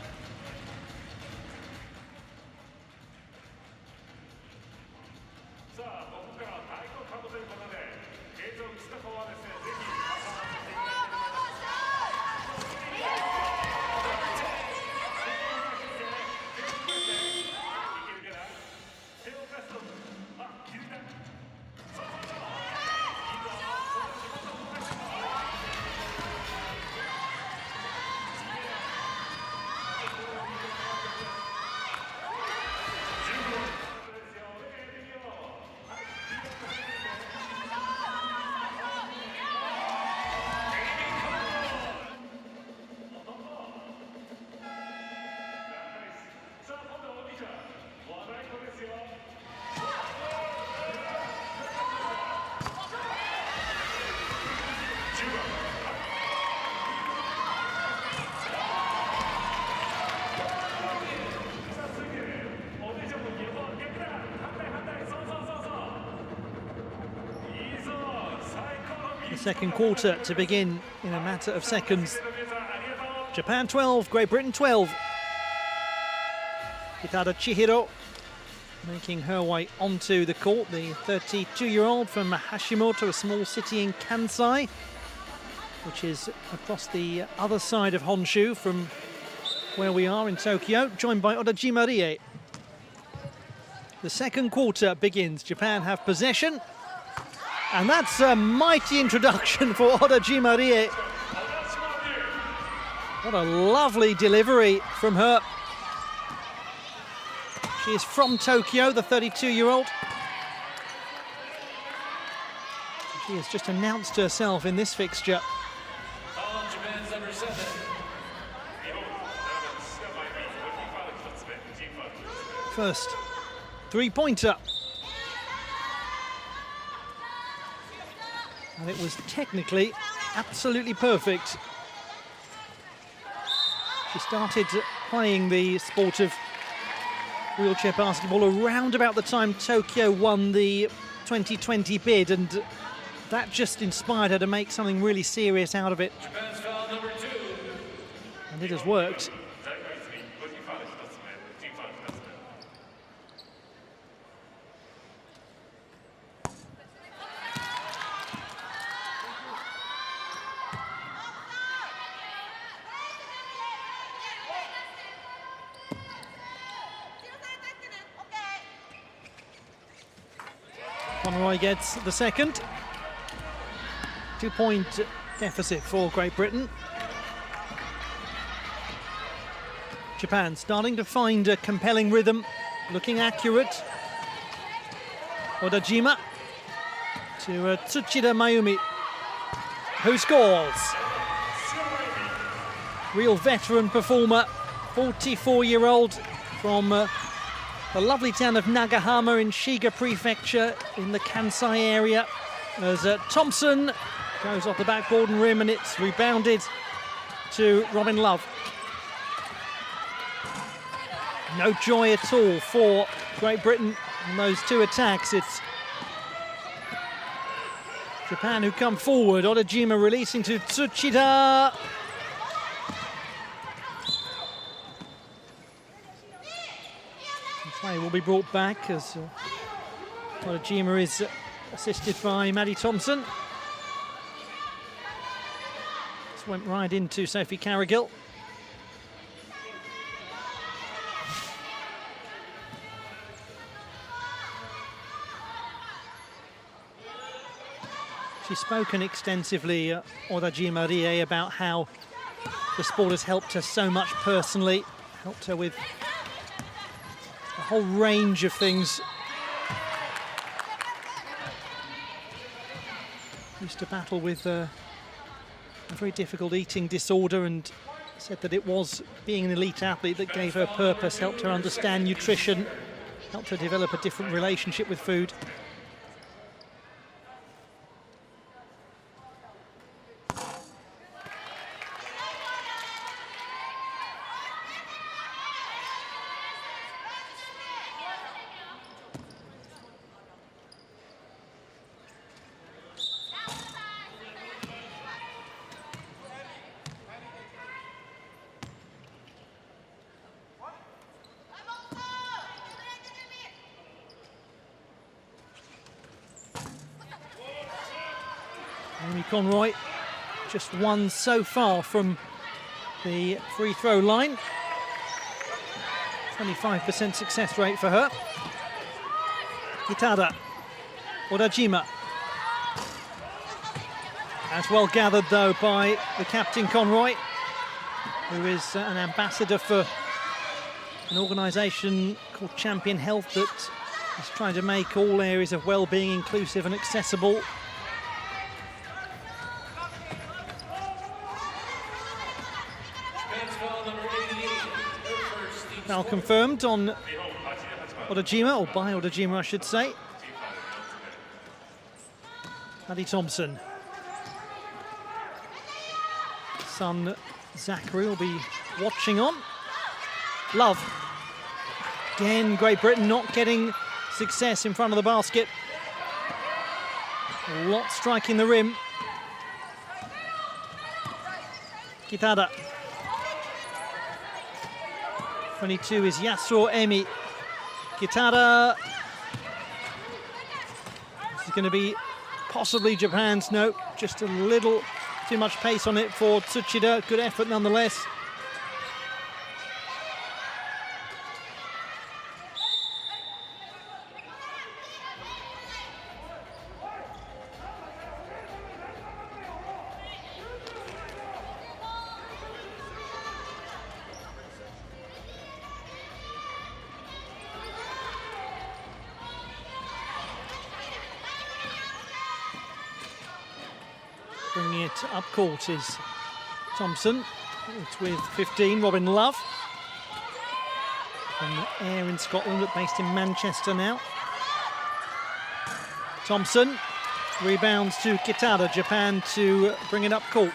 Second quarter to begin in a matter of seconds. Japan 12, Great Britain 12. Hitada Chihiro making her way onto the court, the 32-year-old from Hashimoto, a small city in Kansai, which is across the other side of Honshu from where we are in Tokyo, joined by Odajima Rie. The second quarter begins. Japan have possession, and that's a mighty introduction for Odajima Rie. What a lovely delivery from her. She is from Tokyo, the 32-year-old. She has just announced herself in this fixture. Japan's number 7. First three-pointer. And it was technically absolutely perfect. She started playing the sport of wheelchair basketball around about the time Tokyo won the 2020 bid, and that just inspired her to make something really serious out of it. Japan's foul number 2. And it has worked. Conroy gets the second. 2-point deficit for Great Britain. Japan starting to find a compelling rhythm, looking accurate. Odajima to Tsuchida Mayumi, who scores. Real veteran performer, 44-year-old from the lovely town of Nagahama in Shiga Prefecture in the Kansai area. As Thompson goes off the backboard and rim, and it's rebounded to Robin Love. No joy at all for Great Britain in those two attacks. It's Japan who come forward. Odajima releasing to Tsuchida. Play will be brought back as Odajima is assisted by Maddie Thompson. This went right into Sophie Carrigill. She's spoken extensively, Odajima Rie, about how the sport has helped her so much personally, helped her with a whole range of things. Used to battle with a very difficult eating disorder, and said that it was being an elite athlete that gave her purpose, helped her understand nutrition, helped her develop a different relationship with food. Amy Conroy, just one so far from the free throw line. 25% success rate for her. Hitada, Odajima. As well gathered though by the captain Conroy, who is an ambassador for an organisation called Champion Health that is trying to make all areas of well-being inclusive and accessible. Now confirmed on Odajima, or by Odajima I should say. Maddie Thompson. Son Zachary will be watching on. Love. Again, Great Britain not getting success in front of the basket. A lot striking the rim. Kitada. 22 is Yasuo Emi. Kitada. This is going to be possibly Japan's. No, just a little too much pace on it for Tsuchida. Good effort nonetheless. Bringing it up court is Thompson. It's with 15, Robin Love. From Ayr in Scotland, but based in Manchester now. Thompson rebounds to Kitada. Japan to bring it up court.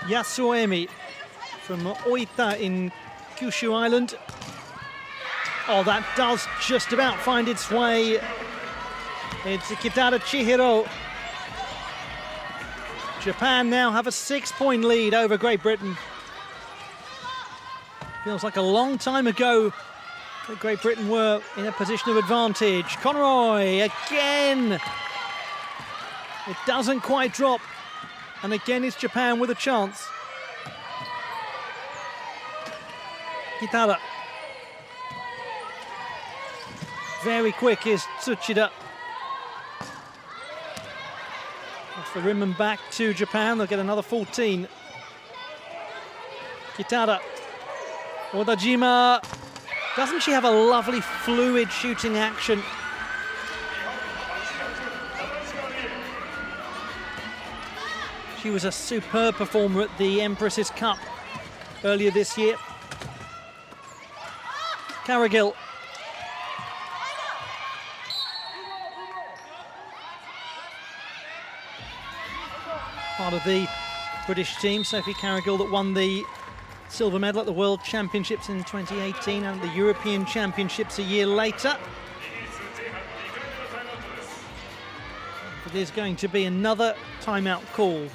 Yasuo Emi from Oita in Kyushu Island. Oh, that does just about find its way. It's Kitada Chihiro. Japan now have a 6-point lead over Great Britain. Feels like a long time ago that Great Britain were in a position of advantage. Conroy again. It doesn't quite drop. And again it's Japan with a chance. Kitada. Very quick is Tsuchida. Off the rim and back to Japan. They'll get another 14. Kitada. Odajima. Doesn't she have a lovely fluid shooting action? She was a superb performer at the Empress's Cup earlier this year. Carrigill. Part of the British team, Sophie Carrigill, that won the silver medal at the World Championships in 2018 and the European Championships a year later. But there's going to be another timeout called,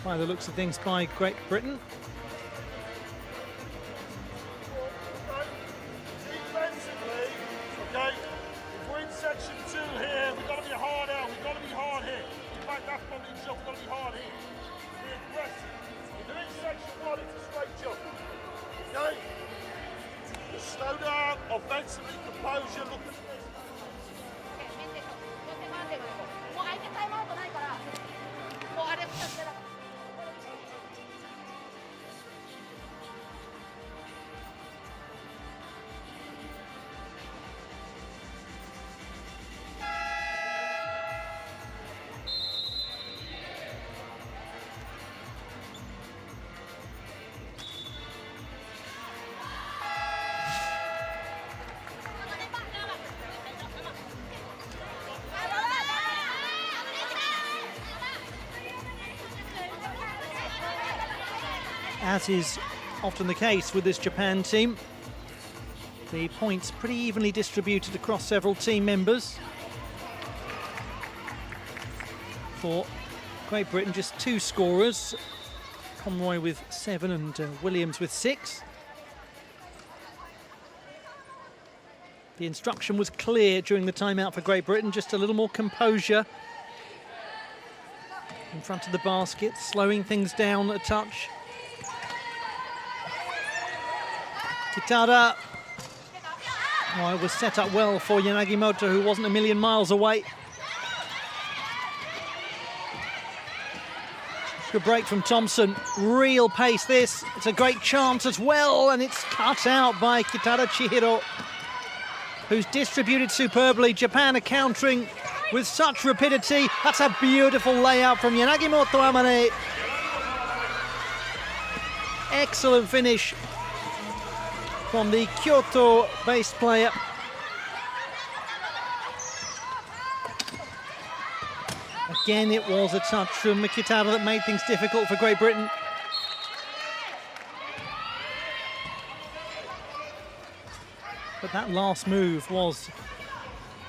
by the looks of things, by Great Britain. Defensively, okay, if we're in section 2 here, we've got to be hard out, we've got to be hard here. In fact, that's probably the job, we've got to be hard here. Be aggressive. If they're in section 1, it's a straight jump. Okay? Just slow down, offensively, composure, look at this. もう相手タイムアウトないから、もうあれ2つ目だ。 As is often the case with this Japan team, the points pretty evenly distributed across several team members. For Great Britain, just 2 scorers, Conroy with 7 and Williams with 6. The instruction was clear during the timeout for Great Britain, just a little more composure in front of the basket, slowing things down a touch. Kitada. Oh, it was set up well for Yanagimoto, who wasn't a million miles away. Good break from Thompson. Real pace this. It's a great chance as well, and it's cut out by Kitada Chihiro, who's distributed superbly. Japan are countering with such rapidity. That's a beautiful layout from Yanagimoto Amane. Excellent finish from the Kyoto-based player. Again, it was a touch from Kitada that made things difficult for Great Britain. But that last move was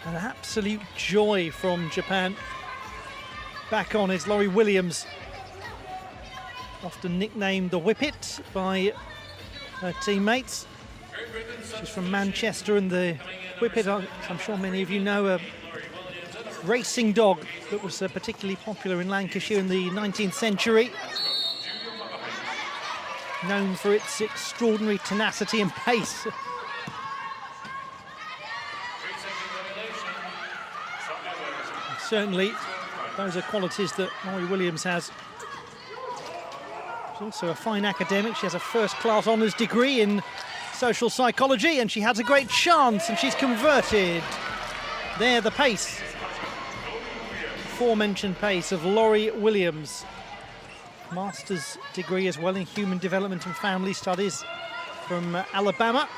an absolute joy from Japan. back on is Laurie Williams, often nicknamed the Whippet by her teammates. She's from Manchester, and the Whippet, I'm sure many of you know, a racing dog that was particularly popular in Lancashire in the 19th century. Known for its extraordinary tenacity and pace. Certainly, those are qualities that Laurie Williams has. She's also a fine academic. She has a first-class honours degree in social psychology, and she has a great chance, and she's converted. There, the pace. Aforementioned pace of Laurie Williams. Master's degree as well in human development and family studies from Alabama.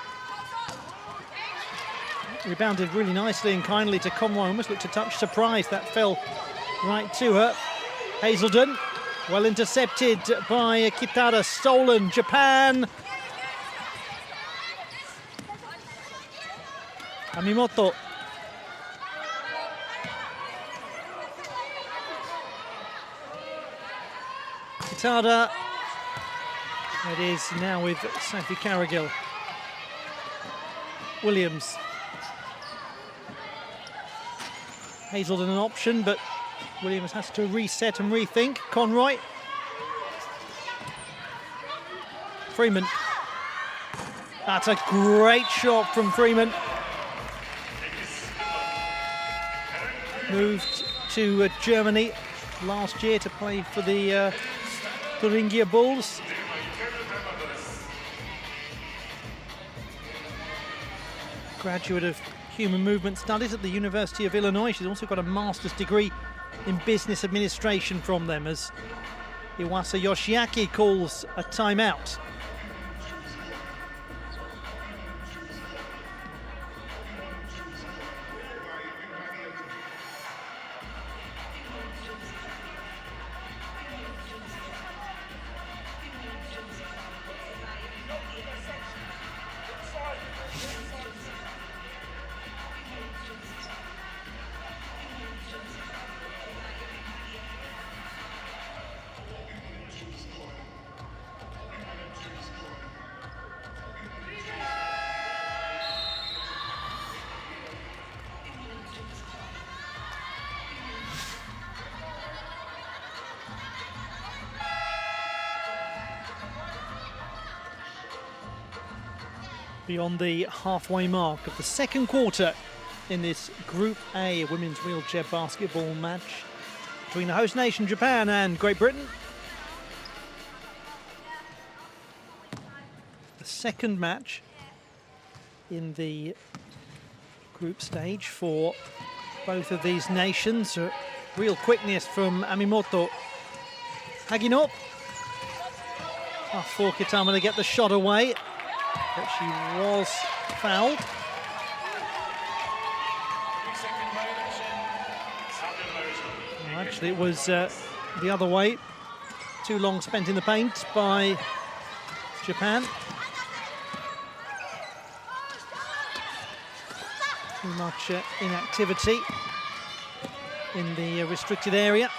Rebounded really nicely and kindly to Conroy. Almost looked a touch surprised. That fell right to her. Hazelden, well intercepted by Kitada. Stolen, Japan. Amimoto. Kitada. It is now with Sophie Carrigill. Williams. Hazelden an option, but Williams has to reset and rethink. Conroy. Freeman. That's a great shot from Freeman. Moved to Germany last year to play for the Thuringia Bulls. Graduate of Human Movement Studies at the University of Illinois. She's also got a master's degree in business administration from them, as Iwasa Yoshiaki calls a timeout. Beyond the halfway mark of the second quarter in this Group A women's wheelchair basketball match between the host nation Japan and Great Britain. The second match in the group stage for both of these nations. Real quickness from Amimoto. Hagino. Tough for Kitama to get the shot away, but she was fouled. Well, actually, it was the other way. Too long spent in the paint by Japan. Too much inactivity in the restricted area.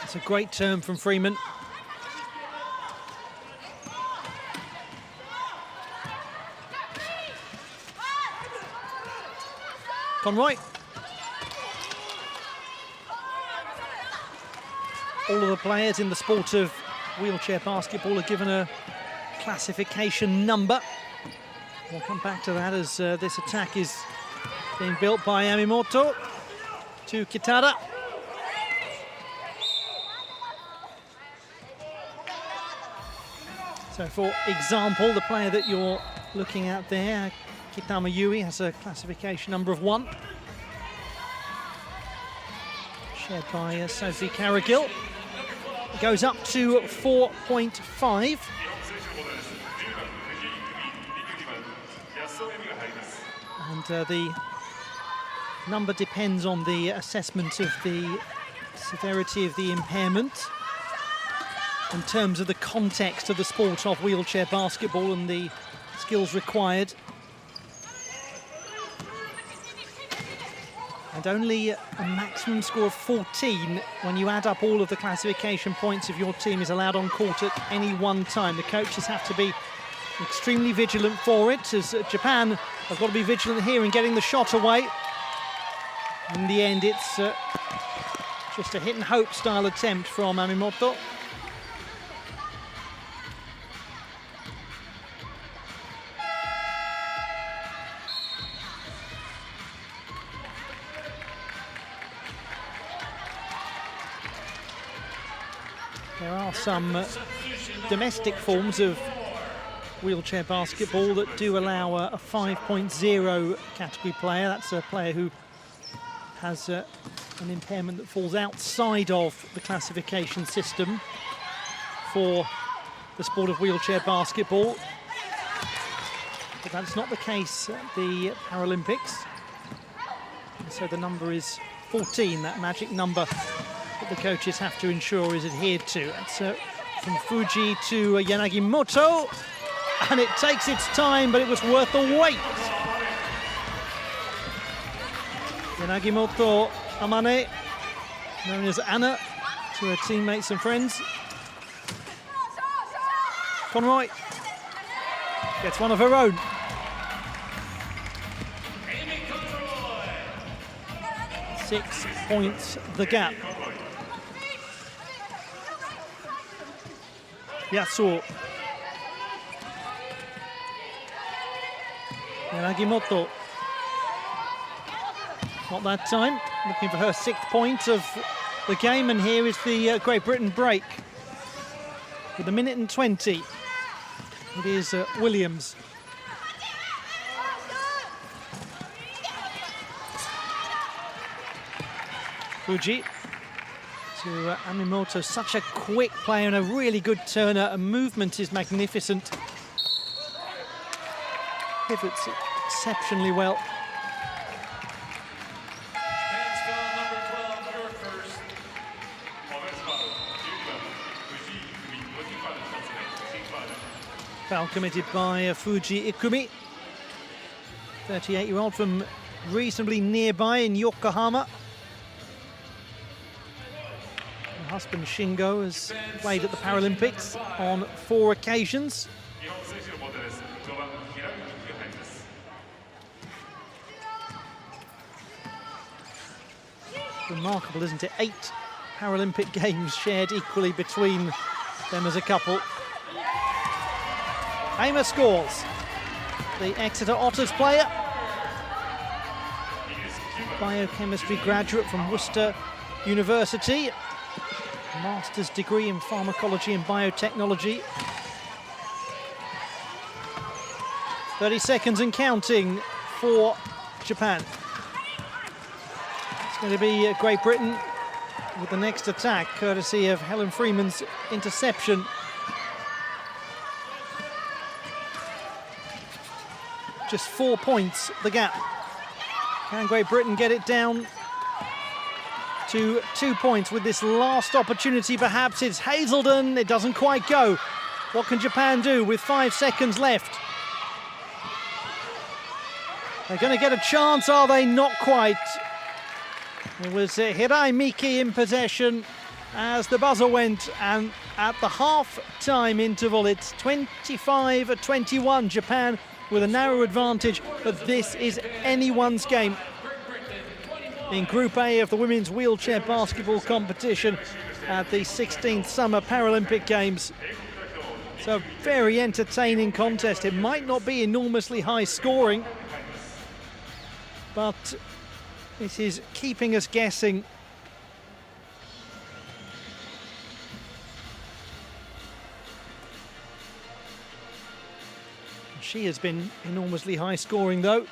It's a great turn from Freeman. Conroy. All of the players in the sport of wheelchair basketball are given a classification number. We'll come back to that as this attack is being built by Amimoto to Kitada. So, for example, the player that you're looking at there, Kitama Yui, has a classification number of 1. Shared by Sophie Carrigill. It goes up to 4.5. And the number depends on the assessment of the severity of the impairment in terms of the context of the sport of wheelchair basketball and the skills required. and only a maximum score of 14 when you add up all of the classification points of your team is allowed on court at any one time. The coaches have to be extremely vigilant for it, as Japan have got to be vigilant here in getting the shot away. In the end, it's just a hit and hope style attempt from Amimoto. There are some domestic forms of wheelchair basketball that do allow a 5.0 category player. That's a player who has an impairment that falls outside of the classification system for the sport of wheelchair basketball. But that's not the case at the Paralympics. And so the number is 14, that magic number that the coaches have to ensure is adhered to. That's from Fuji to Yanagimoto, and it takes its time, but it was worth the wait. Yanagimoto Amane, known as Anna to her teammates and friends. Conroy gets one of her own. Six points the gap. Yasuo. Yanagimoto. Not that time. Looking for her 6th point of the game, and here is the Great Britain break. With 1:20. It is Williams. Fuji to Amimoto, such a quick player and a really good turner. Her movement is magnificent. Pivots exceptionally well. Foul committed by Fuji Ikumi, 38-year-old from reasonably nearby in Yokohama. Her husband Shingo has played at the Paralympics on 4 occasions. Remarkable, isn't it? 8 Paralympic Games shared equally between them as a couple. Hamer scores. The Exeter Otters player, biochemistry graduate from Worcester University, master's degree in pharmacology and biotechnology. 30 seconds and counting for Japan. It's going to be Great Britain with the next attack, courtesy of Helen Freeman's interception. Just 4 points the gap. Can Great Britain get it down to 2 points with this last opportunity? Perhaps it's Hazelden. It doesn't quite go. What can Japan do with 5 seconds left? They're going to get a chance, are they? Not quite. It was Hirai Miki in possession as the buzzer went, and at the half-time interval, it's 25-21. Japan with a narrow advantage, but this is anyone's game in Group A of the women's wheelchair basketball competition at the 16th Summer Paralympic Games. It's a very entertaining contest. It might not be enormously high scoring, but it is keeping us guessing. She has been enormously high scoring, though,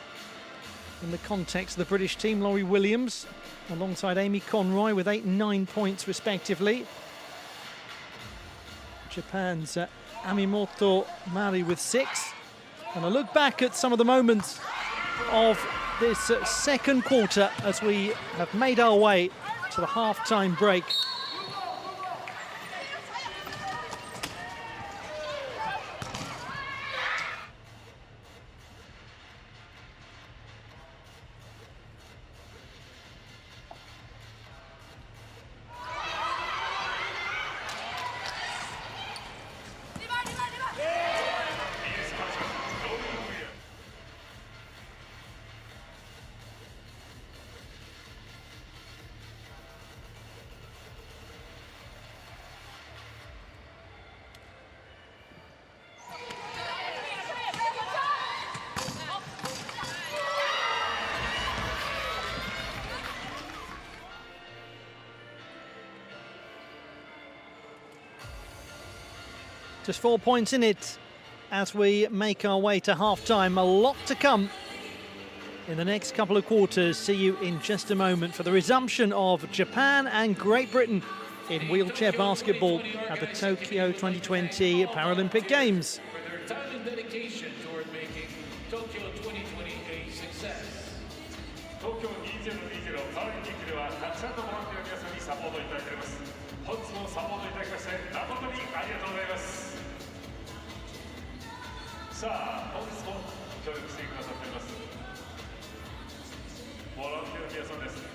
in the context of the British team. Laurie Williams alongside Amy Conroy with 8 and 9 points respectively. Japan's Amimoto Mari with 6. And a look back at some of the moments of this second quarter as we have made our way to the half-time break. Just 4 points in it as we make our way to half-time. A lot to come in the next couple of quarters. See you in just a moment for the resumption of Japan and Great Britain in wheelchair basketball at the Tokyo 2020 Paralympic Games. For their time and dedication toward making Tokyo 2020 a success. 東京2020パラリンピックではたくさんのボランティアの皆さんにサポートいただいております。本日もサポートいただきまして誠にありがとうございます。さあ、本日も協力してくださっておりますボランティアの皆さんです。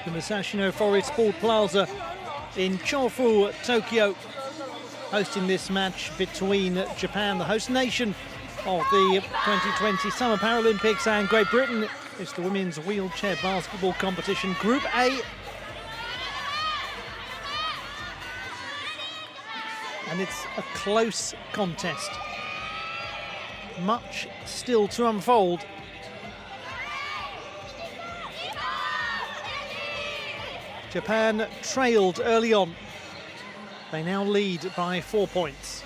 the Musashino Forest Sport Plaza in Chofu, Tokyo, hosting this match between Japan, the host nation of the 2020 Summer Paralympics, and Great Britain. It's the women's wheelchair basketball competition, Group A. And it's a close contest. Much still to unfold. Japan trailed early on. They now lead by 4 points.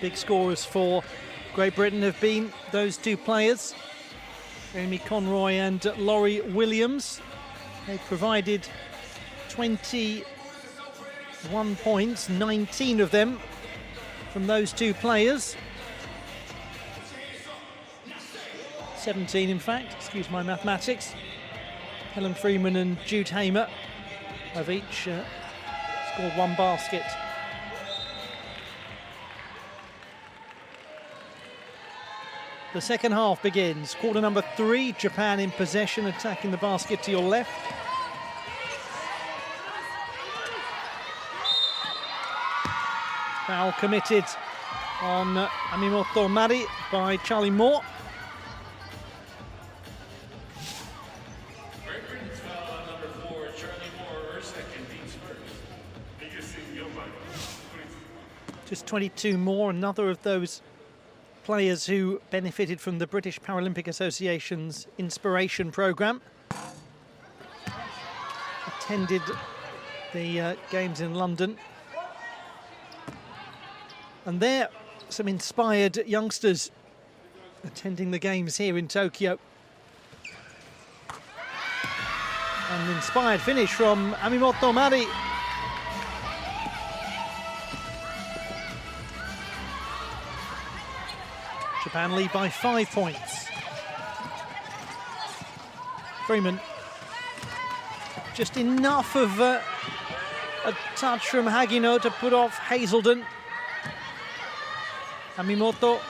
Big scorers for Great Britain have been those two players, Amy Conroy and Laurie Williams. They provided 21 points, 19 of them from those two players. 17 in fact, excuse my mathematics. Helen Freeman and Jude Hamer have each scored one basket. The second half begins. Quarter number 3, Japan in possession, attacking the basket to your left. Foul committed on Amimoto Mari by Charlie Moore. Great Britain's foul on number 4, Charlie Moore, her second team's first. Just 22 more, another of those players who benefited from the British Paralympic Association's Inspiration Programme. Attended the games in London. And there, some inspired youngsters attending the games here in Tokyo. An inspired finish from Amimoto Mari. Japan lead by 5 points. Freeman. Just enough of a touch from Hagino to put off Hazelden. Amimoto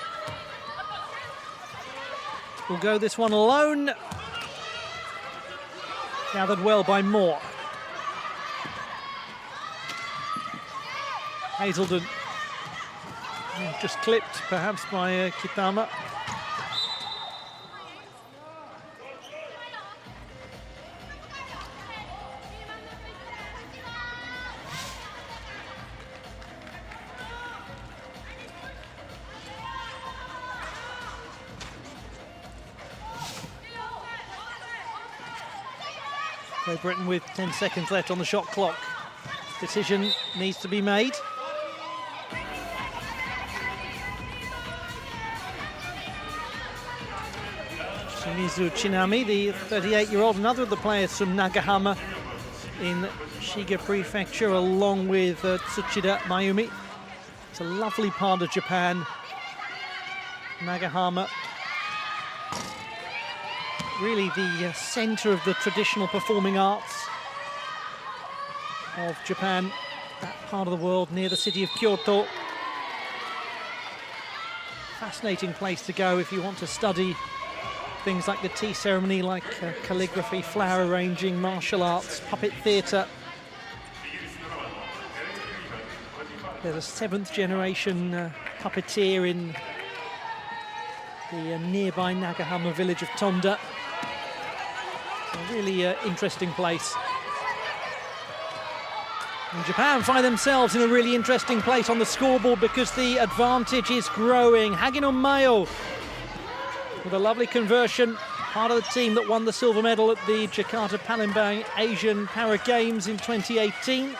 will go this one alone. Gathered well by Moore. Hazelden. Just clipped, perhaps, by Kitama. Great Britain with 10 seconds left on the shot clock. Decision needs to be made. Shimizu Chinami, the 38-year-old, another of the players from Nagahama in Shiga Prefecture, along with Tsuchida Mayumi. It's a lovely part of Japan, Nagahama. Really the centre of the traditional performing arts of Japan, that part of the world near the city of Kyoto. Fascinating place to go if you want to study things like the tea ceremony, like calligraphy, flower arranging, martial arts, puppet theatre. There's a 7th generation puppeteer in the nearby Nagahama village of Tonda. A really interesting place. And Japan find themselves in a really interesting place on the scoreboard because the advantage is growing. Hagino Mayo with a lovely conversion, part of the team that won the silver medal at the Jakarta Palembang Asian Para Games in 2018.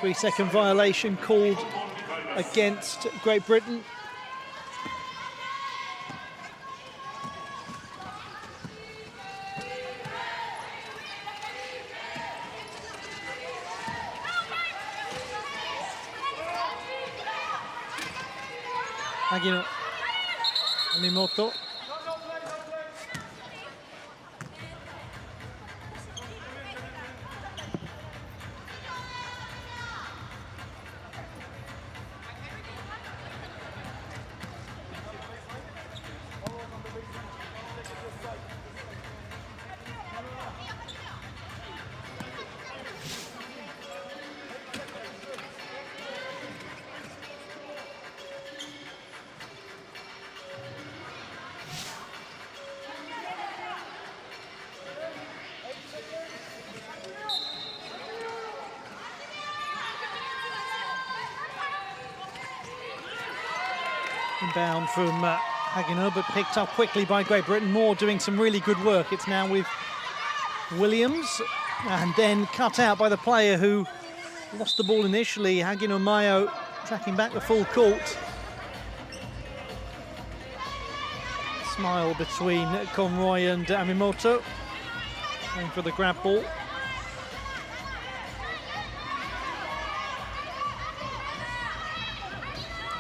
Three-second violation called against Great Britain. Hagino, Amimoto. Inbound from Hagino, but picked up quickly by Great Britain. Moore doing some really good work. It's now with Williams, and then cut out by the player who lost the ball initially. Hagino Mayo tracking back the full court. Smile between Conroy and Amimoto. Going for the grab ball.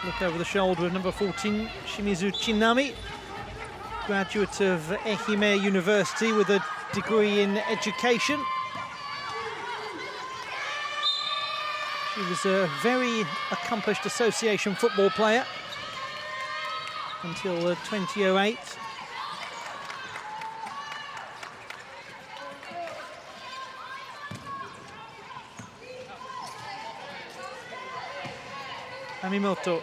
Look over the shoulder of number 14, Shimizu Chinami, graduate of Ehime University with a degree in education. She was a very accomplished association football player until 2008. Amimoto,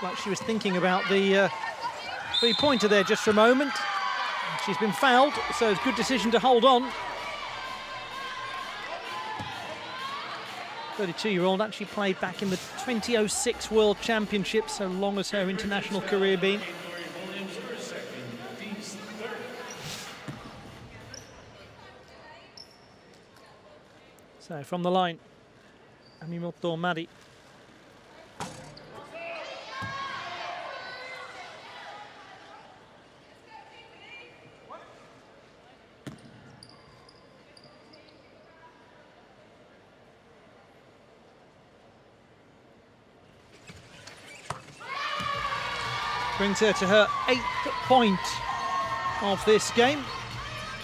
like she was thinking about the three-pointer there just for a moment. She's been fouled, so it's a good decision to hold on. 32-year-old actually played back in the 2006 World Championship, so long has her international career been. So from the line, Amimoto Mari. Brings her to her 8th point of this game,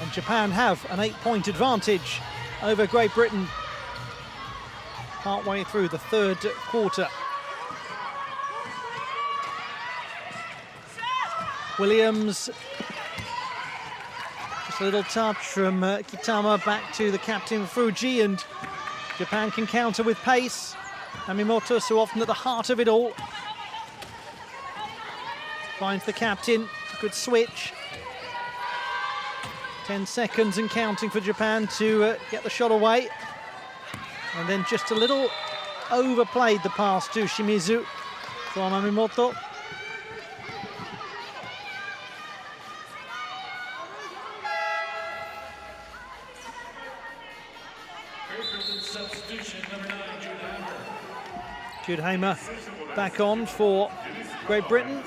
and Japan have an 8-point advantage over Great Britain partway through the third quarter. Williams, just a little touch from Kitama back to the captain Fuji, and Japan can counter with pace. Amimoto so often at the heart of it all. Finds the captain, good switch. 10 seconds and counting for Japan to get the shot away. And then just a little overplayed the pass to Shimizu from Amimoto. Jude Hamer back on for Great Britain.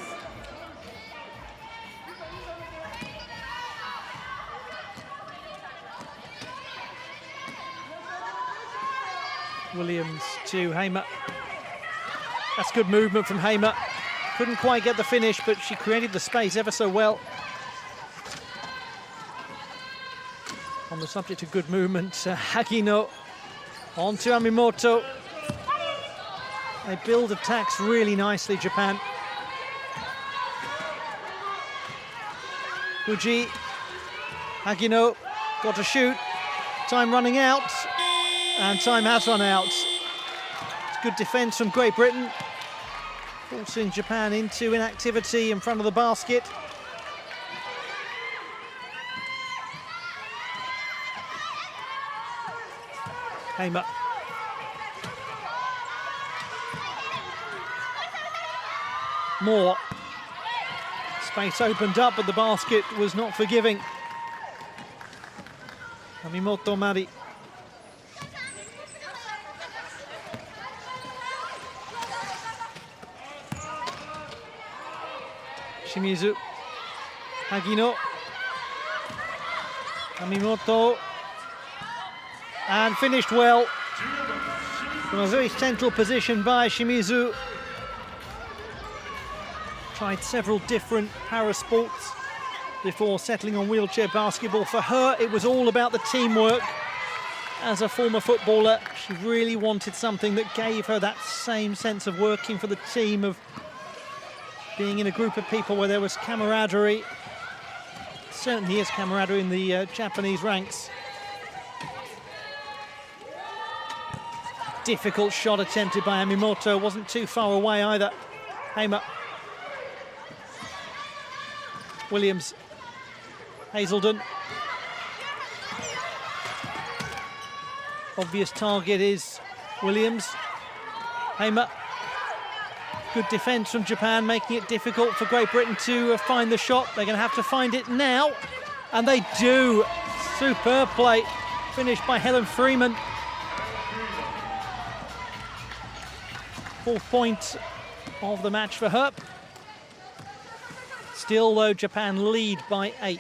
Williams to Hamer. That's good movement from Hamer. Couldn't quite get the finish, but she created the space ever so well. On the subject of good movement, Hagino on to Amimoto. They build attacks really nicely, Japan. Fuji, Hagino, got to shoot. Time running out. And time has run out. It's good defence from Great Britain, forcing Japan into inactivity in front of the basket. Hamer. Moore. Space opened up, but the basket was not forgiving. Amimoto Mari. Shimizu, Hagino, Amimoto, and finished well from a very central position by Shimizu. Tried several different para sports before settling on wheelchair basketball. For her, it was all about the teamwork. As a former footballer, she really wanted something that gave her that same sense of working for the team, of being in a group of people where there was camaraderie. Certainly is camaraderie in the Japanese ranks. Difficult shot attempted by Amimoto, wasn't too far away either. Hamer. Williams. Hazelden. Obvious target is Williams. Hamer. Good defence from Japan, making it difficult for Great Britain to find the shot. They're going to have to find it now, and they do. Superb play, finished by Helen Freeman. 4th point of the match for her. Still, though, Japan lead by 8.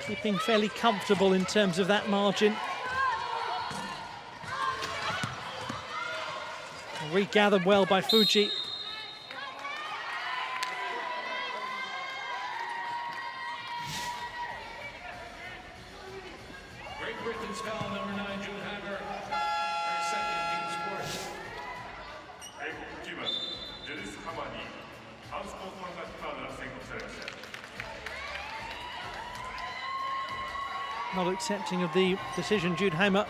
Keeping fairly comfortable in terms of that margin. Regathered well by Fuji. Great Britain's foul number 9, June Hammer, her second team sport. 外国チームジュディス・ハマーにアンスポーツマンがカードが宣告されました。 Not accepting of the decision, Jude Hamer.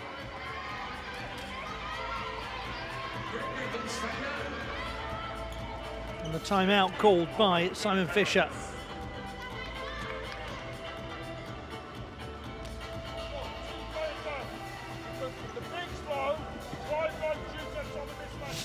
And the timeout called by Simon Fisher. The big slow, wide right shoot at some of this match.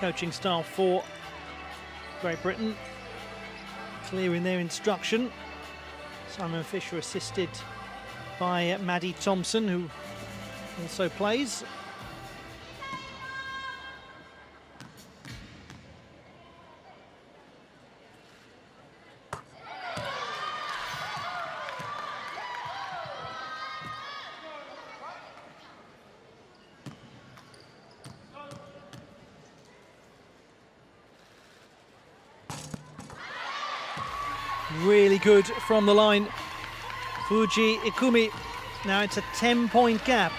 Coaching staff for Great Britain clear in their instruction. Simon Fisher assisted by Maddie Thompson, who also plays. Really good from the line. Fuji Ikumi. Now it's a 10-point gap.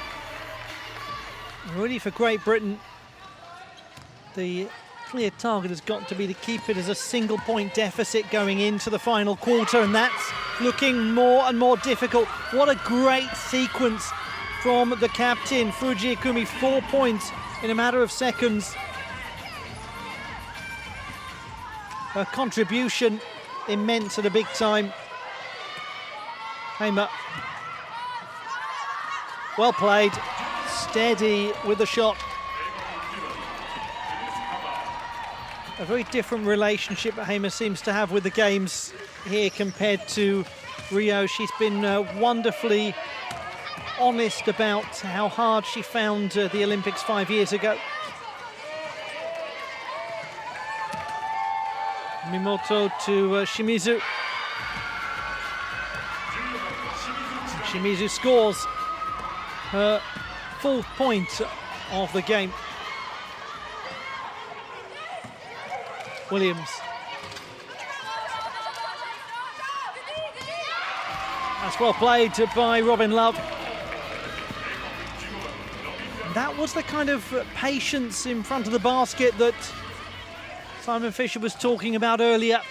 Really, for Great Britain, the clear target has got to be to keep it as a single-point deficit going into the final quarter, and that's looking more and more difficult. What a great sequence from the captain, Fuji Ikumi. 4 points in a matter of seconds. Her contribution immense at a big time. Hamer. Well played. Steady with the shot. A very different relationship Hamer seems to have with the games here compared to Rio. She's been wonderfully honest about how hard she found the Olympics 5 years ago. Mimoto to Shimizu. Shimizu scores her 4th point of the game. Williams. That's well played by Robin Love. That was the kind of patience in front of the basket that Simon Fisher was talking about earlier.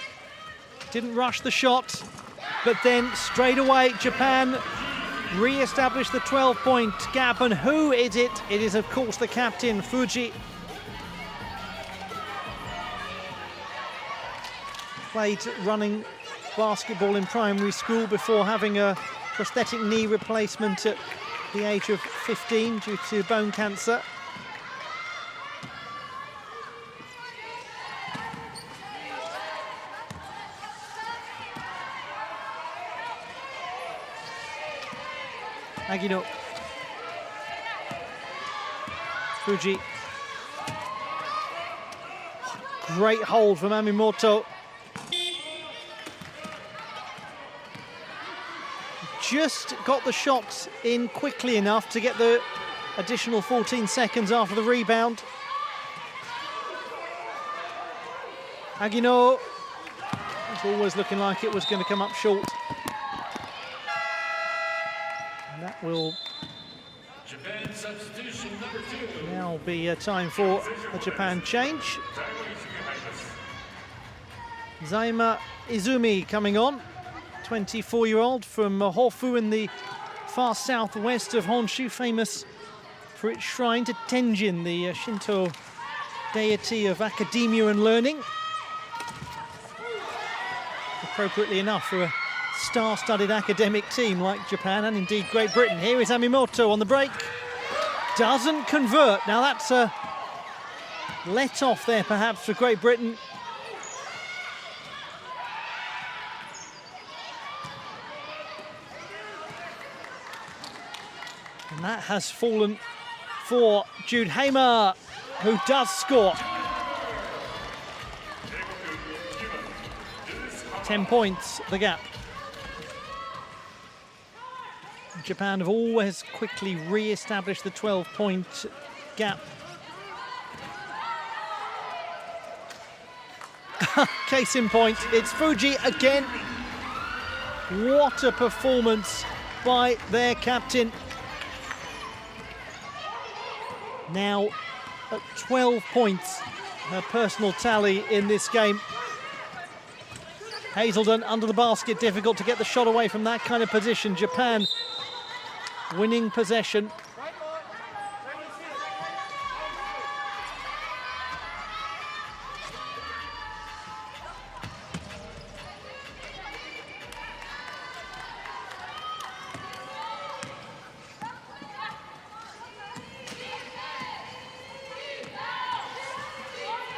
Didn't rush the shot, but then straight away Japan re-established the 12-point gap. And who is it? It is, of course, the captain, Fuji. played running basketball in primary school before having a prosthetic knee replacement at the age of 15 due to bone cancer. Agino. Fuji. Great hold from Amimoto. Just got the shots in quickly enough to get the additional 14 seconds after the rebound. Agino. It's always looking like it was going to come up short. And that will Japan substitution number 2. now be time for a Japan change. Zaima Izumi coming on, 24-year-old from Hofu in the far southwest of Honshu, famous for its shrine to Tenjin, the Shinto deity of academia and learning. Appropriately enough for a star-studded academic team like Japan and indeed Great Britain. Here is Amimoto on the break. Doesn't convert. Now that's a let off there perhaps for Great Britain. And that has fallen for Jude Hamer, who does score. 10 points, the gap. Japan have always quickly re-established the 12-point gap. Case in point, it's Fuji again. What a performance by their captain. Now at 12 points, her personal tally in this game. Hazelden under the basket, difficult to get the shot away from that kind of position. Japan winning possession.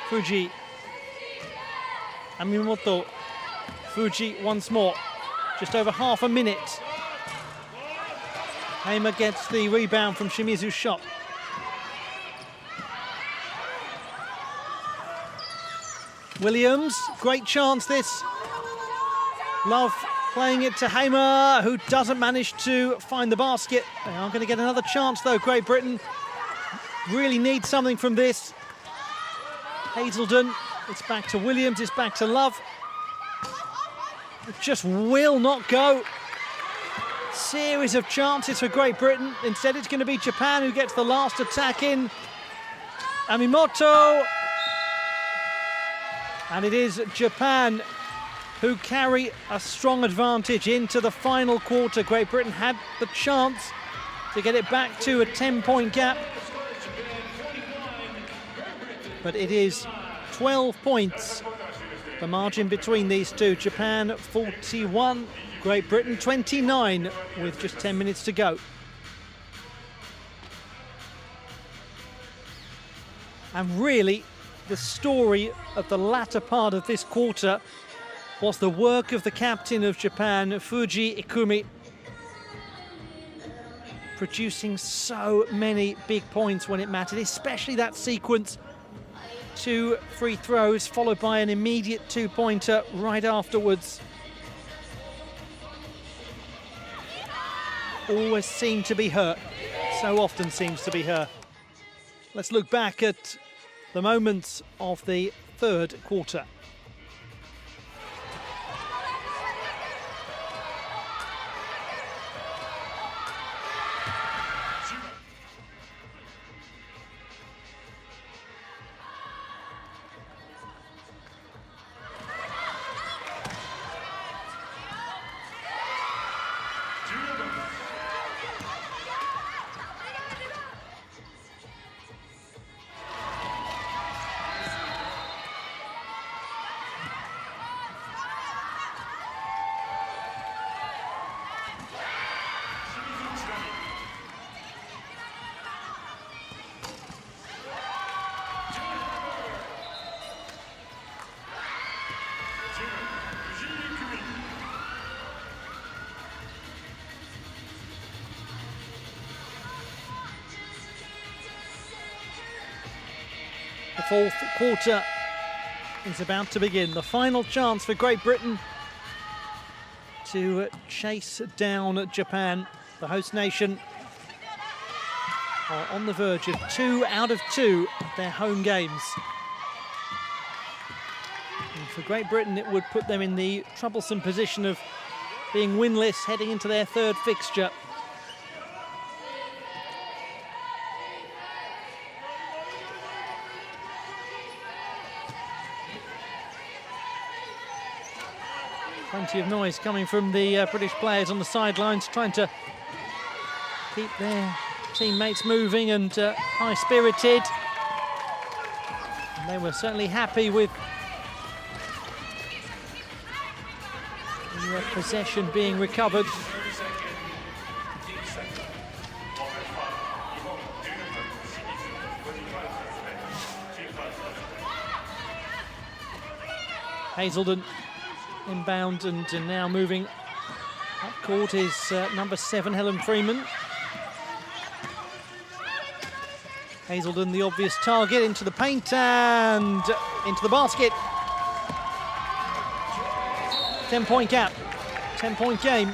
Fuji, Amimoto, Fuji once more, just over half a minute. Hamer gets the rebound from Shimizu's shot. Williams, great chance this. Love playing it to Hamer, who doesn't manage to find the basket. They are going to get another chance though, Great Britain. Really need something from this. Hazelden, it's back to Williams, it's back to Love. It just will not go. Series of chances for Great Britain. Instead it's going to be Japan who gets the last attack in. Amimoto. And it is Japan who carry a strong advantage into the final quarter. Great Britain had the chance to get it back to a 10-point gap. But it is 12 points, the margin between these two. Japan 41, Great Britain 29 with just 10 minutes to go. And really, the story of the latter part of this quarter was the work of the captain of Japan, Fuji Ikumi, producing so many big points when it mattered, especially that sequence. 2 free throws followed by an immediate 2-pointer right afterwards. Always seemed to be her, so often seems to be her. Let's look back at the moments of the third quarter. fourth quarter is about to begin. The final chance for Great Britain to chase down Japan. The host nation are on the verge of 2 out of 2 of their home games. And for Great Britain, it would put them in the troublesome position of being winless heading into their third fixture. Plenty of noise coming from the British players on the sidelines, trying to keep their teammates moving and high-spirited. And they were certainly happy with the possession being recovered. Hazelden inbound and now moving up court is number 7, Helen Freeman. Hazelden, the obvious target, into the paint and into the basket. 10-point gap, 10-point game.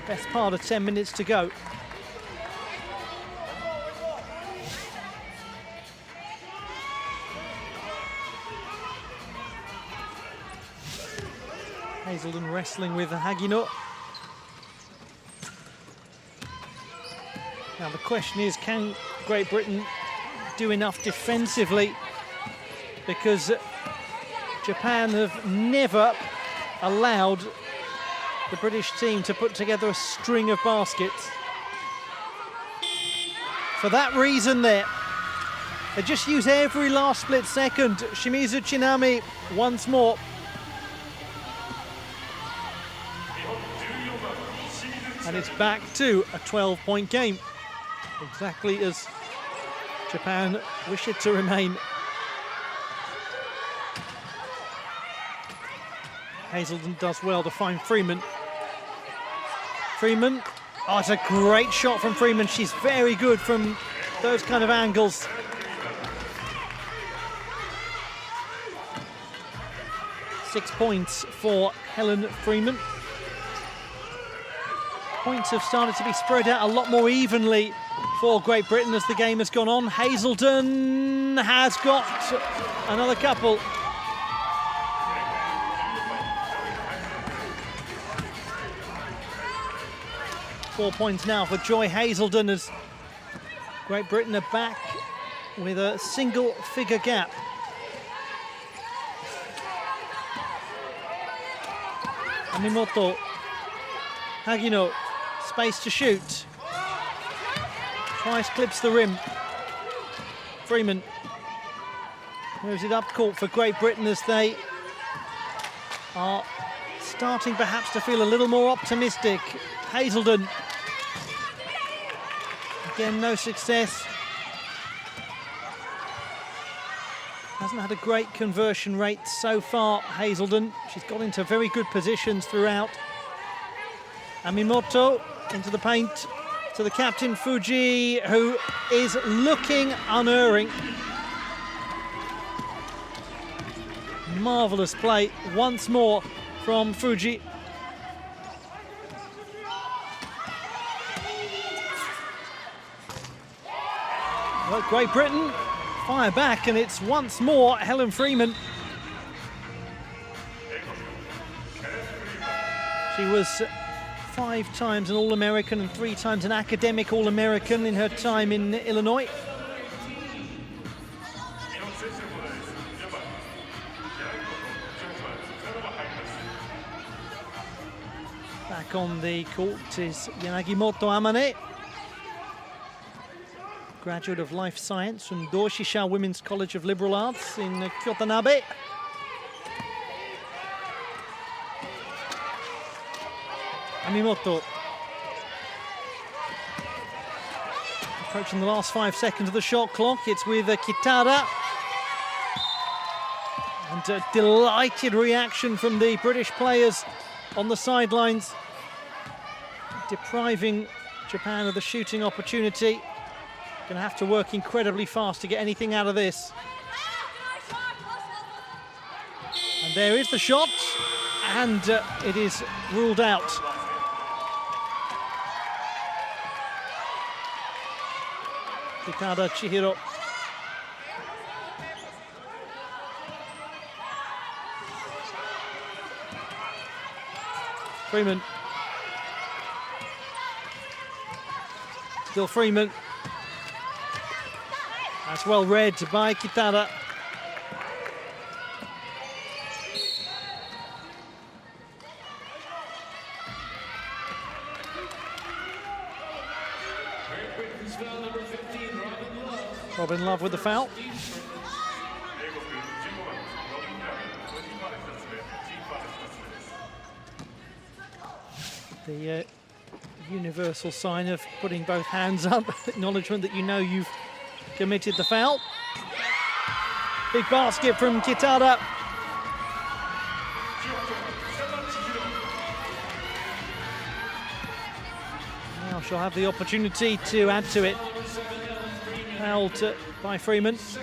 Best part of 10 minutes to go. Hazelden wrestling with Hagino. Now the question is, can Great Britain do enough defensively? Because Japan have never allowed the British team to put together a string of baskets. For that reason there, they just use every last split second. Shimizu Chinami once more. And it's back to a 12-point game, exactly as Japan wish it to remain. Hazelden does well to find Freeman. Freeman, oh, it's a great shot from Freeman. She's very good from those kind of angles. Six points for Helen Freeman. Points have started to be spread out a lot more evenly for Great Britain as the game has gone on. Hazelden has got another couple. Four points now for Joy Hazelden as Great Britain are back with a single-figure gap. Amimoto, Hagino, space to shoot. Twice clips the rim. Freeman moves it up court for Great Britain as they are starting perhaps to feel a little more optimistic. Hazelden, again no success. Hasn't had a great conversion rate so far, Hazelden. She's got into very good positions throughout. Amimoto into the paint to the captain, Fuji, who is looking unerring. Marvellous play once more from Fuji. Well, Great Britain fire back, and it's once more Helen Freeman. She was 5 times an All-American and 3 times an academic All-American in her time in Illinois. Back on the court is Yanagimoto Amane, graduate of life science from Doshisha Women's College of Liberal Arts in Kyotanabe. Amimoto approaching the last 5 seconds of the shot clock. It's with Kitara. And a delighted reaction from the British players on the sidelines, depriving Japan of the shooting opportunity. Going to have to work incredibly fast to get anything out of this. And there is the shot, and it is ruled out. Kitada Chihiro. Freeman. Still Freeman. That's well read by Kitada. Robin Love with the foul. The universal sign of putting both hands up, acknowledgement that you know you've committed the foul. Big basket from Kitada. Now she'll have the opportunity to add to it. Fouled by Freeman. So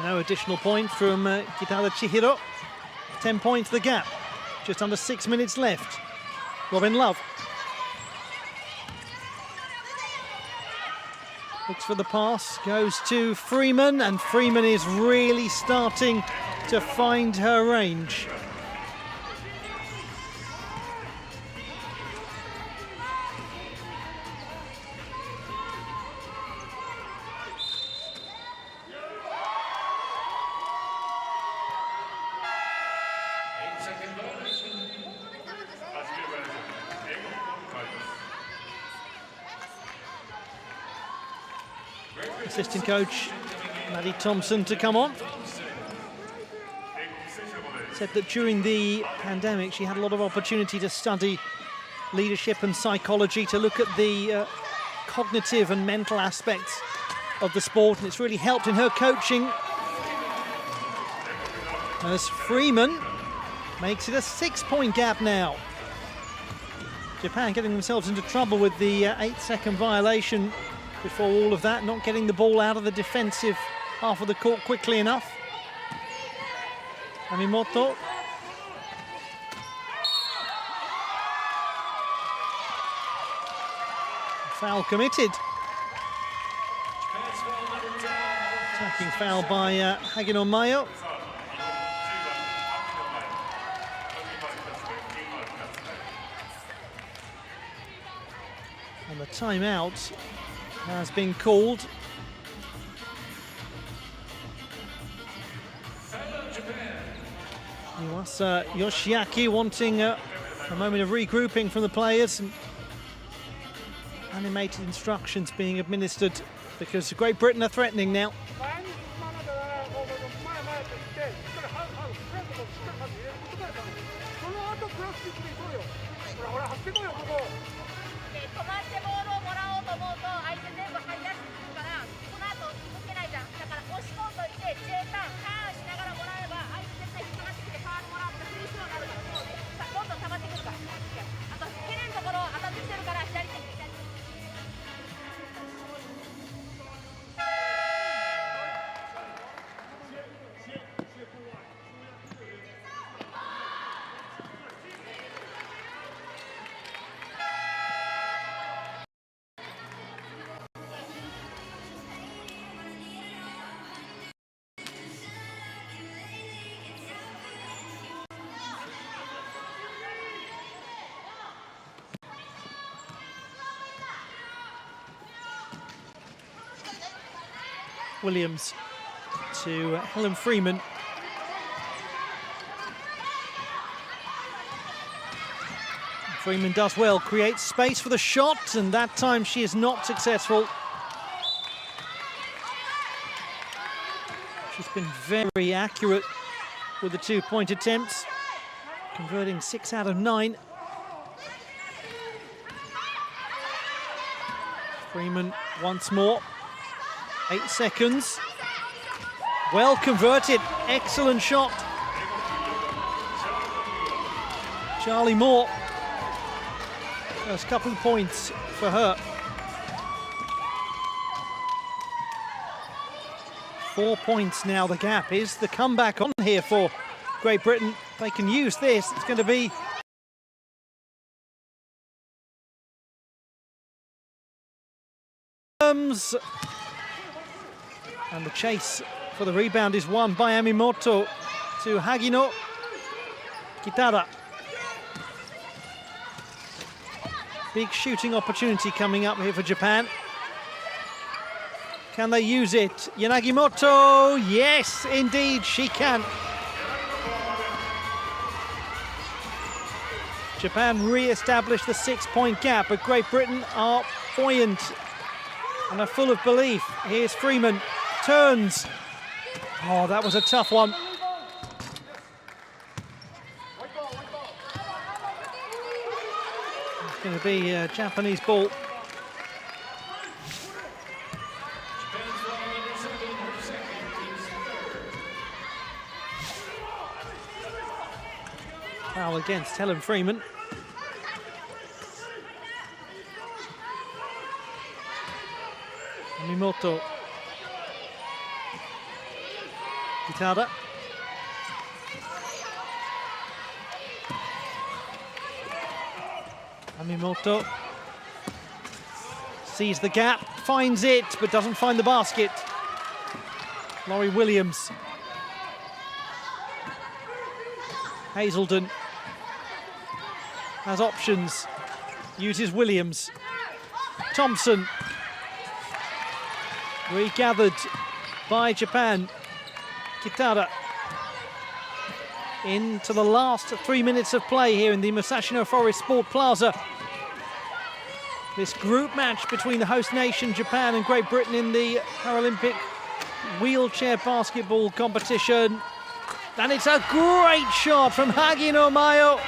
no additional point from Kitada Chihiro. 10 points the gap. Just under 6 minutes left. Robin Love. Looks for the pass, goes to Freeman, and Freeman is really starting to find her range. Assistant coach Maddie Thompson to come on. Said that during the pandemic she had a lot of opportunity to study leadership and psychology, to look at the cognitive and mental aspects of the sport, and it's really helped in her coaching. As Freeman makes it a 6-point gap now. Japan getting themselves into trouble with the 8-second violation before all of that, not getting the ball out of the defensive half of the court quickly enough. Amimoto. Foul committed. Attacking foul by Hagino Mayo. And the timeout has been called. Yuasa Yoshiaki wanting a moment of regrouping from the players. Animated instructions being administered because Great Britain are threatening now. Williams to Helen Freeman. Freeman does well, creates space for the shot, and that time she is not successful. She's been very accurate with the 2-point attempts, converting 6 out of 9. Freeman once more. 8 seconds. Well converted, excellent shot. Charlie Moore. First couple of points for her. 4 points now, the gap. Is the comeback on here for Great Britain? They can use this. It's going to be and the chase for the rebound is won by Amimoto to Hagino Kitada. Big shooting opportunity coming up here for Japan. Can they use it? Yanagimoto, yes, indeed, she can. Japan re-established the 6-point gap, but Great Britain are buoyant and are full of belief. Here's Freeman, turns. Oh, that was a tough one. It's going to be a Japanese ball. Foul against Helen Freeman. Amimoto. Kitada. Amimoto sees the gap, finds it, but doesn't find the basket. Laurie Williams. Hazelden has options, uses Williams. Thompson, regathered by Japan. Kitada into the last 3 minutes of play here in the Musashino Forest Sport Plaza. This group match between the host nation Japan and Great Britain in the Paralympic wheelchair basketball competition. And it's a great shot from Hagino Mayo.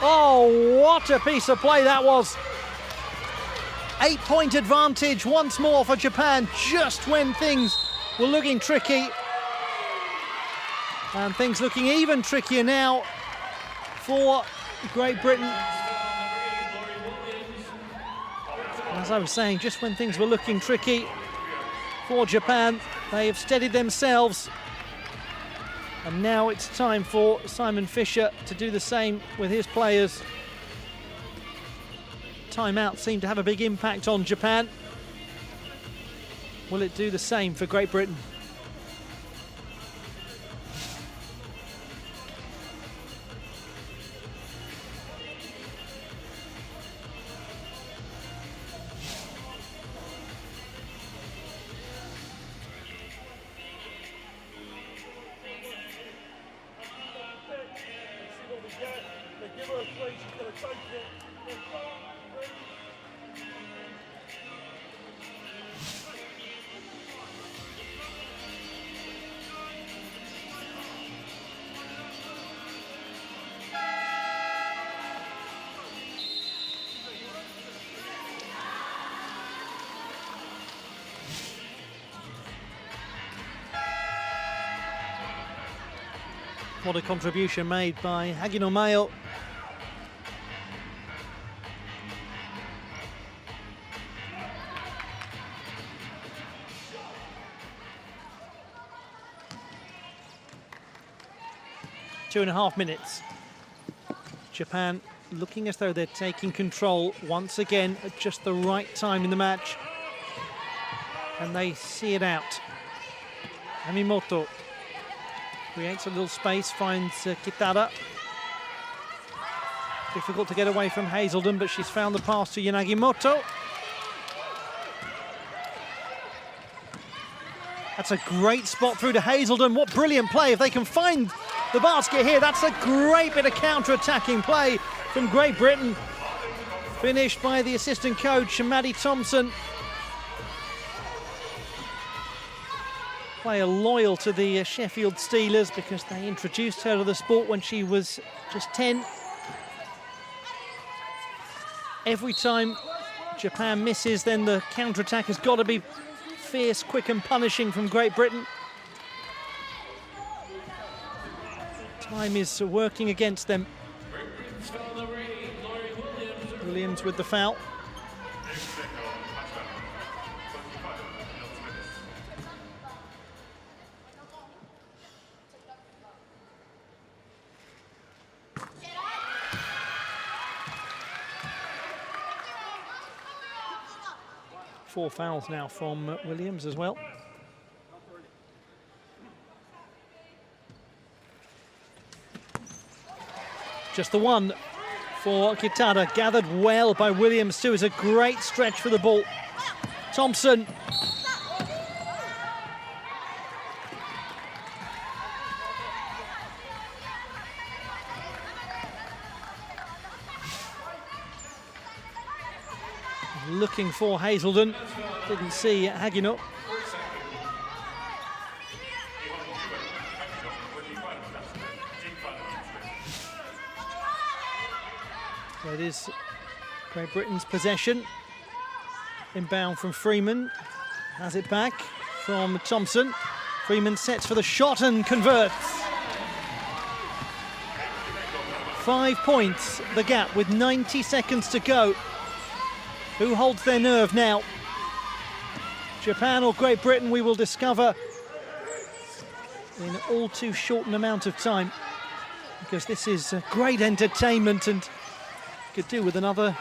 Oh, what a piece of play that was. 8-point advantage once more for Japan, just when things were looking tricky. And things looking even trickier now for Great Britain. As I was saying, just when things were looking tricky for Japan, they have steadied themselves. And now it's time for Simon Fisher to do the same with his players. Timeout seemed to have a big impact on Japan. Will it do the same for Great Britain? What a contribution made by Hagino Mayo. Two and a half minutes. Japan looking as though they're taking control once again at just the right time in the match. And they see it out. Amimoto creates a little space, finds Kitada. Difficult to get away from Hazelden, but she's found the pass to Yanagimoto. That's a great spot through to Hazelden. What brilliant play. If they can find the basket here, that's a great bit of counter-attacking play from Great Britain. Finished by the assistant coach, Maddie Thompson. Player loyal to the Sheffield Steelers because they introduced her to the sport when she was just 10. Every time Japan misses, then the counter-attack has got to be fierce, quick and punishing from Great Britain. Time is working against them. Williams with the foul. Four fouls now from Williams as well. Just the one for Kitada, gathered well by Williams too. Is a great stretch for the ball. Thompson. Looking for Hazelden, didn't see Haginut. So it is Great Britain's possession. Inbound from Freeman, has it back from Thompson. Freeman sets for the shot and converts. 5 points, the gap with 90 seconds to go. Who holds their nerve now? Japan or Great Britain, we will discover in all too short an amount of time, because this is great entertainment and could do with another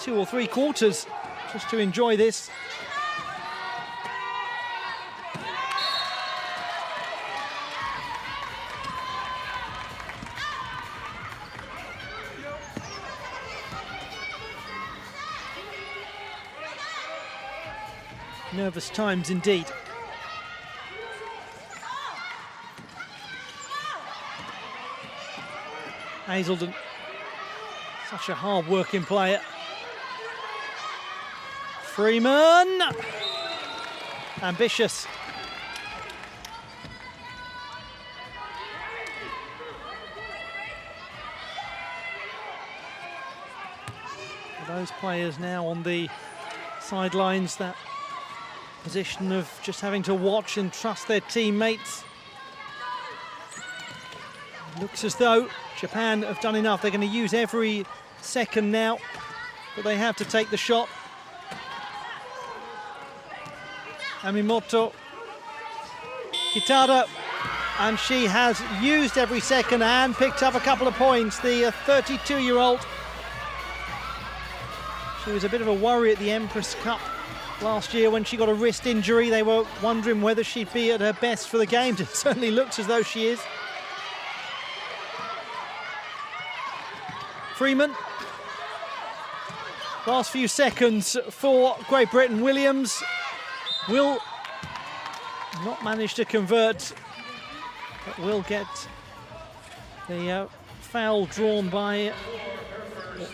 2 or 3 quarters just to enjoy this. Nervous times indeed. Hazelden, such a hard-working player. Freeman, ambitious. Those players now on the sidelines, that position of just having to watch and trust their teammates. Looks as though Japan have done enough. They're going to use every second now, but they have to take the shot. Amimoto, Kitada, and she has used every second and picked up a couple of points. The 32-year-old. She was a bit of a worry at the Empress Cup last year when she got a wrist injury. They were wondering whether she'd be at her best for the games. It certainly looks as though she is. Freeman. Last few seconds for Great Britain. Williams will not manage to convert, but will get the foul drawn by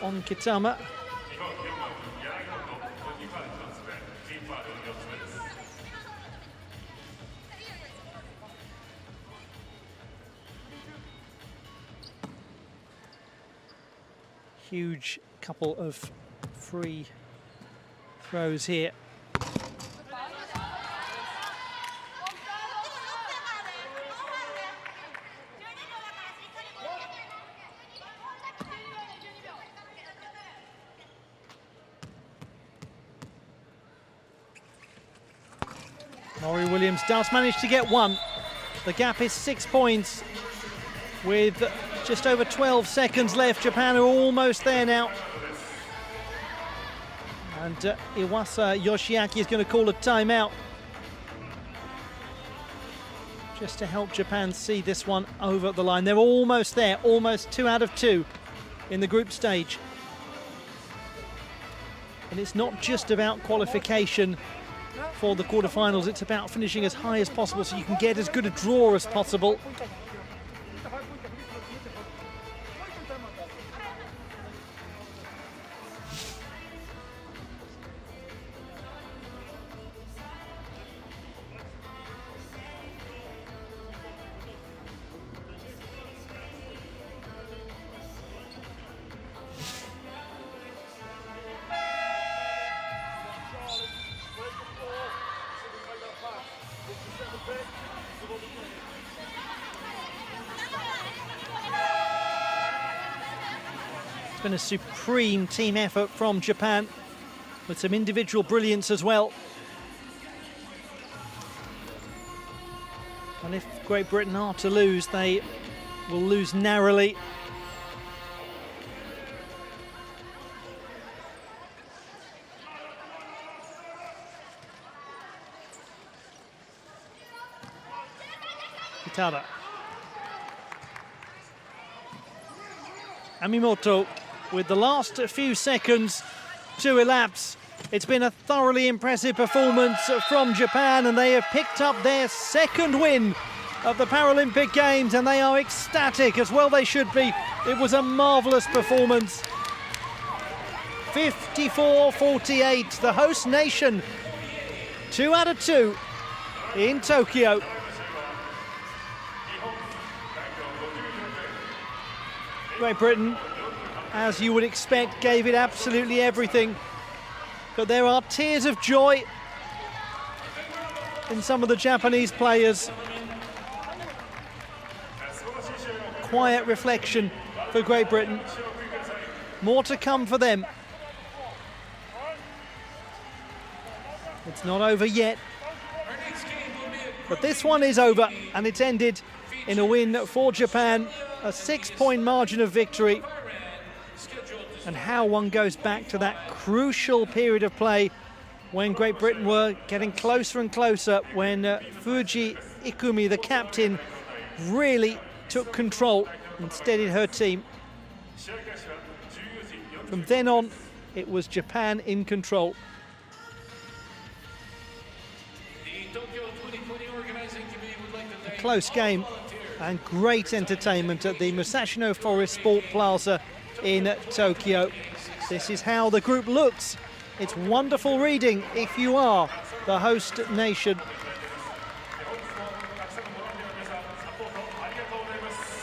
on Kitama. Huge couple of free throws here. Laurie Williams does manage to get one. The gap is 6 points with just over 12 seconds left. Japan are almost there now. And Iwasa Yoshiaki is going to call a timeout just to help Japan see this one over the line. They're almost there, almost 2 out of 2 in the group stage. And it's not just about qualification for the quarterfinals, it's about finishing as high as possible so you can get as good a draw as possible. been a supreme team effort from Japan, with some individual brilliance as well. And if Great Britain are to lose, they will lose narrowly. Kitada. Amimoto with the last few seconds to elapse. It's been a thoroughly impressive performance from Japan, and they have picked up their second win of the Paralympic Games, and they are ecstatic, as well they should be. It was a marvellous performance. 54-48, the host nation, 2 out of 2 in Tokyo. Great Britain, as you would expect, gave it absolutely everything. But there are tears of joy in some of the Japanese players. Quiet reflection for Great Britain. More to come for them. It's not over yet. But this one is over, and it's ended in a win for Japan. A 6-point margin of victory. And how one goes back to that crucial period of play when Great Britain were getting closer and closer, when Fuji Ikumi, the captain, really took control and steadied her team. From then on, it was Japan in control. A close game and great entertainment at the Musashino Forest Sport Plaza in Tokyo. This is how the group looks. It's wonderful reading if you are the host nation.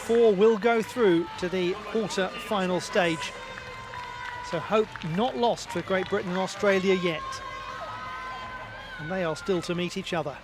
4 will go through to the quarter-final stage. So hope not lost for Great Britain and Australia yet. And they are still to meet each other.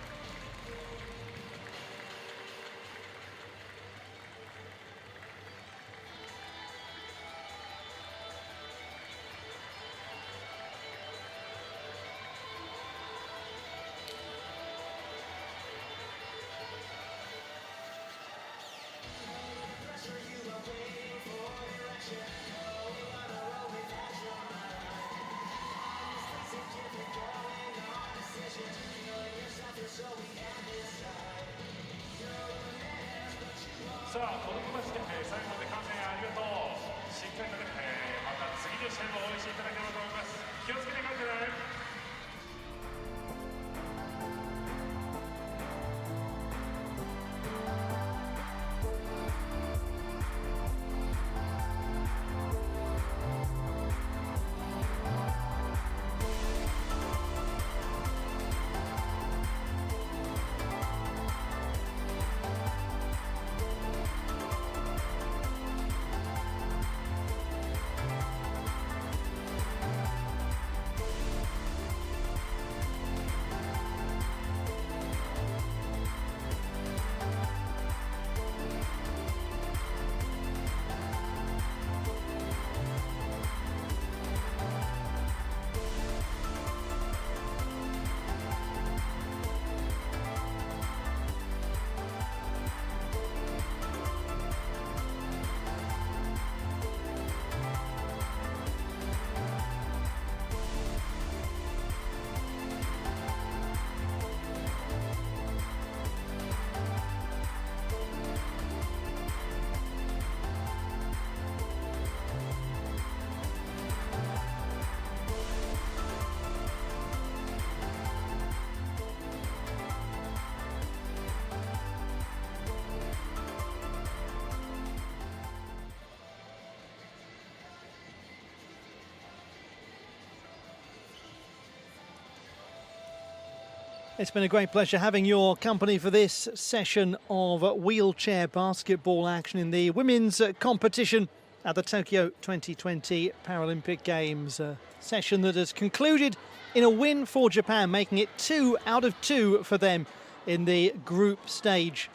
It's been a great pleasure having your company for this session of wheelchair basketball action in the women's competition at the Tokyo 2020 Paralympic Games. A session that has concluded in a win for Japan, making it 2 out of 2 for them in the group stage.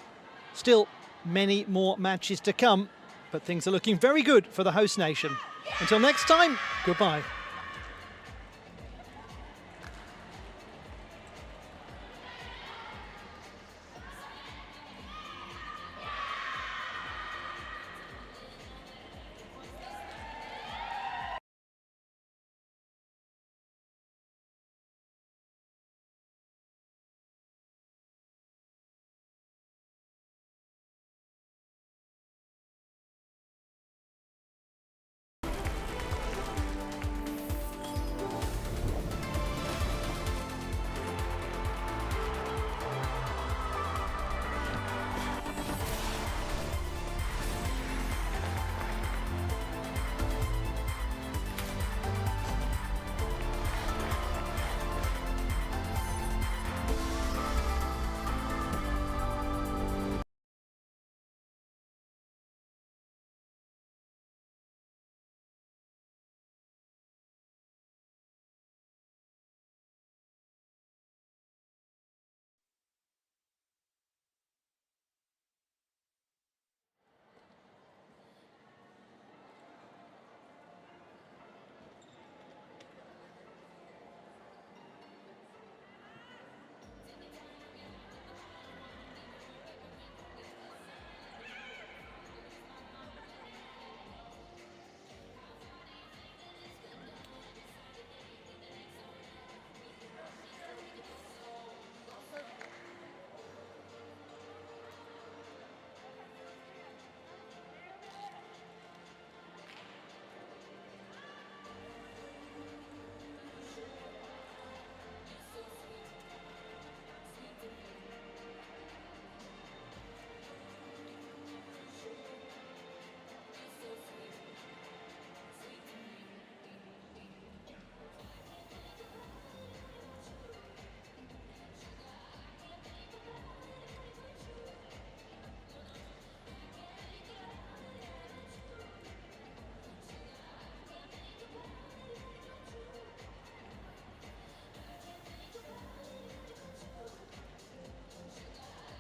Still many more matches to come, but things are looking very good for the host nation. Until next time, goodbye.